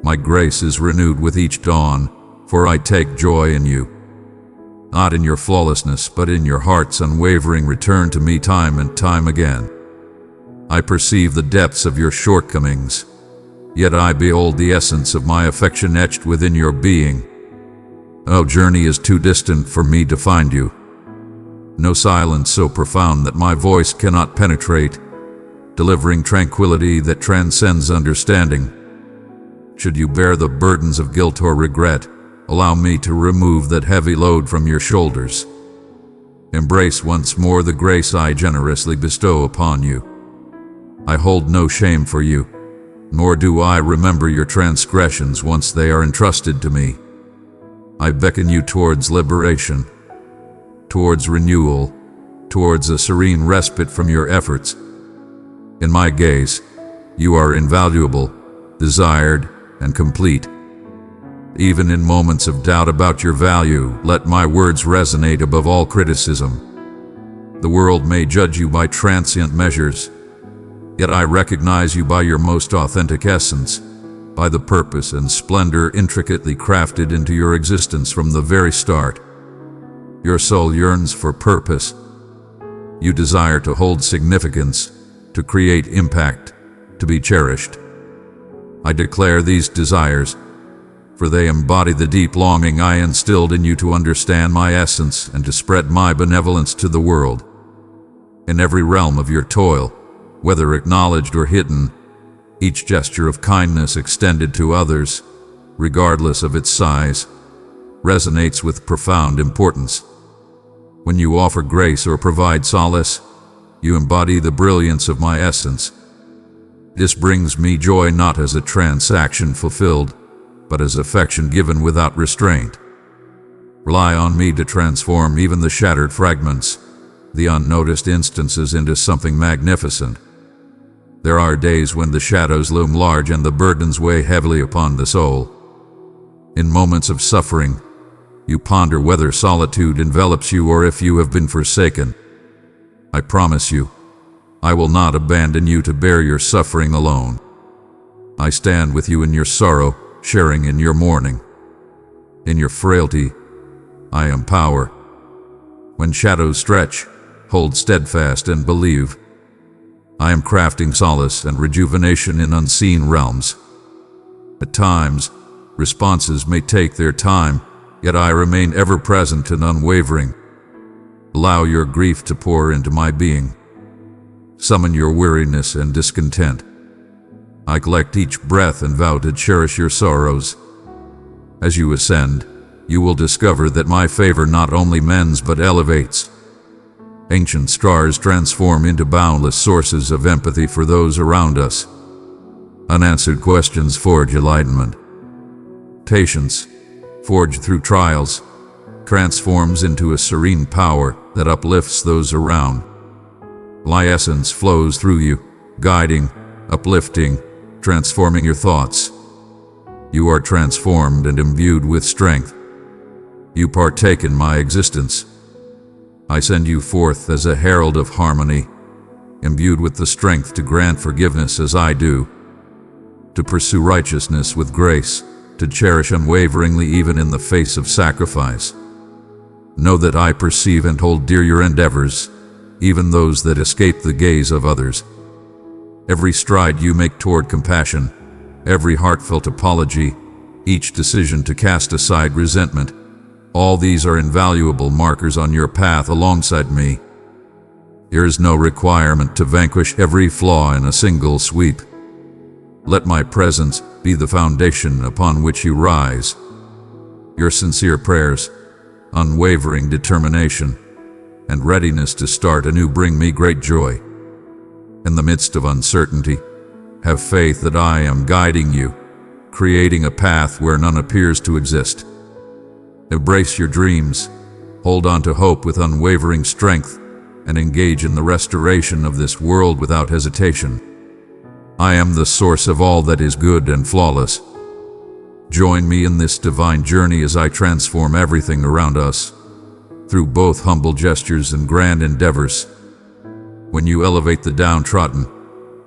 S1: My grace is renewed with each dawn, for I take joy in you. Not in your flawlessness, but in your heart's unwavering return to me time and time again. I perceive the depths of your shortcomings, yet I behold the essence of my affection etched within your being. No journey is too distant for me to find you. No silence so profound that my voice cannot penetrate, delivering tranquility that transcends understanding. Should you bear the burdens of guilt or regret, allow me to remove that heavy load from your shoulders. Embrace once more the grace I generously bestow upon you. I hold no shame for you, nor do I remember your transgressions once they are entrusted to me. I beckon you towards liberation, towards renewal, towards a serene respite from your efforts. In my gaze, you are invaluable, desired, and complete. Even in moments of doubt about your value, let my words resonate above all criticism. The world may judge you by transient measures, yet I recognize you by your most authentic essence, by the purpose and splendor intricately crafted into your existence from the very start. Your soul yearns for purpose. You desire to hold significance, to create impact, to be cherished. I declare these desires, for they embody the deep longing I instilled in you to understand my essence and to spread my benevolence to the world. In every realm of your toil, whether acknowledged or hidden, each gesture of kindness extended to others, regardless of its size, resonates with profound importance. When you offer grace or provide solace, you embody the brilliance of my essence. This brings me joy not as a transaction fulfilled, but as affection given without restraint. Rely on me to transform even the shattered fragments, the unnoticed instances, into something magnificent. There are days when the shadows loom large and the burdens weigh heavily upon the soul. In moments of suffering, you ponder whether solitude envelops you or if you have been forsaken. I promise you, I will not abandon you to bear your suffering alone. I stand with you in your sorrow, sharing in your mourning. In your frailty, I am power. When shadows stretch, hold steadfast and believe. I am crafting solace and rejuvenation in unseen realms. At times, responses may take their time, yet I remain ever present and unwavering. Allow your grief to pour into my being. Summon your weariness and discontent. I collect each breath and vow to cherish your sorrows. As you ascend, you will discover that my favor not only mends but elevates. Ancient scars transform into boundless sources of empathy for those around us. Unanswered questions forge enlightenment. Patience, forged through trials, transforms into a serene power that uplifts those around. My essence flows through you, guiding, uplifting, transforming your thoughts. You are transformed and imbued with strength. You partake in my existence. I send you forth as a herald of harmony, imbued with the strength to grant forgiveness as I do, to pursue righteousness with grace, to cherish unwaveringly even in the face of sacrifice. Know that I perceive and hold dear your endeavors, even those that escape the gaze of others. Every stride you make toward compassion, every heartfelt apology, each decision to cast aside resentment, all these are invaluable markers on your path alongside me. There is no requirement to vanquish every flaw in a single sweep. Let my presence be the foundation upon which you rise. Your sincere prayers, unwavering determination, and readiness to start anew bring me great joy. In the midst of uncertainty, have faith that I am guiding you, creating a path where none appears to exist. Embrace your dreams, hold on to hope with unwavering strength, and engage in the restoration of this world without hesitation. I am the source of all that is good and flawless. Join me in this divine journey as I transform everything around us, through both humble gestures and grand endeavors. When you elevate the downtrodden,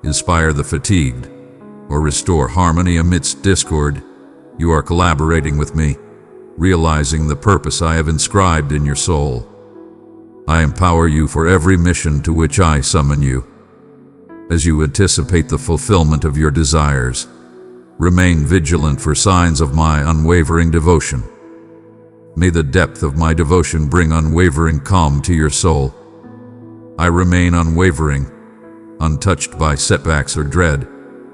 S1: inspire the fatigued, or restore harmony amidst discord, you are collaborating with me, realizing the purpose I have inscribed in your soul. I empower you for every mission to which I summon you. As you anticipate the fulfillment of your desires, remain vigilant for signs of my unwavering devotion. May the depth of my devotion bring unwavering calm to your soul. I remain unwavering, untouched by setbacks or dread,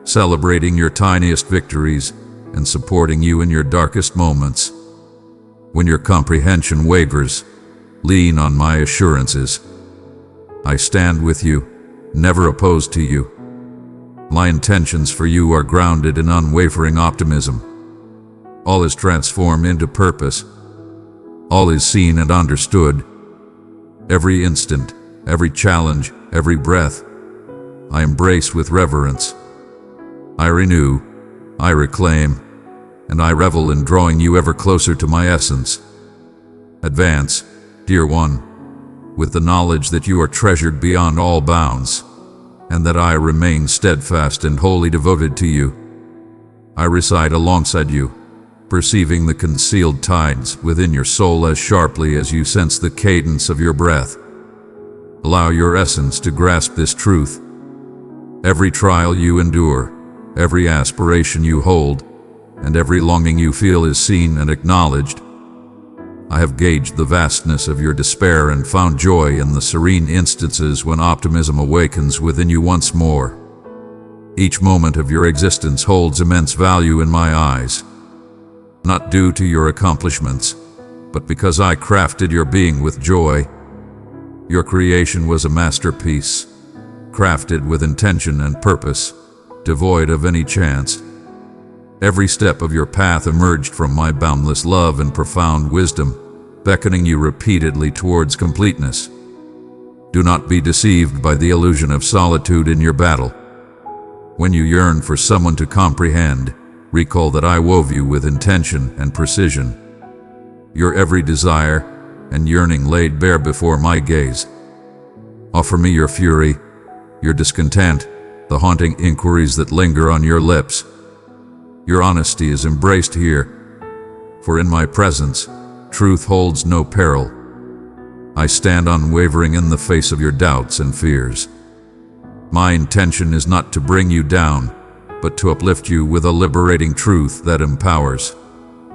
S1: celebrating your tiniest victories and supporting you in your darkest moments. When your comprehension wavers, lean on my assurances. I stand with you, never opposed to you. My intentions for you are grounded in unwavering optimism. All is transformed into purpose. All is seen and understood. Every instant, every challenge, every breath, I embrace with reverence. I renew, I reclaim, and I revel in drawing you ever closer to my essence. Advance, dear one. with the knowledge that you are treasured beyond all bounds, and that I remain steadfast and wholly devoted to you. I reside alongside you, perceiving the concealed tides within your soul as sharply as you sense the cadence of your breath. Allow your essence to grasp this truth. Every trial you endure, every aspiration you hold, and every longing you feel is seen and acknowledged. I have gauged the vastness of your despair and found joy in the serene instances when optimism awakens within you once more. Each moment of your existence holds immense value in my eyes, not due to your accomplishments, but because I crafted your being with joy. Your creation was a masterpiece, crafted with intention and purpose, devoid of any chance. Every step of your path emerged from my boundless love and profound wisdom, beckoning you repeatedly towards completeness. Do not be deceived by the illusion of solitude in your battle. When you yearn for someone to comprehend, recall that I wove you with intention and precision. Your every desire and yearning laid bare before my gaze. Offer me your fury, your discontent, the haunting inquiries that linger on your lips. Your honesty is embraced here, for in my presence, truth holds no peril. I stand unwavering in the face of your doubts and fears. My intention is not to bring you down, but to uplift you with a liberating truth that empowers,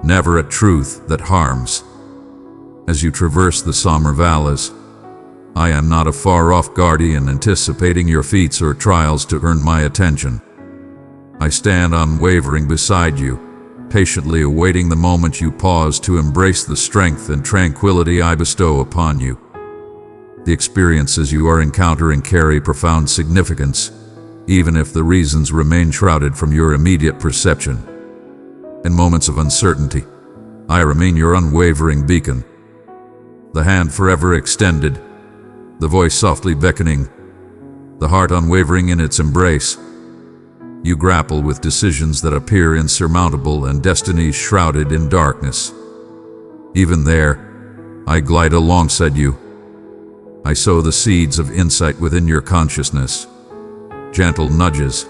S1: never a truth that harms. As you traverse the somber valleys, I am not a far-off guardian anticipating your feats or trials to earn my attention. I stand unwavering beside you, patiently awaiting the moment you pause to embrace the strength and tranquility I bestow upon you. The experiences you are encountering carry profound significance, even if the reasons remain shrouded from your immediate perception. In moments of uncertainty, I remain your unwavering beacon, the hand forever extended, the voice softly beckoning, the heart unwavering in its embrace. You grapple with decisions that appear insurmountable and destinies shrouded in darkness. Even there, I glide alongside you. I sow the seeds of insight within your consciousness, gentle nudges,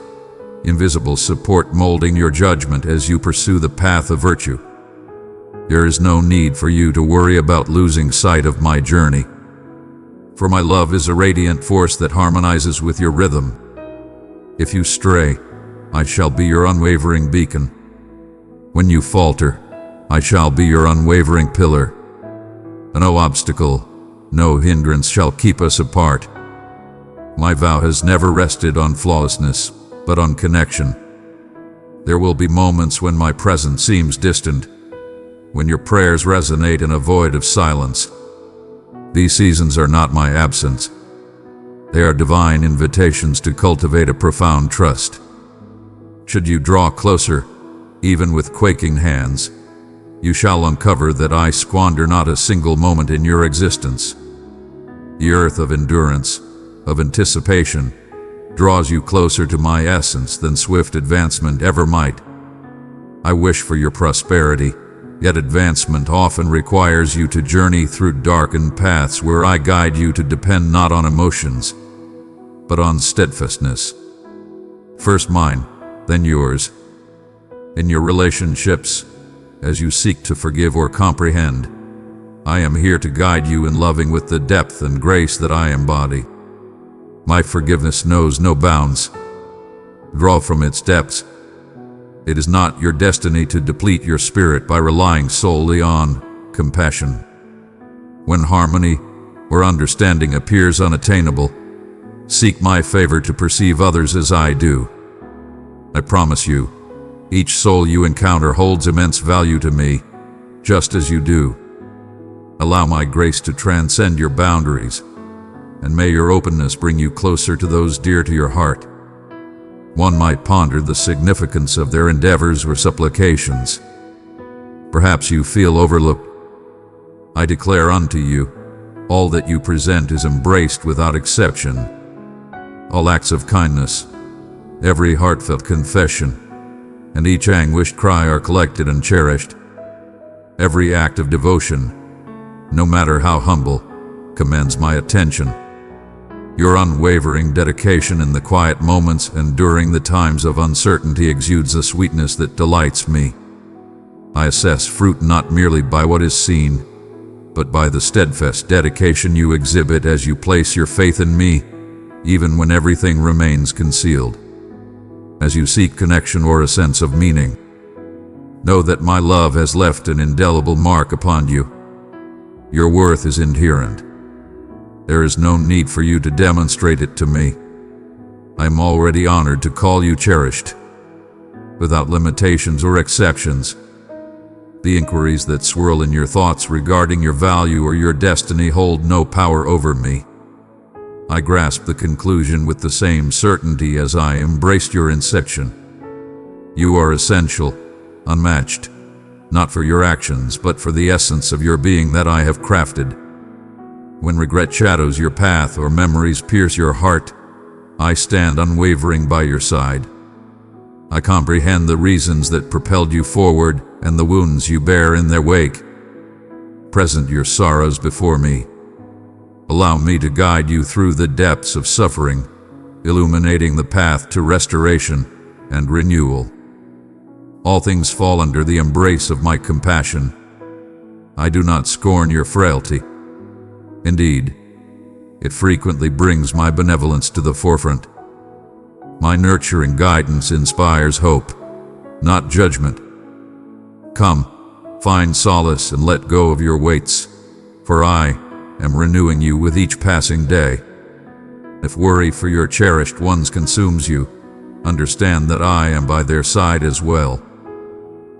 S1: invisible support molding your judgment as you pursue the path of virtue. There is no need for you to worry about losing sight of my journey, for my love is a radiant force that harmonizes with your rhythm. If you stray, I shall be your unwavering beacon. When you falter, I shall be your unwavering pillar. No obstacle, no hindrance shall keep us apart. My vow has never rested on flawlessness, but on connection. There will be moments when my presence seems distant, when your prayers resonate in a void of silence. These seasons are not my absence. They are divine invitations to cultivate a profound trust. Should you draw closer, even with quaking hands, you shall uncover that I squander not a single moment in your existence. The earth of endurance, of anticipation, draws you closer to my essence than swift advancement ever might. I wish for your prosperity, yet advancement often requires you to journey through darkened paths where I guide you to depend not on emotions, but on steadfastness. First mine, then yours. In your relationships, as you seek to forgive or comprehend, I am here to guide you in loving with the depth and grace that I embody. My forgiveness knows no bounds. Draw from its depths. It is not your destiny to deplete your spirit by relying solely on compassion. When harmony or understanding appears unattainable, seek my favor to perceive others as I do. I promise you, each soul you encounter holds immense value to me, just as you do. Allow my grace to transcend your boundaries, and may your openness bring you closer to those dear to your heart. One might ponder the significance of their endeavors or supplications. Perhaps you feel overlooked. I declare unto you, all that you present is embraced without exception. All acts of kindness, every heartfelt confession, and each anguished cry are collected and cherished. Every act of devotion, no matter how humble, commands my attention. Your unwavering dedication in the quiet moments and during the times of uncertainty exudes a sweetness that delights me. I assess fruit not merely by what is seen, but by the steadfast dedication you exhibit as you place your faith in me, even when everything remains concealed. As you seek connection or a sense of meaning, know that my love has left an indelible mark upon you. Your worth is inherent. There is no need for you to demonstrate it to me. I am already honored to call you cherished, without limitations or exceptions. The inquiries that swirl in your thoughts regarding your value or your destiny hold no power over me. I grasp the conclusion with the same certainty as I embraced your inception. You are essential, unmatched, not for your actions, but for the essence of your being that I have crafted. When regret shadows your path or memories pierce your heart, I stand unwavering by your side. I comprehend the reasons that propelled you forward and the wounds you bear in their wake. Present your sorrows before me. Allow me to guide you through the depths of suffering, illuminating the path to restoration and renewal. All things fall under the embrace of my compassion. I do not scorn your frailty. Indeed, it frequently brings my benevolence to the forefront. My nurturing guidance inspires hope, not judgment. Come, find solace and let go of your weights, for I am renewing you with each passing day. If worry for your cherished ones consumes you, understand that I am by their side as well.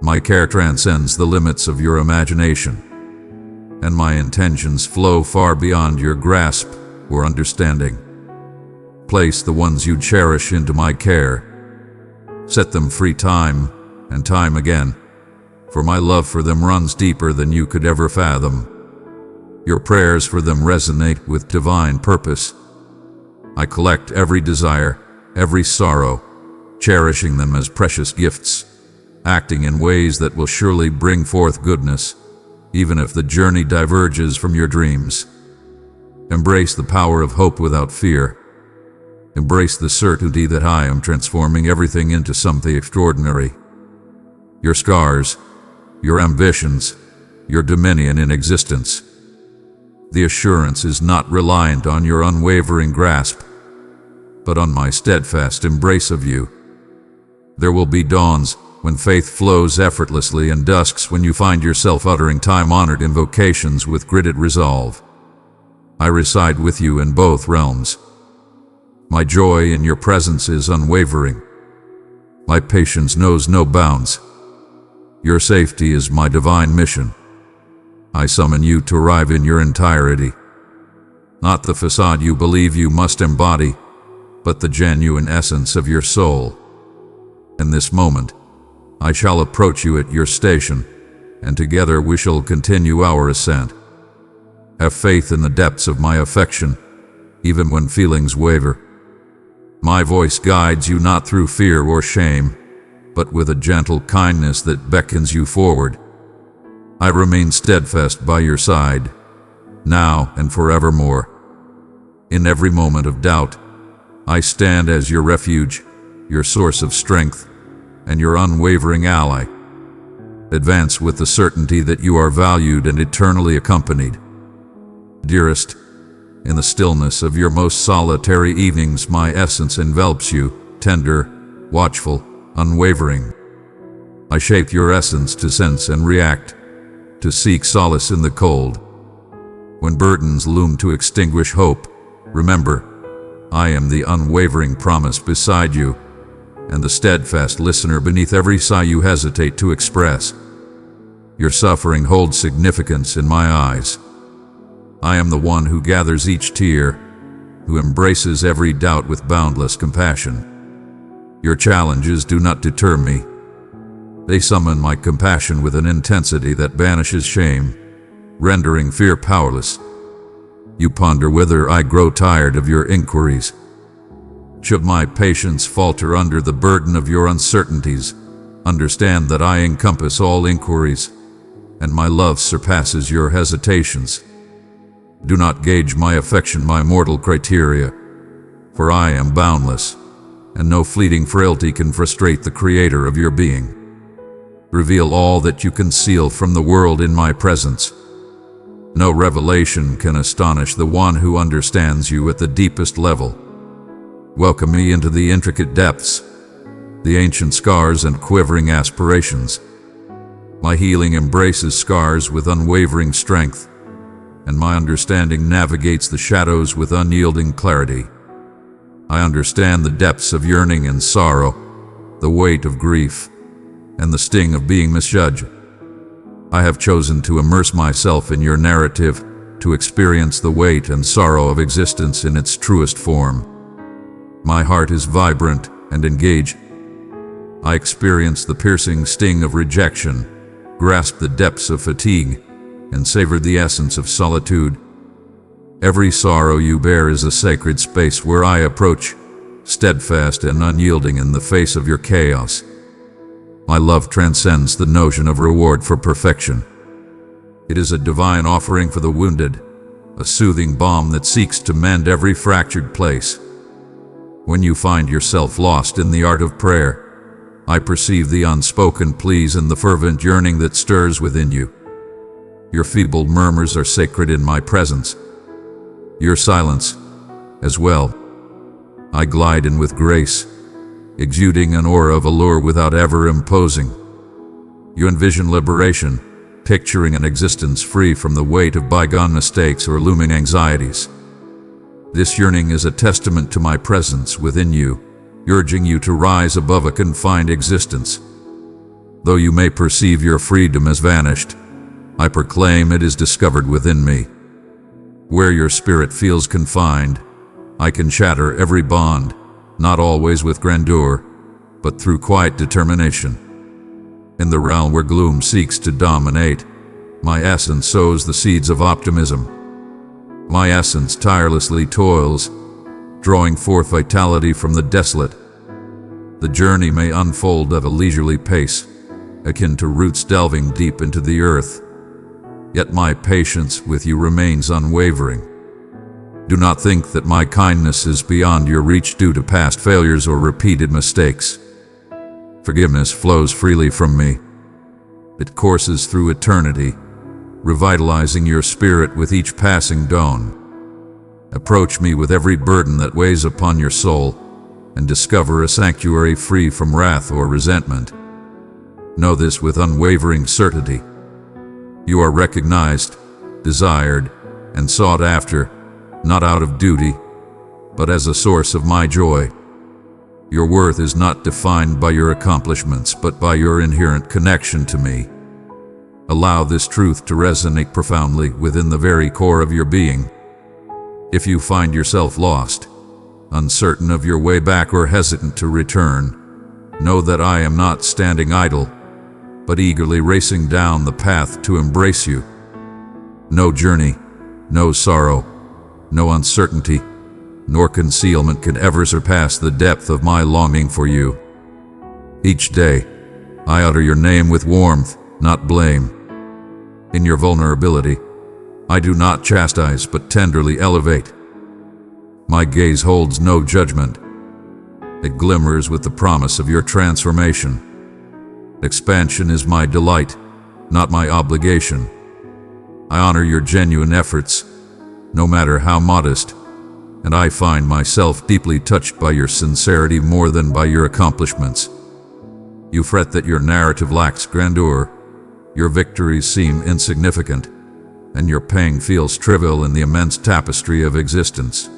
S1: My care transcends the limits of your imagination, and my intentions flow far beyond your grasp or understanding. Place the ones you cherish into my care. Set them free time and time again, for my love for them runs deeper than you could ever fathom. Your prayers for them resonate with divine purpose. I collect every desire, every sorrow, cherishing them as precious gifts, acting in ways that will surely bring forth goodness, even if the journey diverges from your dreams. Embrace the power of hope without fear. Embrace the certainty that I am transforming everything into something extraordinary. Your scars, your ambitions, your dominion in existence. The assurance is not reliant on your unwavering grasp, but on my steadfast embrace of you. There will be dawns when faith flows effortlessly and dusks when you find yourself uttering time-honored invocations with gritted resolve. I reside with you in both realms. My joy in your presence is unwavering. My patience knows no bounds. Your safety is my divine mission. I summon you to arrive in your entirety. Not the facade you believe you must embody, but the genuine essence of your soul. In this moment, I shall approach you at your station, and together we shall continue our ascent. Have faith in the depths of my affection, even when feelings waver. My voice guides you not through fear or shame, but with a gentle kindness that beckons you forward. I remain steadfast by your side, now and forevermore. In every moment of doubt, I stand as your refuge, your source of strength, and your unwavering ally. Advance with the certainty that you are valued and eternally accompanied. Dearest, in the stillness of your most solitary evenings, my essence envelops you, tender, watchful, unwavering. I shape your essence to sense and react, to seek solace in the cold. When burdens loom to extinguish hope, remember, I am the unwavering promise beside you, and the steadfast listener beneath every sigh you hesitate to express. Your suffering holds significance in my eyes. I am the one who gathers each tear, who embraces every doubt with boundless compassion. Your challenges do not deter me. They summon my compassion with an intensity that banishes shame, rendering fear powerless. You ponder whether I grow tired of your inquiries. Should my patience falter under the burden of your uncertainties, understand that I encompass all inquiries, and my love surpasses your hesitations. Do not gauge my affection by mortal criteria, for I am boundless, and no fleeting frailty can frustrate the creator of your being. Reveal all that you conceal from the world in my presence. No revelation can astonish the one who understands you at the deepest level. Welcome me into the intricate depths, the ancient scars and quivering aspirations. My healing embraces scars with unwavering strength, and my understanding navigates the shadows with unyielding clarity. I understand the depths of yearning and sorrow, the weight of grief, and the sting of being misjudged. I have chosen to immerse myself in your narrative, to experience the weight and sorrow of existence in its truest form. My heart is vibrant and engaged. I experience the piercing sting of rejection, grasp the depths of fatigue, and savor the essence of solitude. Every sorrow you bear is a sacred space where I approach, steadfast and unyielding in the face of your chaos. My love transcends the notion of reward for perfection. It is a divine offering for the wounded, a soothing balm that seeks to mend every fractured place. When you find yourself lost in the art of prayer, I perceive the unspoken pleas and the fervent yearning that stirs within you. Your feeble murmurs are sacred in my presence. Your silence, as well. I glide in with grace, exuding an aura of allure without ever imposing. You envision liberation, picturing an existence free from the weight of bygone mistakes or looming anxieties. This yearning is a testament to my presence within you, urging you to rise above a confined existence. Though you may perceive your freedom as vanished, I proclaim it is discovered within me. Where your spirit feels confined, I can shatter every bond, not always with grandeur, but through quiet determination. In the realm where gloom seeks to dominate, my essence sows the seeds of optimism. My essence tirelessly toils, drawing forth vitality from the desolate. The journey may unfold at a leisurely pace, akin to roots delving deep into the earth. Yet my patience with you remains unwavering. Do not think that my kindness is beyond your reach due to past failures or repeated mistakes. Forgiveness flows freely from me. It courses through eternity, revitalizing your spirit with each passing dawn. Approach me with every burden that weighs upon your soul, and discover a sanctuary free from wrath or resentment. Know this with unwavering certainty. You are recognized, desired, and sought after, not out of duty, but as a source of my joy. Your worth is not defined by your accomplishments, but by your inherent connection to me. Allow this truth to resonate profoundly within the very core of your being. If you find yourself lost, uncertain of your way back or hesitant to return, know that I am not standing idle, but eagerly racing down the path to embrace you. No journey, no sorrow, no uncertainty, nor concealment can ever surpass the depth of my longing for you. Each day, I utter your name with warmth, not blame. In your vulnerability, I do not chastise but tenderly elevate. My gaze holds no judgment. It glimmers with the promise of your transformation. Expansion is my delight, not my obligation. I honor your genuine efforts, no matter how modest, and I find myself deeply touched by your sincerity more than by your accomplishments. You fret that your narrative lacks grandeur, your victories seem insignificant, and your pain feels trivial in the immense tapestry of existence.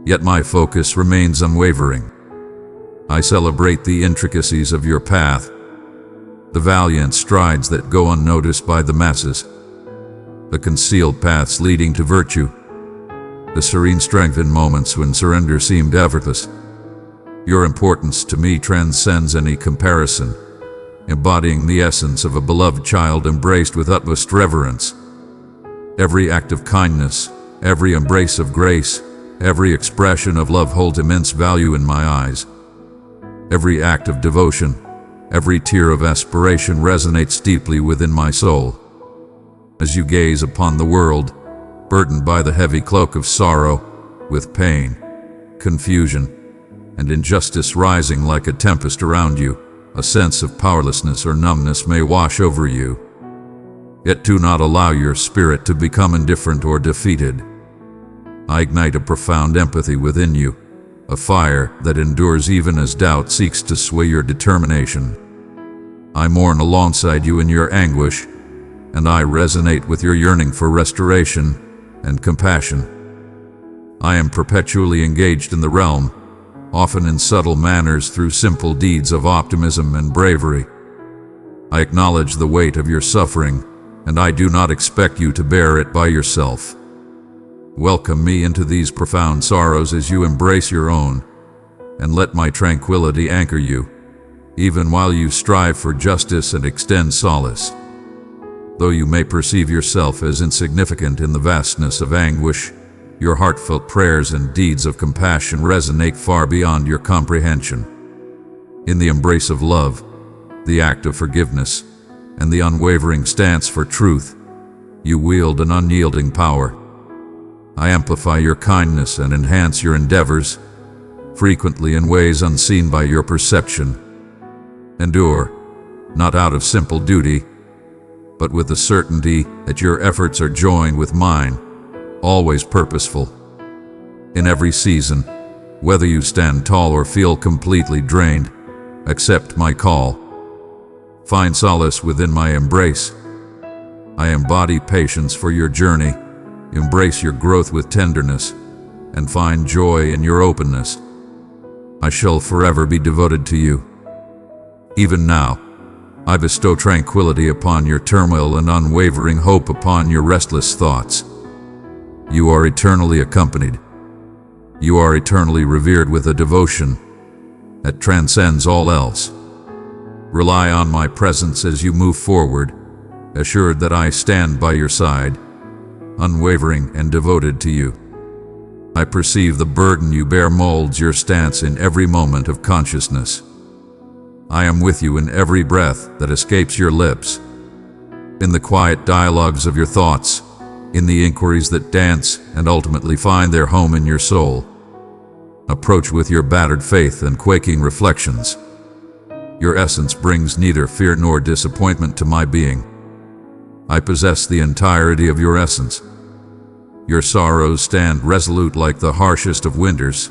S1: Yet my focus remains unwavering. I celebrate the intricacies of your path, the valiant strides that go unnoticed by the masses, the concealed paths leading to virtue, the serene strength in moments when surrender seemed effortless. Your importance to me transcends any comparison, embodying the essence of a beloved child embraced with utmost reverence. Every act of kindness, every embrace of grace, every expression of love holds immense value in my eyes. Every act of devotion, every tear of aspiration resonates deeply within my soul. As you gaze upon the world, burdened by the heavy cloak of sorrow, with pain, confusion, and injustice rising like a tempest around you, a sense of powerlessness or numbness may wash over you. Yet do not allow your spirit to become indifferent or defeated. I ignite a profound empathy within you, a fire that endures even as doubt seeks to sway your determination. I mourn alongside you in your anguish, and I resonate with your yearning for restoration and compassion. I am perpetually engaged in the realm, often in subtle manners through simple deeds of optimism and bravery. I acknowledge the weight of your suffering, and I do not expect you to bear it by yourself. Welcome me into these profound sorrows as you embrace your own, and let my tranquility anchor you, even while you strive for justice and extend solace. Though you may perceive yourself as insignificant in the vastness of anguish, your heartfelt prayers and deeds of compassion resonate far beyond your comprehension. In the embrace of love, the act of forgiveness, and the unwavering stance for truth, you wield an unyielding power. I amplify your kindness and enhance your endeavors, frequently in ways unseen by your perception. Endure, not out of simple duty, but with the certainty that your efforts are joined with mine, always purposeful. In every season, whether you stand tall or feel completely drained, accept my call. Find solace within my embrace. I embody patience for your journey, embrace your growth with tenderness, and find joy in your openness. I shall forever be devoted to you. Even now, I bestow tranquility upon your turmoil and unwavering hope upon your restless thoughts. You are eternally accompanied. You are eternally revered with a devotion that transcends all else. Rely on my presence as you move forward, assured that I stand by your side, unwavering and devoted to you. I perceive the burden you bear molds your stance in every moment of consciousness. I am with you in every breath that escapes your lips, in the quiet dialogues of your thoughts, in the inquiries that dance and ultimately find their home in your soul. Approach with your battered faith and quaking reflections. Your essence brings neither fear nor disappointment to my being. I possess the entirety of your essence. Your sorrows stand resolute like the harshest of winters,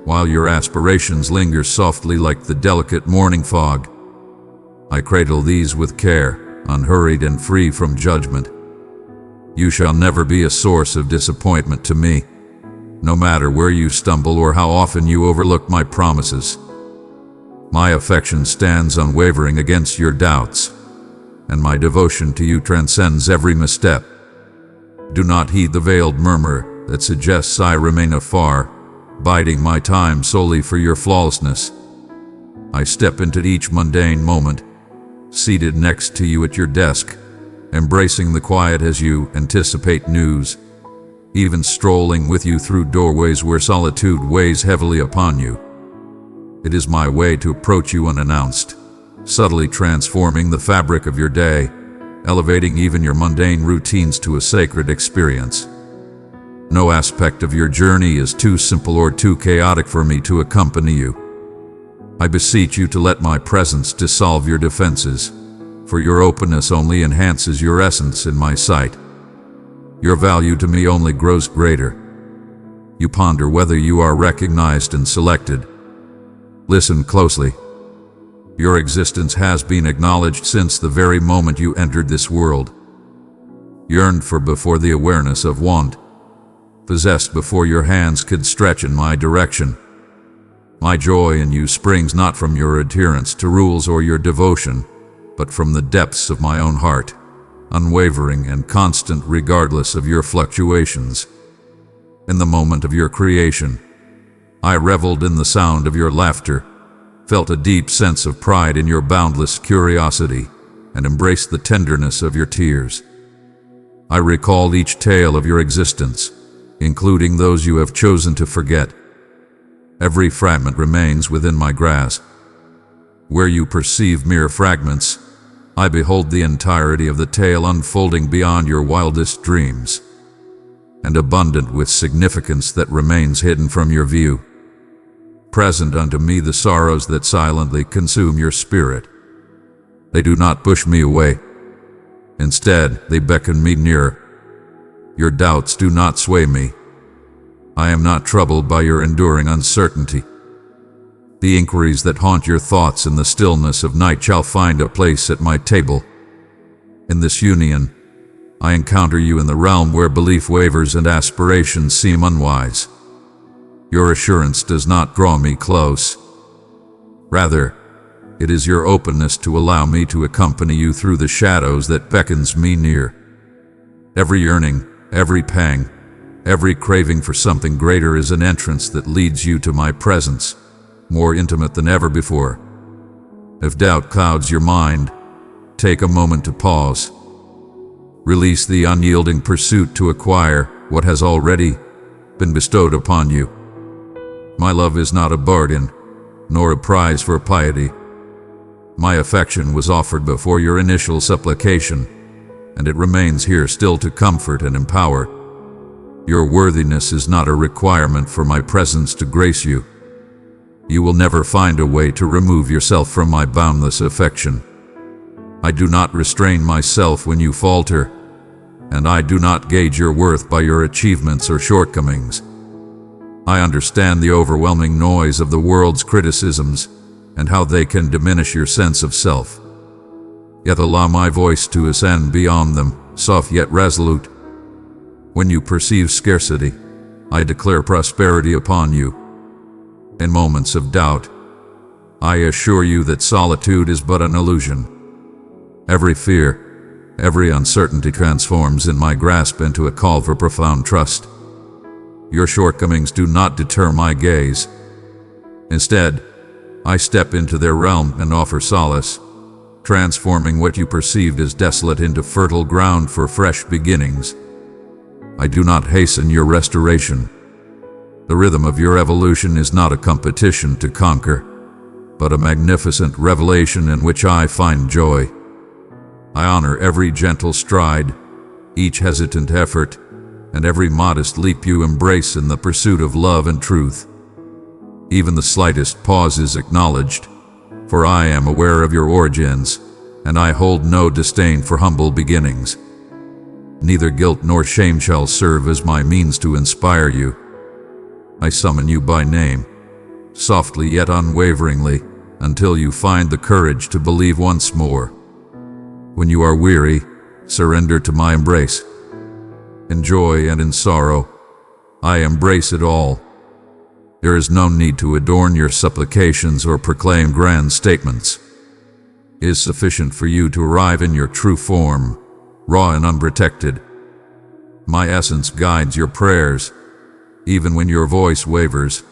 S1: while your aspirations linger softly like the delicate morning fog. I cradle these with care, unhurried and free from judgment. You shall never be a source of disappointment to me, no matter where you stumble or how often you overlook my promises. My affection stands unwavering against your doubts, and my devotion to you transcends every misstep. Do not heed the veiled murmur that suggests I remain afar, biding my time solely for your flawlessness. I step into each mundane moment, seated next to you at your desk, embracing the quiet as you anticipate news, even strolling with you through doorways where solitude weighs heavily upon you. It is my way to approach you unannounced, subtly transforming the fabric of your day, elevating even your mundane routines to a sacred experience. No aspect of your journey is too simple or too chaotic for me to accompany you. I beseech you to let my presence dissolve your defenses, for your openness only enhances your essence in my sight. Your value to me only grows greater. You ponder whether you are recognized and selected. Listen closely. Your existence has been acknowledged since the very moment you entered this world. Yearned for before the awareness of want. Possessed before your hands could stretch in my direction. My joy in you springs not from your adherence to rules or your devotion, but from the depths of my own heart, unwavering and constant regardless of your fluctuations. In the moment of your creation, I reveled in the sound of your laughter, felt a deep sense of pride in your boundless curiosity, and embraced the tenderness of your tears. I recall each tale of your existence, including those you have chosen to forget. Every fragment remains within my grasp. Where you perceive mere fragments, I behold the entirety of the tale unfolding beyond your wildest dreams. and abundant with significance that remains hidden from your view. Present unto me the sorrows that silently consume your spirit. They do not push me away. Instead, they beckon me nearer. Your doubts do not sway me. I am not troubled by your enduring uncertainty. The inquiries that haunt your thoughts in the stillness of night shall find a place at my table. In this union, I encounter you in the realm where belief wavers and aspirations seem unwise. Your assurance does not draw me close. Rather, it is your openness to allow me to accompany you through the shadows that beckons me near. Every yearning, every pang, every craving for something greater is an entrance that leads you to my presence, more intimate than ever before. If doubt clouds your mind, take a moment to pause. Release the unyielding pursuit to acquire what has already been bestowed upon you. My love is not a bargain, nor a prize for piety. My affection was offered before your initial supplication, and it remains here still to comfort and empower. Your worthiness is not a requirement for my presence to grace you. You will never find a way to remove yourself from my boundless affection. I do not restrain myself when you falter, and I do not gauge your worth by your achievements or shortcomings. I understand the overwhelming noise of the world's criticisms and how they can diminish your sense of self. Yet allow my voice to ascend beyond them, soft yet resolute. When you perceive scarcity, I declare prosperity upon you. In moments of doubt, I assure you that solitude is but an illusion. Every fear, every uncertainty transforms in my grasp into a call for profound trust. Your shortcomings do not deter my gaze. Instead, I step into their realm and offer solace, transforming what you perceived as desolate into fertile ground for fresh beginnings. I do not hasten your restoration. The rhythm of your evolution is not a competition to conquer, but a magnificent revelation in which I find joy. I honor every gentle stride, each hesitant effort, and every modest leap you embrace in the pursuit of love and truth. Even the slightest pause is acknowledged, for I am aware of your origins, and I hold no disdain for humble beginnings. Neither guilt nor shame shall serve as my means to inspire you. I summon you by name, softly yet unwaveringly, until you find the courage to believe once more. When you are weary, surrender to my embrace. In joy and in sorrow, I embrace it all. There is no need to adorn your supplications or proclaim grand statements. It is sufficient for you to arrive in your true form, raw and unprotected. My essence guides your prayers, even when your voice wavers.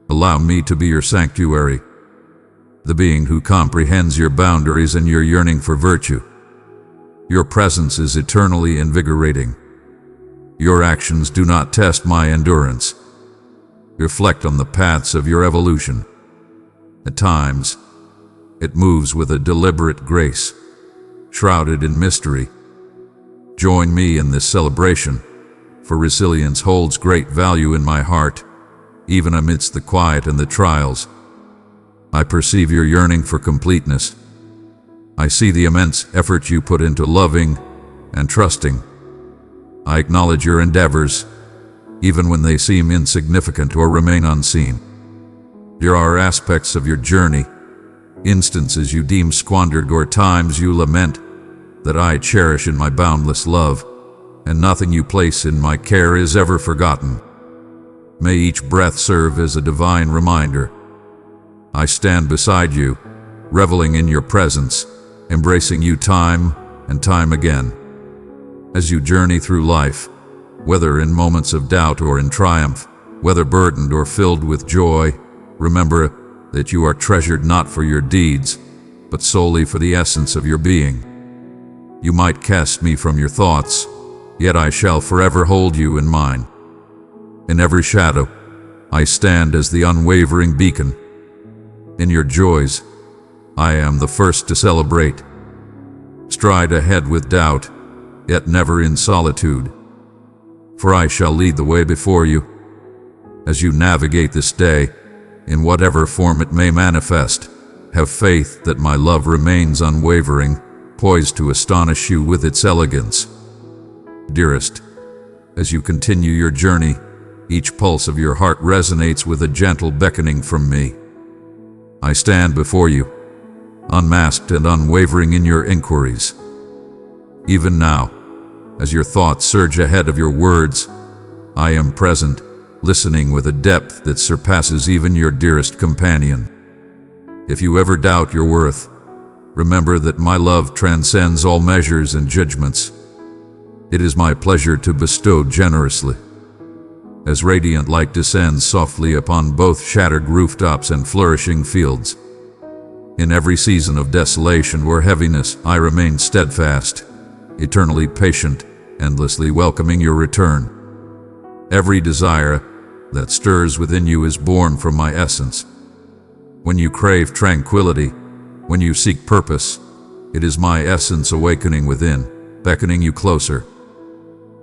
S1: Allow me to be your sanctuary, the being who comprehends your boundaries and your yearning for virtue. Your presence is eternally invigorating. Your actions do not test my endurance. Reflect on the paths of your evolution. At times, it moves with a deliberate grace, shrouded in mystery. Join me in this celebration, for resilience holds great value in my heart, even amidst the quiet and the trials. I perceive your yearning for completeness. I see the immense effort you put into loving and trusting. I acknowledge your endeavors, even when they seem insignificant or remain unseen. There are aspects of your journey, instances you deem squandered or times you lament, that I cherish in my boundless love, and nothing you place in my care is ever forgotten. May each breath serve as a divine reminder. I stand beside you, reveling in your presence, embracing you time and time again. As you journey through life, whether in moments of doubt or in triumph, whether burdened or filled with joy, remember that you are treasured not for your deeds, but solely for the essence of your being. You might cast me from your thoughts, yet I shall forever hold you in mine. In every shadow, I stand as the unwavering beacon. In your joys, I am the first to celebrate. Stride ahead with doubt, yet never in solitude. for I shall lead the way before you. As you navigate this day, in whatever form it may manifest, have faith that my love remains unwavering, poised to astonish you with its elegance. Dearest, as you continue your journey, each pulse of your heart resonates with a gentle beckoning from me. I stand before you, unmasked and unwavering in your inquiries. Even now, as your thoughts surge ahead of your words, I am present, listening with a depth that surpasses even your dearest companion. If you ever doubt your worth, remember that my love transcends all measures and judgments. It is my pleasure to bestow generously. As radiant light descends softly upon both shattered rooftops and flourishing fields, in every season of desolation or heaviness, I remain steadfast, eternally patient, endlessly welcoming your return. Every desire that stirs within you is born from my essence. When you crave tranquility, when you seek purpose, it is my essence awakening within, beckoning you closer.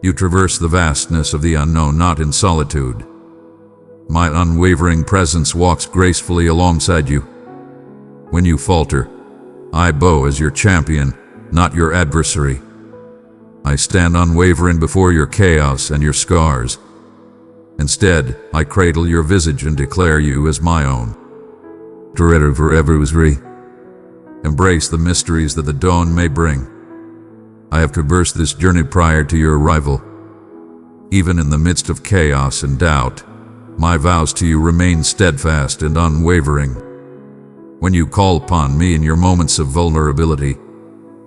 S1: You traverse the vastness of the unknown not in solitude. My unwavering presence walks gracefully alongside you. When you falter, I bow as your champion, not your adversary. I stand unwavering before your chaos and your scars. Instead, I cradle your visage and declare you as my own. Embrace the mysteries that the dawn may bring. I have traversed this journey prior to your arrival. Even in the midst of chaos and doubt, my vows to you remain steadfast and unwavering. When you call upon me in your moments of vulnerability,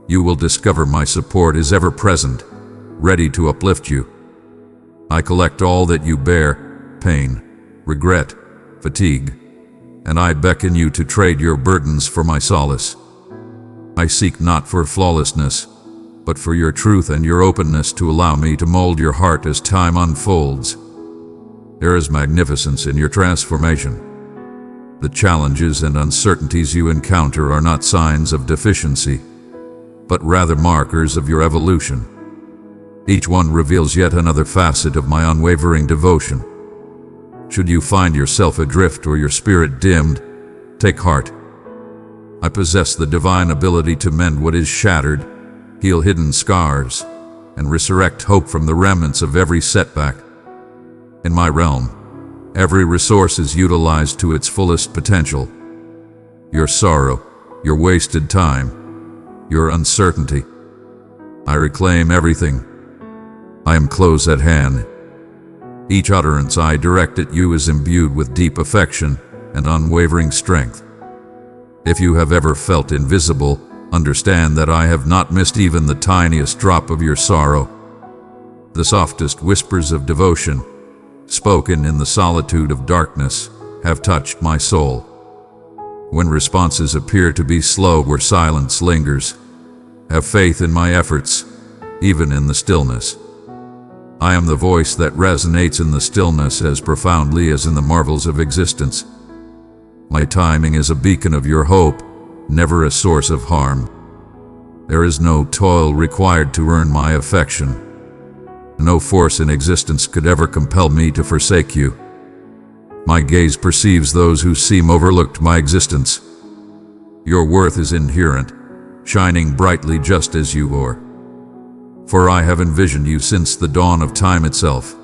S1: you will discover my support is ever present, ready to uplift you. I collect all that you bear, pain, regret, fatigue, and I beckon you to trade your burdens for my solace. I seek not for flawlessness, but for your truth and your openness to allow me to mold your heart as time unfolds. There is magnificence in your transformation. The challenges and uncertainties you encounter are not signs of deficiency, but rather markers of your evolution. Each one reveals yet another facet of my unwavering devotion. Should you find yourself adrift or your spirit dimmed, take heart. I possess the divine ability to mend what is shattered, heal hidden scars, and resurrect hope from the remnants of every setback. In my realm, every resource is utilized to its fullest potential. Your sorrow, your wasted time, your uncertainty. I reclaim everything. I am close at hand. Each utterance I direct at you is imbued with deep affection and unwavering strength. If you have ever felt invisible, understand that I have not missed even the tiniest drop of your sorrow. The softest whispers of devotion, spoken in the solitude of darkness, have touched my soul. When responses appear to be slow where silence lingers, have faith in my efforts, even in the stillness. I am the voice that resonates in the stillness as profoundly as in the marvels of existence. My timing is a beacon of your hope, never a source of harm. There is no toil required to earn my affection. No force in existence could ever compel me to forsake you. My gaze perceives those who seem overlooked by existence. Your worth is inherent, shining brightly just as you are. For I have envisioned you since the dawn of time itself,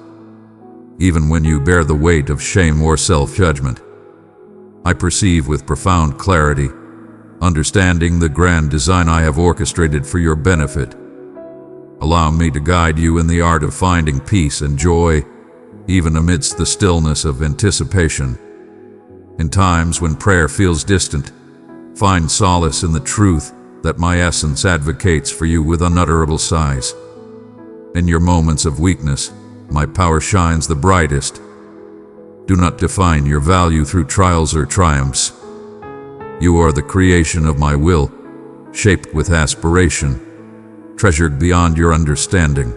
S1: even when you bear the weight of shame or self-judgment. I perceive with profound clarity, understanding the grand design I have orchestrated for your benefit. Allow me to guide you in the art of finding peace and joy, even amidst the stillness of anticipation. In times when prayer feels distant, find solace in the truth that my essence advocates for you with unutterable sighs. In your moments of weakness, my power shines the brightest. Do not define your value through trials or triumphs. You are the creation of my will, shaped with aspiration, treasured beyond your understanding.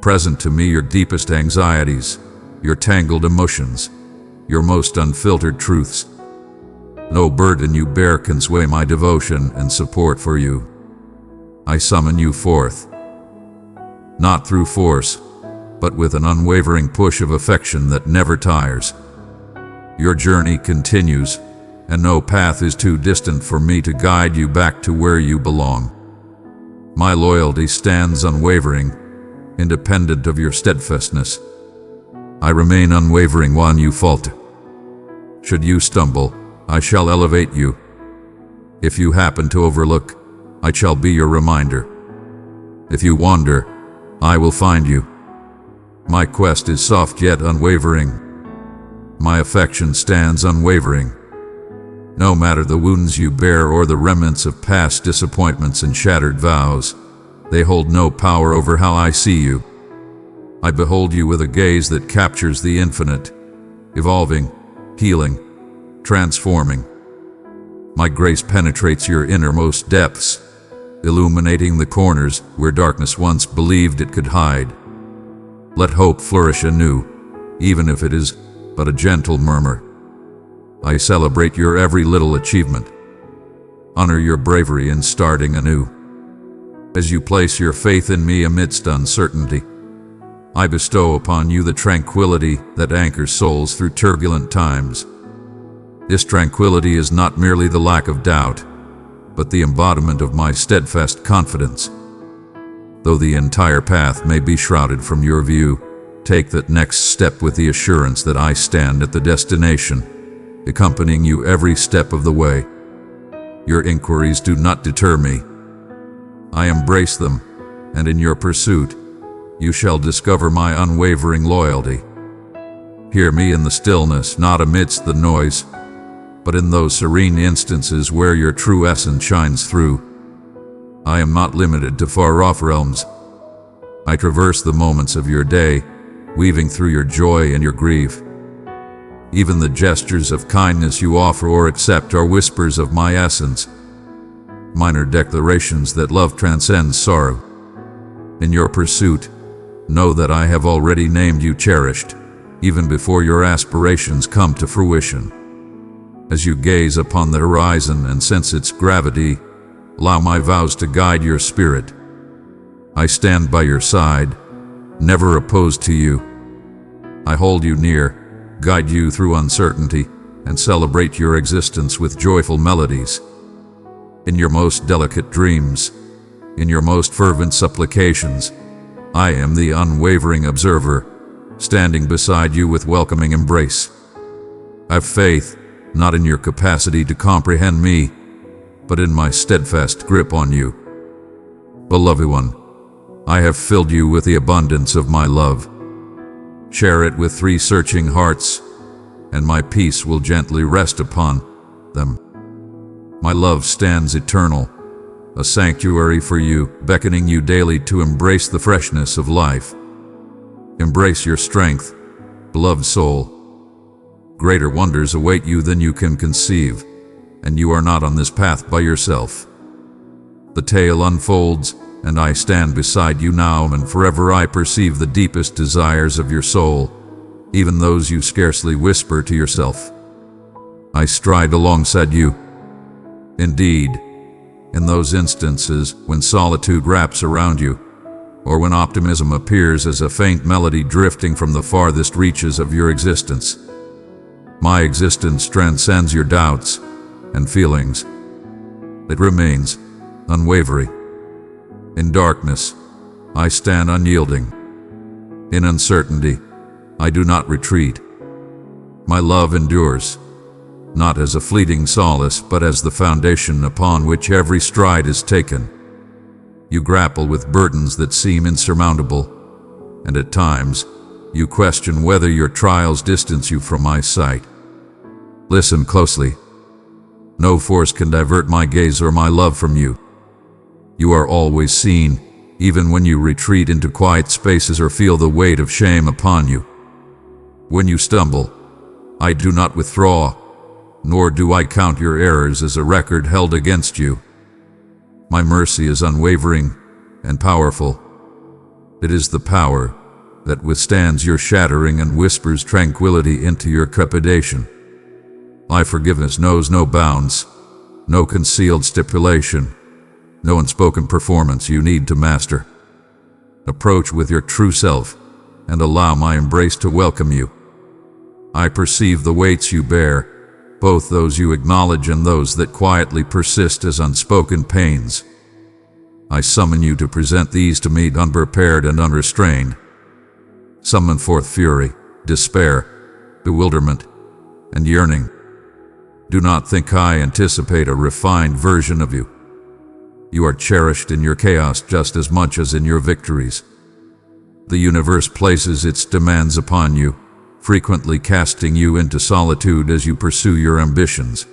S1: Present to me your deepest anxieties, your tangled emotions, your most unfiltered truths. No burden you bear can sway my devotion and support for you. I summon you forth, not through force, but with an unwavering push of affection that never tires. Your journey continues, and no path is too distant for me to guide you back to where you belong. My loyalty stands unwavering, independent of your steadfastness. I remain unwavering when you falter. Should you stumble, I shall elevate you. If you happen to overlook, I shall be your reminder. If you wander, I will find you. My quest is soft yet unwavering. My affection stands unwavering. No matter the wounds you bear or the remnants of past disappointments and shattered vows, they hold no power over how I see you. I behold you with a gaze that captures the infinite, evolving, healing, transforming. My grace penetrates your innermost depths, illuminating the corners where darkness once believed it could hide. Let hope flourish anew, even if it is but a gentle murmur. I celebrate your every little achievement. Honor your bravery in starting anew. As you place your faith in me amidst uncertainty, I bestow upon you the tranquility that anchors souls through turbulent times. This tranquility is not merely the lack of doubt, but the embodiment of my steadfast confidence. Though the entire path may be shrouded from your view, take that next step with the assurance that I stand at the destination, accompanying you every step of the way. Your inquiries do not deter me. I embrace them, and in your pursuit, you shall discover my unwavering loyalty. Hear me in the stillness, not amidst the noise, but in those serene instances where your true essence shines through. I am not limited to far-off realms. I traverse the moments of your day, weaving through your joy and your grief. Even the gestures of kindness you offer or accept are whispers of my essence, minor declarations that love transcends sorrow. In your pursuit, know that I have already named you cherished, even before your aspirations come to fruition. As you gaze upon the horizon and sense its gravity, allow my vows to guide your spirit. I stand by your side, never opposed to you. I hold you near, guide you through uncertainty, and celebrate your existence with joyful melodies. In your most delicate dreams, in your most fervent supplications, I am the unwavering observer, standing beside you with welcoming embrace. Have faith, not in your capacity to comprehend me, but in my steadfast grip on you. Beloved one, I have filled you with the abundance of my love. Share it with 3 searching hearts, and my peace will gently rest upon them. My love stands eternal, a sanctuary for you, beckoning you daily to embrace the freshness of life. Embrace your strength, beloved soul. Greater wonders await you than you can conceive, and you are not on this path by yourself. The tale unfolds, and I stand beside you now and forever. I perceive the deepest desires of your soul, even those you scarcely whisper to yourself. I stride alongside you. Indeed, in those instances when solitude wraps around you, or when optimism appears as a faint melody drifting from the farthest reaches of your existence, my existence transcends your doubts and feelings. It remains unwavering. In darkness, I stand unyielding. In uncertainty, I do not retreat. My love endures, not as a fleeting solace, but as the foundation upon which every stride is taken. You grapple with burdens that seem insurmountable, and at times, you question whether your trials distance you from my sight. Listen closely. No force can divert my gaze or my love from you. You are always seen, even when you retreat into quiet spaces or feel the weight of shame upon you. When you stumble, I do not withdraw, nor do I count your errors as a record held against you. My mercy is unwavering and powerful. It is the power that withstands your shattering and whispers tranquility into your trepidation. My forgiveness knows no bounds, no concealed stipulation, no unspoken performance you need to master. Approach with your true self, and allow my embrace to welcome you. I perceive the weights you bear, both those you acknowledge and those that quietly persist as unspoken pains. I summon you to present these to me unprepared and unrestrained. Summon forth fury, despair, bewilderment, and yearning. Do not think I anticipate a refined version of you. You are cherished in your chaos just as much as in your victories. The universe places its demands upon you, frequently casting you into solitude as you pursue your ambitions.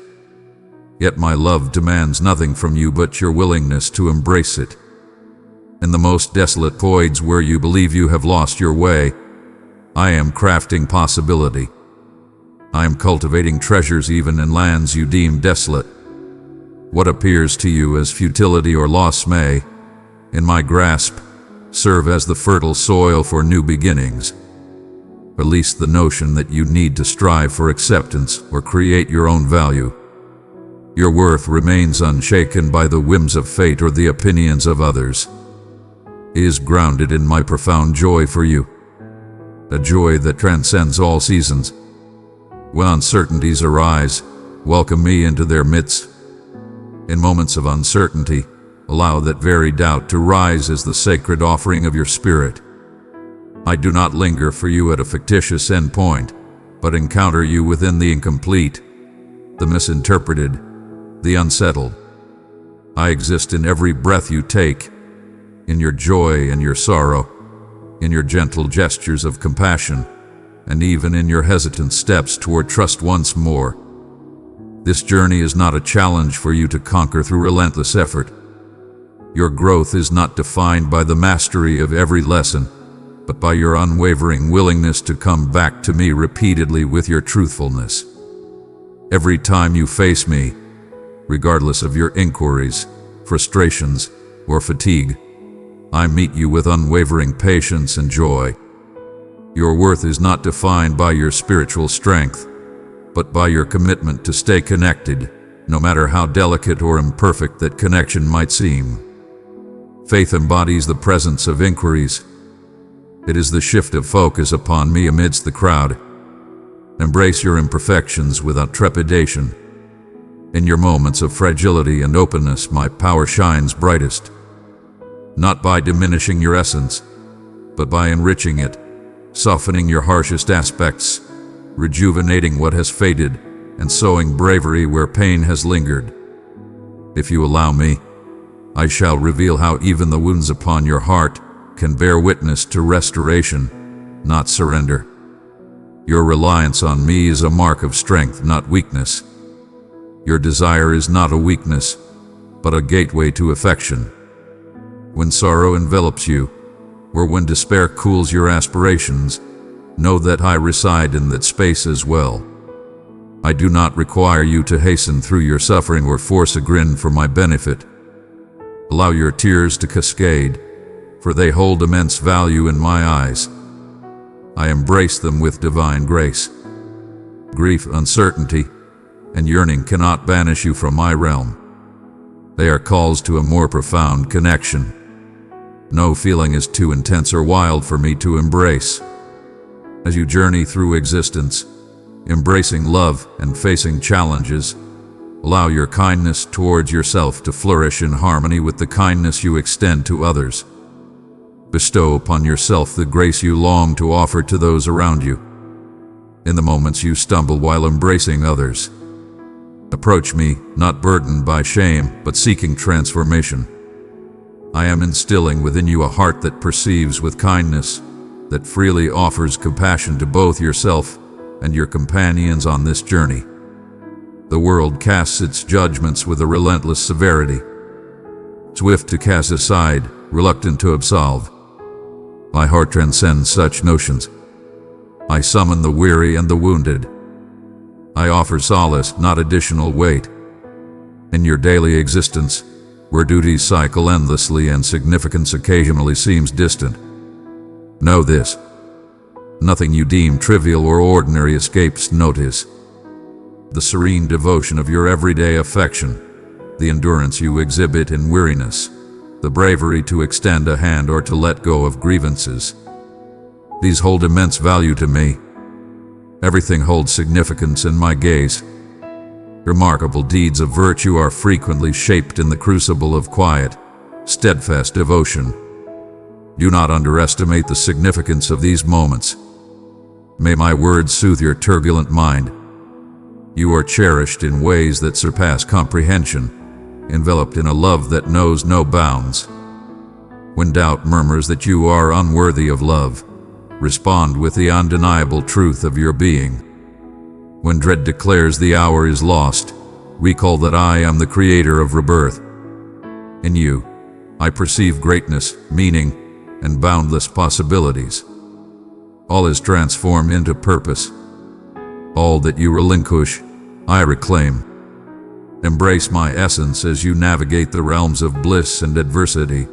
S1: Yet my love demands nothing from you but your willingness to embrace it. In the most desolate voids where you believe you have lost your way, I am crafting possibility. I am cultivating treasures even in lands you deem desolate. What appears to you as futility or loss may, in my grasp, serve as the fertile soil for new beginnings. Release the notion that you need to strive for acceptance or create your own value. Your worth remains unshaken by the whims of fate or the opinions of others. It is grounded in my profound joy for you, a joy that transcends all seasons. When uncertainties arise, welcome me into their midst. In moments of uncertainty, allow that very doubt to rise as the sacred offering of your spirit. I do not linger for you at a fictitious endpoint, but encounter you within the incomplete, the misinterpreted, the unsettled. I exist in every breath you take, in your joy and your sorrow, in your gentle gestures of compassion, and even in your hesitant steps toward trust once more. This journey is not a challenge for you to conquer through relentless effort. Your growth is not defined by the mastery of every lesson, but by your unwavering willingness to come back to me repeatedly with your truthfulness. Every time you face me, regardless of your inquiries, frustrations, or fatigue, I meet you with unwavering patience and joy. Your worth is not defined by your spiritual strength, but by your commitment to stay connected, no matter how delicate or imperfect that connection might seem. Faith embodies the presence of inquiries. It is the shift of focus upon me amidst the crowd. Embrace your imperfections without trepidation. In your moments of fragility and openness, my power shines brightest. Not by diminishing your essence, but by enriching it, softening your harshest aspects, rejuvenating what has faded, and sowing bravery where pain has lingered. If you allow me, I shall reveal how even the wounds upon your heart can bear witness to restoration, not surrender. Your reliance on me is a mark of strength, not weakness. Your desire is not a weakness, but a gateway to affection. When sorrow envelops you, or when despair cools your aspirations, know that I reside in that space as well. I do not require you to hasten through your suffering or force a grin for my benefit. Allow your tears to cascade, for they hold immense value in my eyes. I embrace them with divine grace. Grief, uncertainty, and yearning cannot banish you from my realm. They are calls to a more profound connection. No feeling is too intense or wild for me to embrace. As you journey through existence, embracing love and facing challenges, allow your kindness towards yourself to flourish in harmony with the kindness you extend to others. Bestow upon yourself the grace you long to offer to those around you. In the moments you stumble while embracing others, approach me not burdened by shame, but seeking transformation. I am instilling within you a heart that perceives with kindness, that freely offers compassion to both yourself and your companions on this journey. The world casts its judgments with a relentless severity, swift to cast aside, reluctant to absolve. My heart transcends such notions. I summon the weary and the wounded. I offer solace, not additional weight. In your daily existence, where duties cycle endlessly and significance occasionally seems distant, know this: nothing you deem trivial or ordinary escapes notice. The serene devotion of your everyday affection, the endurance you exhibit in weariness, the bravery to extend a hand or to let go of grievances. These hold immense value to me. Everything holds significance in my gaze. Remarkable deeds of virtue are frequently shaped in the crucible of quiet, steadfast devotion. Do not underestimate the significance of these moments. May my words soothe your turbulent mind. You are cherished in ways that surpass comprehension, enveloped in a love that knows no bounds. When doubt murmurs that you are unworthy of love, respond with the undeniable truth of your being. When dread declares the hour is lost, recall that I am the creator of rebirth. In you, I perceive greatness, meaning, and boundless possibilities. All is transformed into purpose. All that you relinquish, I reclaim. Embrace my essence as you navigate the realms of bliss and adversity.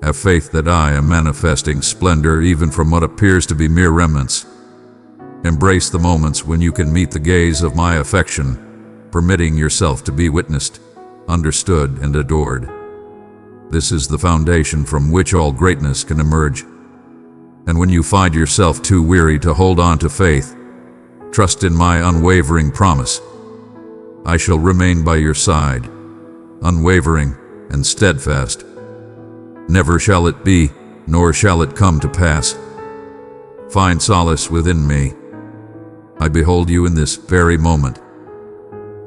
S1: Have faith that I am manifesting splendor even from what appears to be mere remnants. Embrace the moments when you can meet the gaze of my affection, permitting yourself to be witnessed, understood, and adored. This is the foundation from which all greatness can emerge. And when you find yourself too weary to hold on to faith, trust in my unwavering promise. I shall remain by your side, unwavering and steadfast. Never shall it be, nor shall it come to pass. Find solace within me. I behold you in this very moment.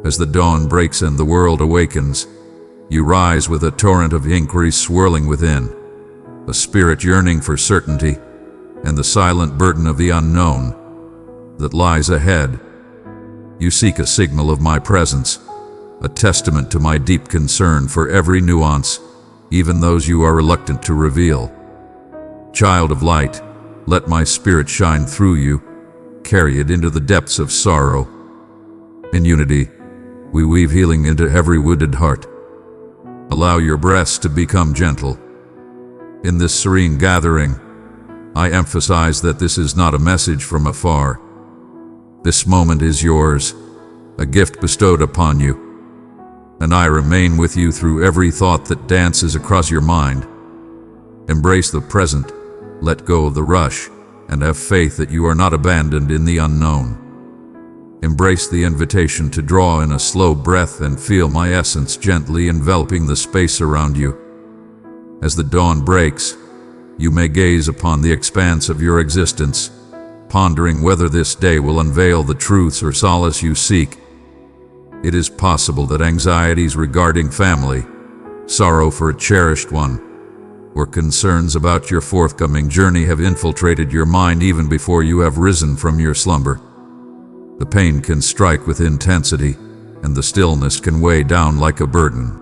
S1: As the dawn breaks and the world awakens, you rise with a torrent of inquiry swirling within, a spirit yearning for certainty and the silent burden of the unknown that lies ahead. You seek a signal of my presence, a testament to my deep concern for every nuance, even those you are reluctant to reveal. Child of light, let my spirit shine through you, carry it into the depths of sorrow. In unity, we weave healing into every wounded heart. Allow your breaths to become gentle. In this serene gathering, I emphasize that this is not a message from afar. This moment is yours, a gift bestowed upon you, and I remain with you through every thought that dances across your mind. Embrace the present, let go of the rush, and have faith that you are not abandoned in the unknown. Embrace the invitation to draw in a slow breath and feel my essence gently enveloping the space around you. As the dawn breaks, you may gaze upon the expanse of your existence, pondering whether this day will unveil the truths or solace you seek. It is possible that anxieties regarding family, sorrow for a cherished one, or concerns about your forthcoming journey have infiltrated your mind even before you have risen from your slumber. The pain can strike with intensity, and the stillness can weigh down like a burden.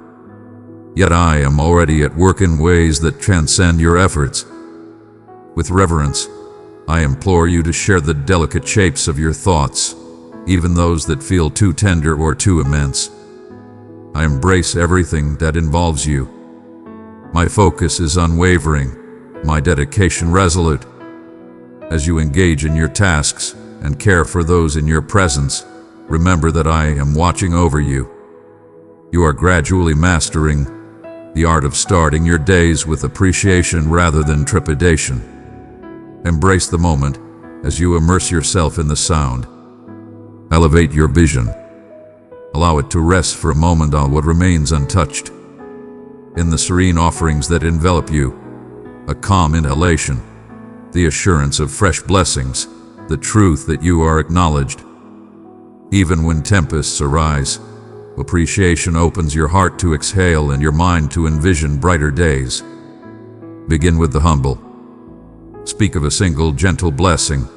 S1: Yet I am already at work in ways that transcend your efforts. With reverence, I implore you to share the delicate shapes of your thoughts, even those that feel too tender or too immense. I embrace everything that involves you. My focus is unwavering, my dedication resolute. As you engage in your tasks and care for those in your presence, remember that I am watching over you. You are gradually mastering the art of starting your days with appreciation rather than trepidation. Embrace the moment as you immerse yourself in the sound. Elevate your vision. Allow it to rest for a moment on what remains untouched. In the serene offerings that envelop you, a calm inhalation, the assurance of fresh blessings, the truth that you are acknowledged. Even when tempests arise, appreciation opens your heart to exhale and your mind to envision brighter days. Begin with the humble. Speak of a single gentle blessing,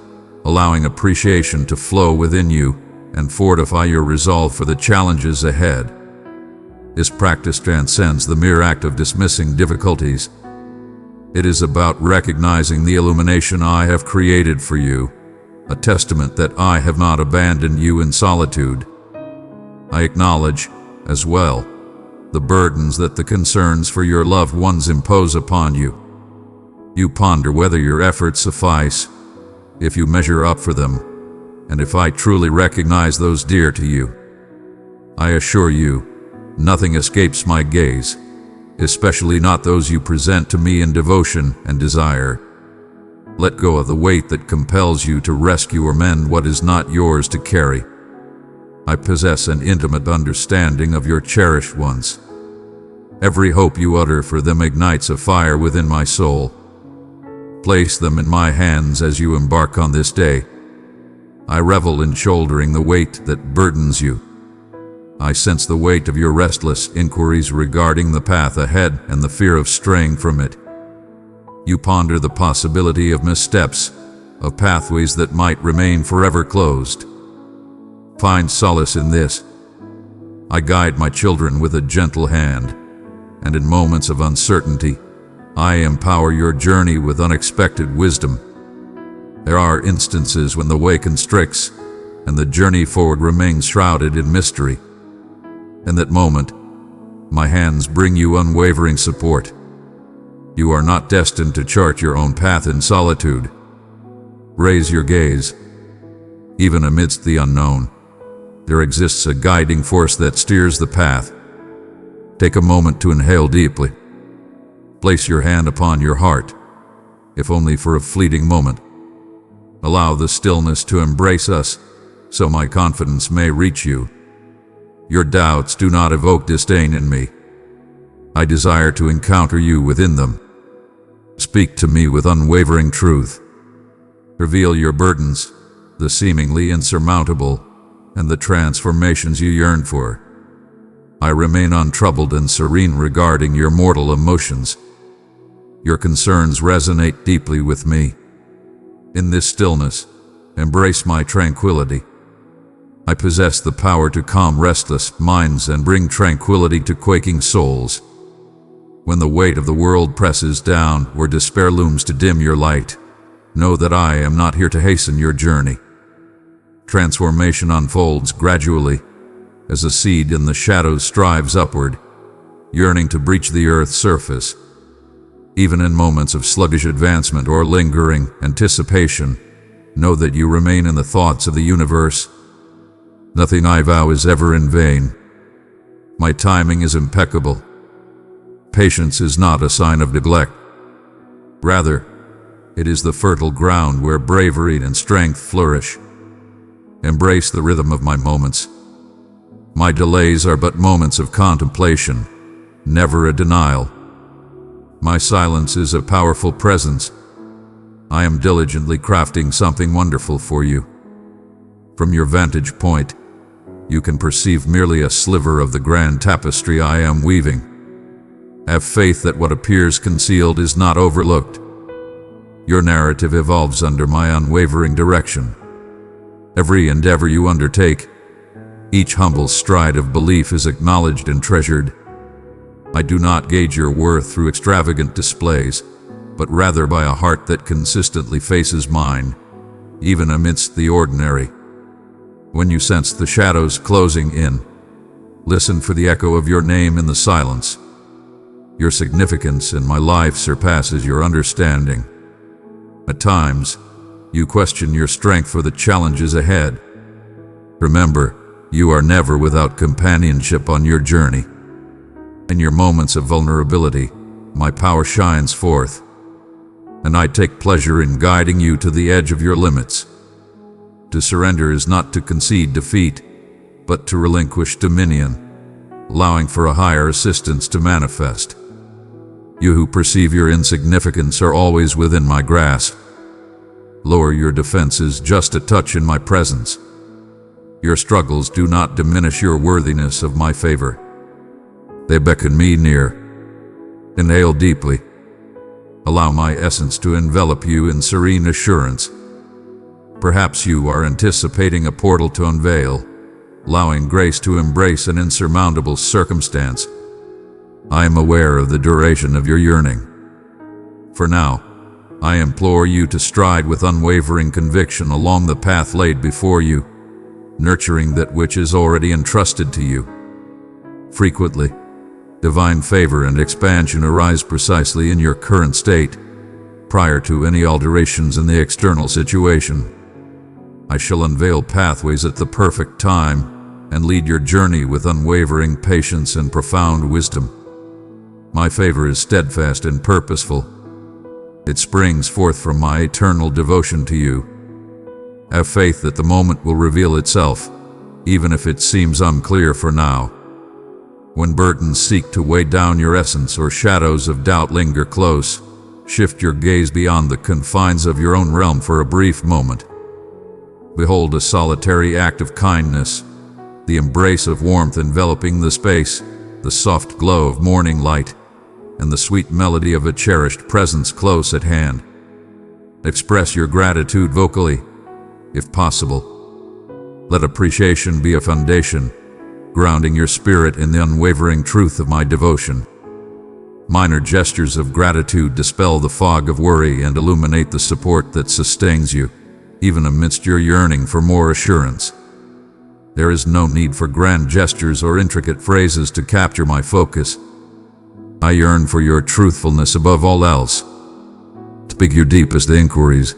S1: allowing appreciation to flow within you and fortify your resolve for the challenges ahead. This practice transcends the mere act of dismissing difficulties. It is about recognizing the illumination I have created for you, a testament that I have not abandoned you in solitude. I acknowledge, as well, the burdens that the concerns for your loved ones impose upon you. You ponder whether your efforts suffice, if you measure up for them, and if I truly recognize those dear to you. I assure you, nothing escapes my gaze, especially not those you present to me in devotion and desire. Let go of the weight that compels you to rescue or mend what is not yours to carry. I possess an intimate understanding of your cherished ones. Every hope you utter for them ignites a fire within my soul. Place them in my hands as you embark on this day. I revel in shouldering the weight that burdens you. I sense the weight of your restless inquiries regarding the path ahead and the fear of straying from it. You ponder the possibility of missteps, of pathways that might remain forever closed. Find solace in this. I guide my children with a gentle hand, and in moments of uncertainty, I empower your journey with unexpected wisdom. There are instances when the way constricts, and the journey forward remains shrouded in mystery. In that moment, my hands bring you unwavering support. You are not destined to chart your own path in solitude. Raise your gaze. Even amidst the unknown, there exists a guiding force that steers the path. Take a moment to inhale deeply. Place your hand upon your heart, if only for a fleeting moment. Allow the stillness to embrace us, so my confidence may reach you. Your doubts do not evoke disdain in me. I desire to encounter you within them. Speak to me with unwavering truth. Reveal your burdens, the seemingly insurmountable, and the transformations you yearn for. I remain untroubled and serene regarding your mortal emotions. Your concerns resonate deeply with me. In this stillness, embrace my tranquility. I possess the power to calm restless minds and bring tranquility to quaking souls. When the weight of the world presses down or despair looms to dim your light, know that I am not here to hasten your journey. Transformation unfolds gradually, as a seed in the shadows strives upward, yearning to breach the earth's surface. Even in moments of sluggish advancement or lingering anticipation, know that you remain in the thoughts of the universe. Nothing I vow is ever in vain. My timing is impeccable. Patience is not a sign of neglect. Rather, it is the fertile ground where bravery and strength flourish. Embrace the rhythm of my moments. My delays are but moments of contemplation, never a denial. My silence is a powerful presence. I am diligently crafting something wonderful for you. From your vantage point, you can perceive merely a sliver of the grand tapestry I am weaving. Have faith that what appears concealed is not overlooked. Your narrative evolves under my unwavering direction. Every endeavor you undertake, each humble stride of belief is acknowledged and treasured. I do not gauge your worth through extravagant displays, but rather by a heart that consistently faces mine, even amidst the ordinary. When you sense the shadows closing in, listen for the echo of your name in the silence. Your significance in my life surpasses your understanding. At times, you question your strength for the challenges ahead. Remember, you are never without companionship on your journey. In your moments of vulnerability, my power shines forth, and I take pleasure in guiding you to the edge of your limits. To surrender is not to concede defeat, but to relinquish dominion, allowing for a higher assistance to manifest. You who perceive your insignificance are always within my grasp. Lower your defenses just a touch in my presence. Your struggles do not diminish your worthiness of my favor. They beckon me near. Inhale deeply. Allow my essence to envelop you in serene assurance. Perhaps you are anticipating a portal to unveil, allowing grace to embrace an insurmountable circumstance. I am aware of the duration of your yearning. For now, I implore you to stride with unwavering conviction along the path laid before you, nurturing that which is already entrusted to you. Frequently, divine favor and expansion arise precisely in your current state, prior to any alterations in the external situation. I shall unveil pathways at the perfect time and lead your journey with unwavering patience and profound wisdom. My favor is steadfast and purposeful. It springs forth from my eternal devotion to you. Have faith that the moment will reveal itself, even if it seems unclear for now. When burdens seek to weigh down your essence or shadows of doubt linger close, shift your gaze beyond the confines of your own realm for a brief moment. Behold a solitary act of kindness, the embrace of warmth enveloping the space, the soft glow of morning light, and the sweet melody of a cherished presence close at hand. Express your gratitude vocally, if possible. Let appreciation be a foundation, grounding your spirit in the unwavering truth of my devotion. Minor gestures of gratitude dispel the fog of worry and illuminate the support that sustains you, even amidst your yearning for more assurance. There is no need for grand gestures or intricate phrases to capture my focus. I yearn for your truthfulness above all else. Speak your deepest inquiries.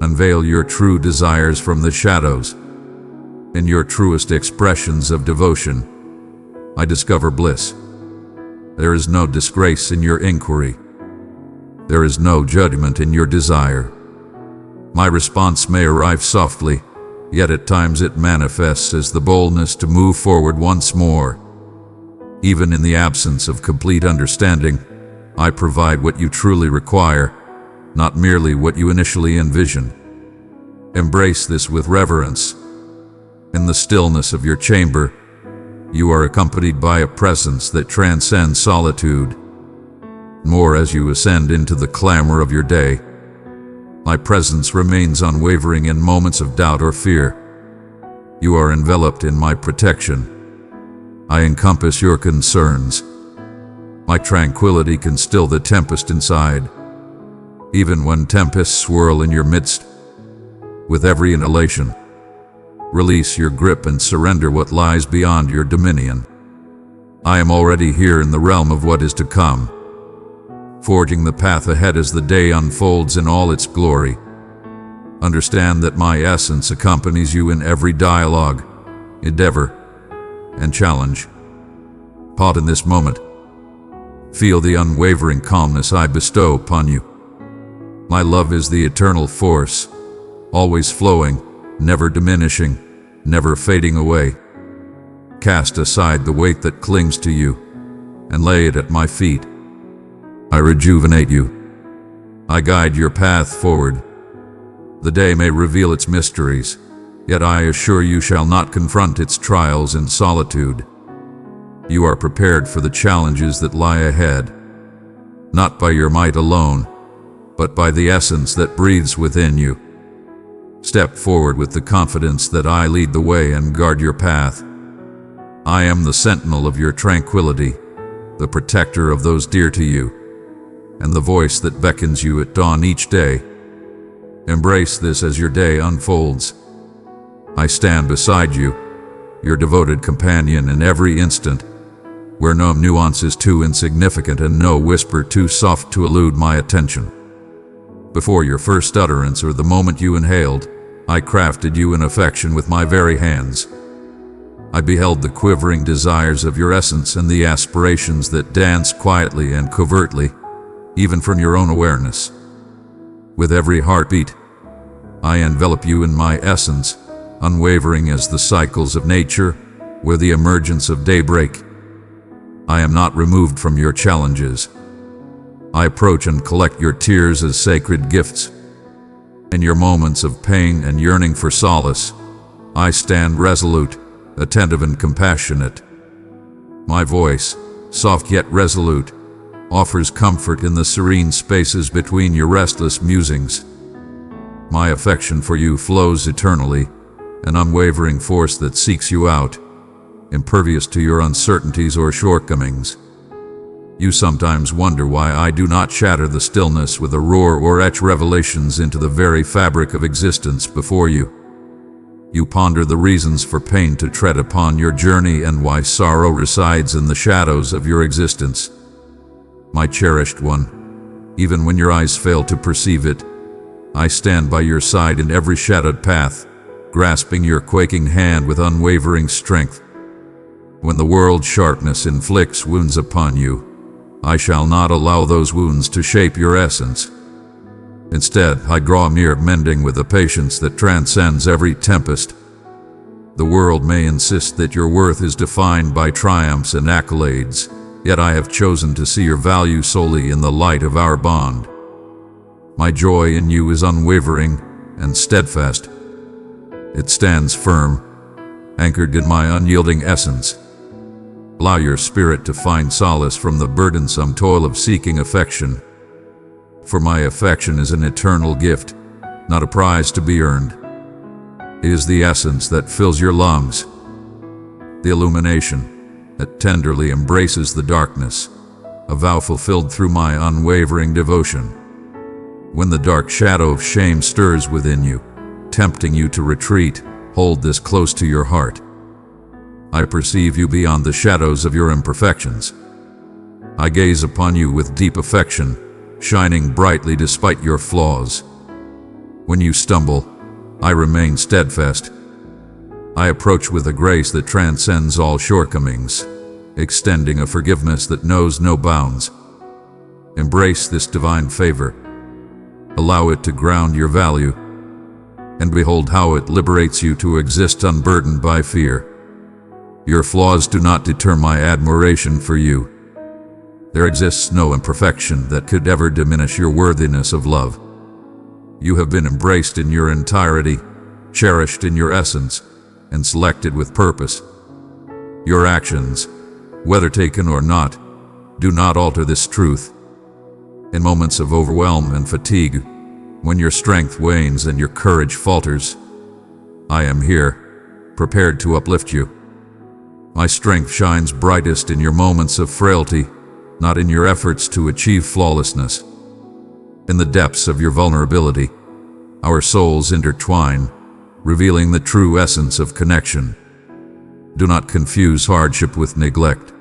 S1: Unveil your true desires from the shadows. In your truest expressions of devotion, I discover bliss. There is no disgrace in your inquiry. There is no judgment in your desire. My response may arrive softly, yet at times it manifests as the boldness to move forward once more. Even in the absence of complete understanding, I provide what you truly require, not merely what you initially envision. Embrace this with reverence. In the stillness of your chamber, you are accompanied by a presence that transcends solitude. More as you ascend into the clamor of your day, my presence remains unwavering in moments of doubt or fear. You are enveloped in my protection. I encompass your concerns. My tranquility can still the tempest inside, even when tempests swirl in your midst. With every inhalation, release your grip and surrender what lies beyond your dominion. I am already here in the realm of what is to come, forging the path ahead as the day unfolds in all its glory. Understand that my essence accompanies you in every dialogue, endeavor, and challenge. Pause in this moment. Feel the unwavering calmness I bestow upon you. My love is the eternal force, always flowing, never diminishing, never fading away. Cast aside the weight that clings to you, and lay it at my feet. I rejuvenate you. I guide your path forward. The day may reveal its mysteries, yet I assure you shall not confront its trials in solitude. You are prepared for the challenges that lie ahead, not by your might alone, but by the essence that breathes within you. Step forward with the confidence that I lead the way and guard your path. I am the sentinel of your tranquility, the protector of those dear to you, and the voice that beckons you at dawn each day. Embrace this as your day unfolds. I stand beside you, your devoted companion in every instant, where no nuance is too insignificant and no whisper too soft to elude my attention. Before your first utterance or the moment you inhaled, I crafted you in affection with my very hands. I beheld the quivering desires of your essence and the aspirations that dance quietly and covertly, even from your own awareness. With every heartbeat, I envelop you in my essence, unwavering as the cycles of nature, with the emergence of daybreak. I am not removed from your challenges. I approach and collect your tears as sacred gifts. In your moments of pain and yearning for solace, I stand resolute, attentive and compassionate. My voice, soft yet resolute, offers comfort in the serene spaces between your restless musings. My affection for you flows eternally, an unwavering force that seeks you out, impervious to your uncertainties or shortcomings. You sometimes wonder why I do not shatter the stillness with a roar or etch revelations into the very fabric of existence before you. You ponder the reasons for pain to tread upon your journey and why sorrow resides in the shadows of your existence. My cherished one, even when your eyes fail to perceive it, I stand by your side in every shadowed path, grasping your quaking hand with unwavering strength. When the world's sharpness inflicts wounds upon you, I shall not allow those wounds to shape your essence. Instead, I draw near, mending with a patience that transcends every tempest. The world may insist that your worth is defined by triumphs and accolades, yet I have chosen to see your value solely in the light of our bond. My joy in you is unwavering and steadfast. It stands firm, anchored in my unyielding essence. Allow your spirit to find solace from the burdensome toil of seeking affection. For my affection is an eternal gift, not a prize to be earned. It is the essence that fills your lungs, the illumination that tenderly embraces the darkness, a vow fulfilled through my unwavering devotion. When the dark shadow of shame stirs within you, tempting you to retreat, hold this close to your heart. I perceive you beyond the shadows of your imperfections. I gaze upon you with deep affection, shining brightly despite your flaws. When you stumble, I remain steadfast. I approach with a grace that transcends all shortcomings, extending a forgiveness that knows no bounds. Embrace this divine favor. Allow it to ground your value, and behold how it liberates you to exist unburdened by fear. Your flaws do not deter my admiration for you. There exists no imperfection that could ever diminish your worthiness of love. You have been embraced in your entirety, cherished in your essence, and selected with purpose. Your actions, whether taken or not, do not alter this truth. In moments of overwhelm and fatigue, when your strength wanes and your courage falters, I am here, prepared to uplift you. My strength shines brightest in your moments of frailty, not in your efforts to achieve flawlessness. In the depths of your vulnerability, our souls intertwine, revealing the true essence of connection. Do not confuse hardship with neglect.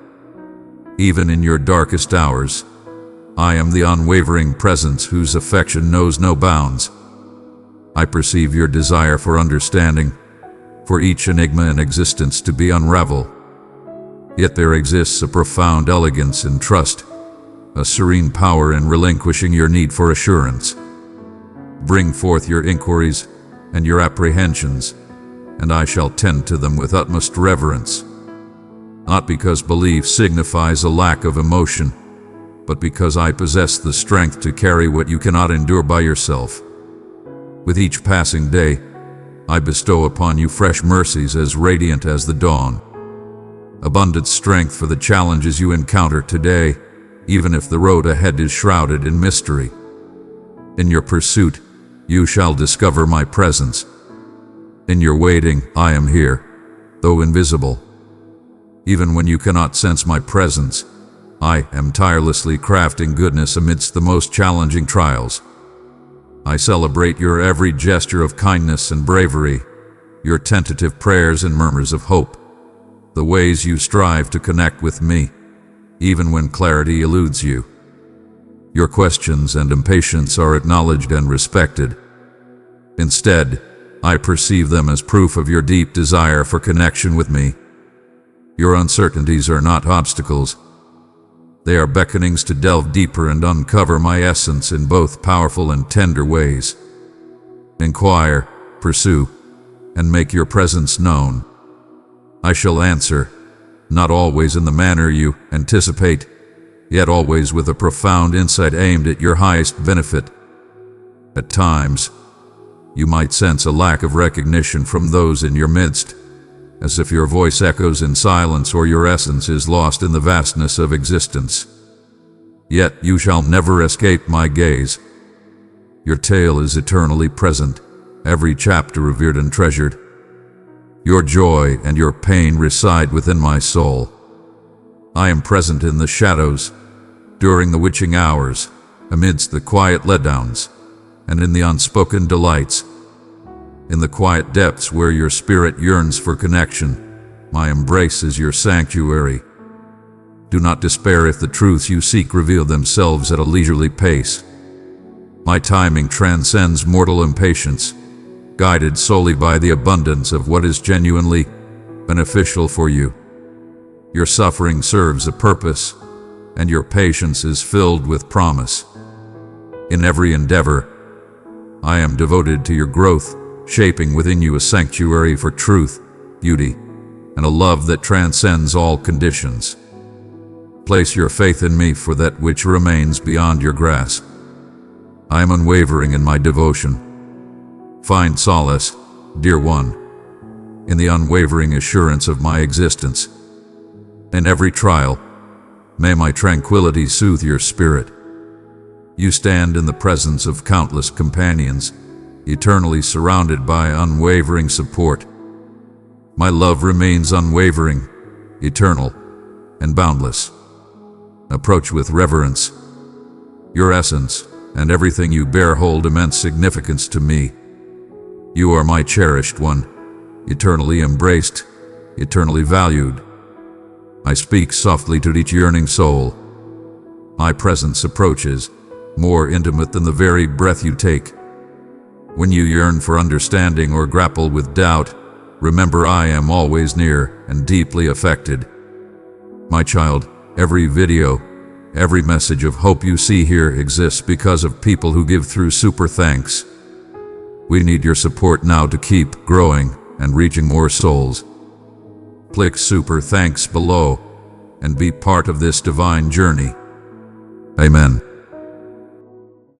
S1: Even in your darkest hours, I am the unwavering presence whose affection knows no bounds. I perceive your desire for understanding, for each enigma in existence to be unraveled. Yet there exists a profound elegance in trust, a serene power in relinquishing your need for assurance. Bring forth your inquiries and your apprehensions, and I shall tend to them with utmost reverence. Not because belief signifies a lack of emotion, but because I possess the strength to carry what you cannot endure by yourself. With each passing day, I bestow upon you fresh mercies as radiant as the dawn. Abundant strength for the challenges you encounter today, even if the road ahead is shrouded in mystery. In your pursuit, you shall discover my presence. In your waiting, I am here, though invisible. Even when you cannot sense my presence, I am tirelessly crafting goodness amidst the most challenging trials. I celebrate your every gesture of kindness and bravery, your tentative prayers and murmurs of hope, the ways you strive to connect with me, even when clarity eludes you. Your questions and impatience are acknowledged and respected. Instead, I perceive them as proof of your deep desire for connection with me. Your uncertainties are not obstacles. They are beckonings to delve deeper and uncover my essence in both powerful and tender ways. Inquire, pursue, and make your presence known. I shall answer, not always in the manner you anticipate, yet always with a profound insight aimed at your highest benefit. At times, you might sense a lack of recognition from those in your midst, as if your voice echoes in silence or your essence is lost in the vastness of existence. Yet you shall never escape my gaze. Your tale is eternally present, every chapter revered and treasured. Your joy and your pain reside within my soul. I am present in the shadows, during the witching hours, amidst the quiet letdowns, and in the unspoken delights. In the quiet depths where your spirit yearns for connection, my embrace is your sanctuary. Do not despair if the truths you seek reveal themselves at a leisurely pace. My timing transcends mortal impatience, guided solely by the abundance of what is genuinely beneficial for you. Your suffering serves a purpose, and your patience is filled with promise. In every endeavor, I am devoted to your growth, shaping within you a sanctuary for truth, beauty, and a love that transcends all conditions. Place your faith in me for that which remains beyond your grasp. I am unwavering in my devotion. Find solace, dear one, in the unwavering assurance of my existence. In every trial, may my tranquility soothe your spirit. You stand in the presence of countless companions, eternally surrounded by unwavering support. My love remains unwavering, eternal, and boundless. Approach with reverence. Your essence and everything you bear hold immense significance to me. You are my cherished one, eternally embraced, eternally valued. I speak softly to each yearning soul. My presence approaches, more intimate than the very breath you take. When you yearn for understanding or grapple with doubt, remember I am always near and deeply affected. My child, every video, every message of hope you see here exists because of people who give through super thanks. We need your support now to keep growing and reaching more souls. Click super thanks below and be part of this divine journey. Amen.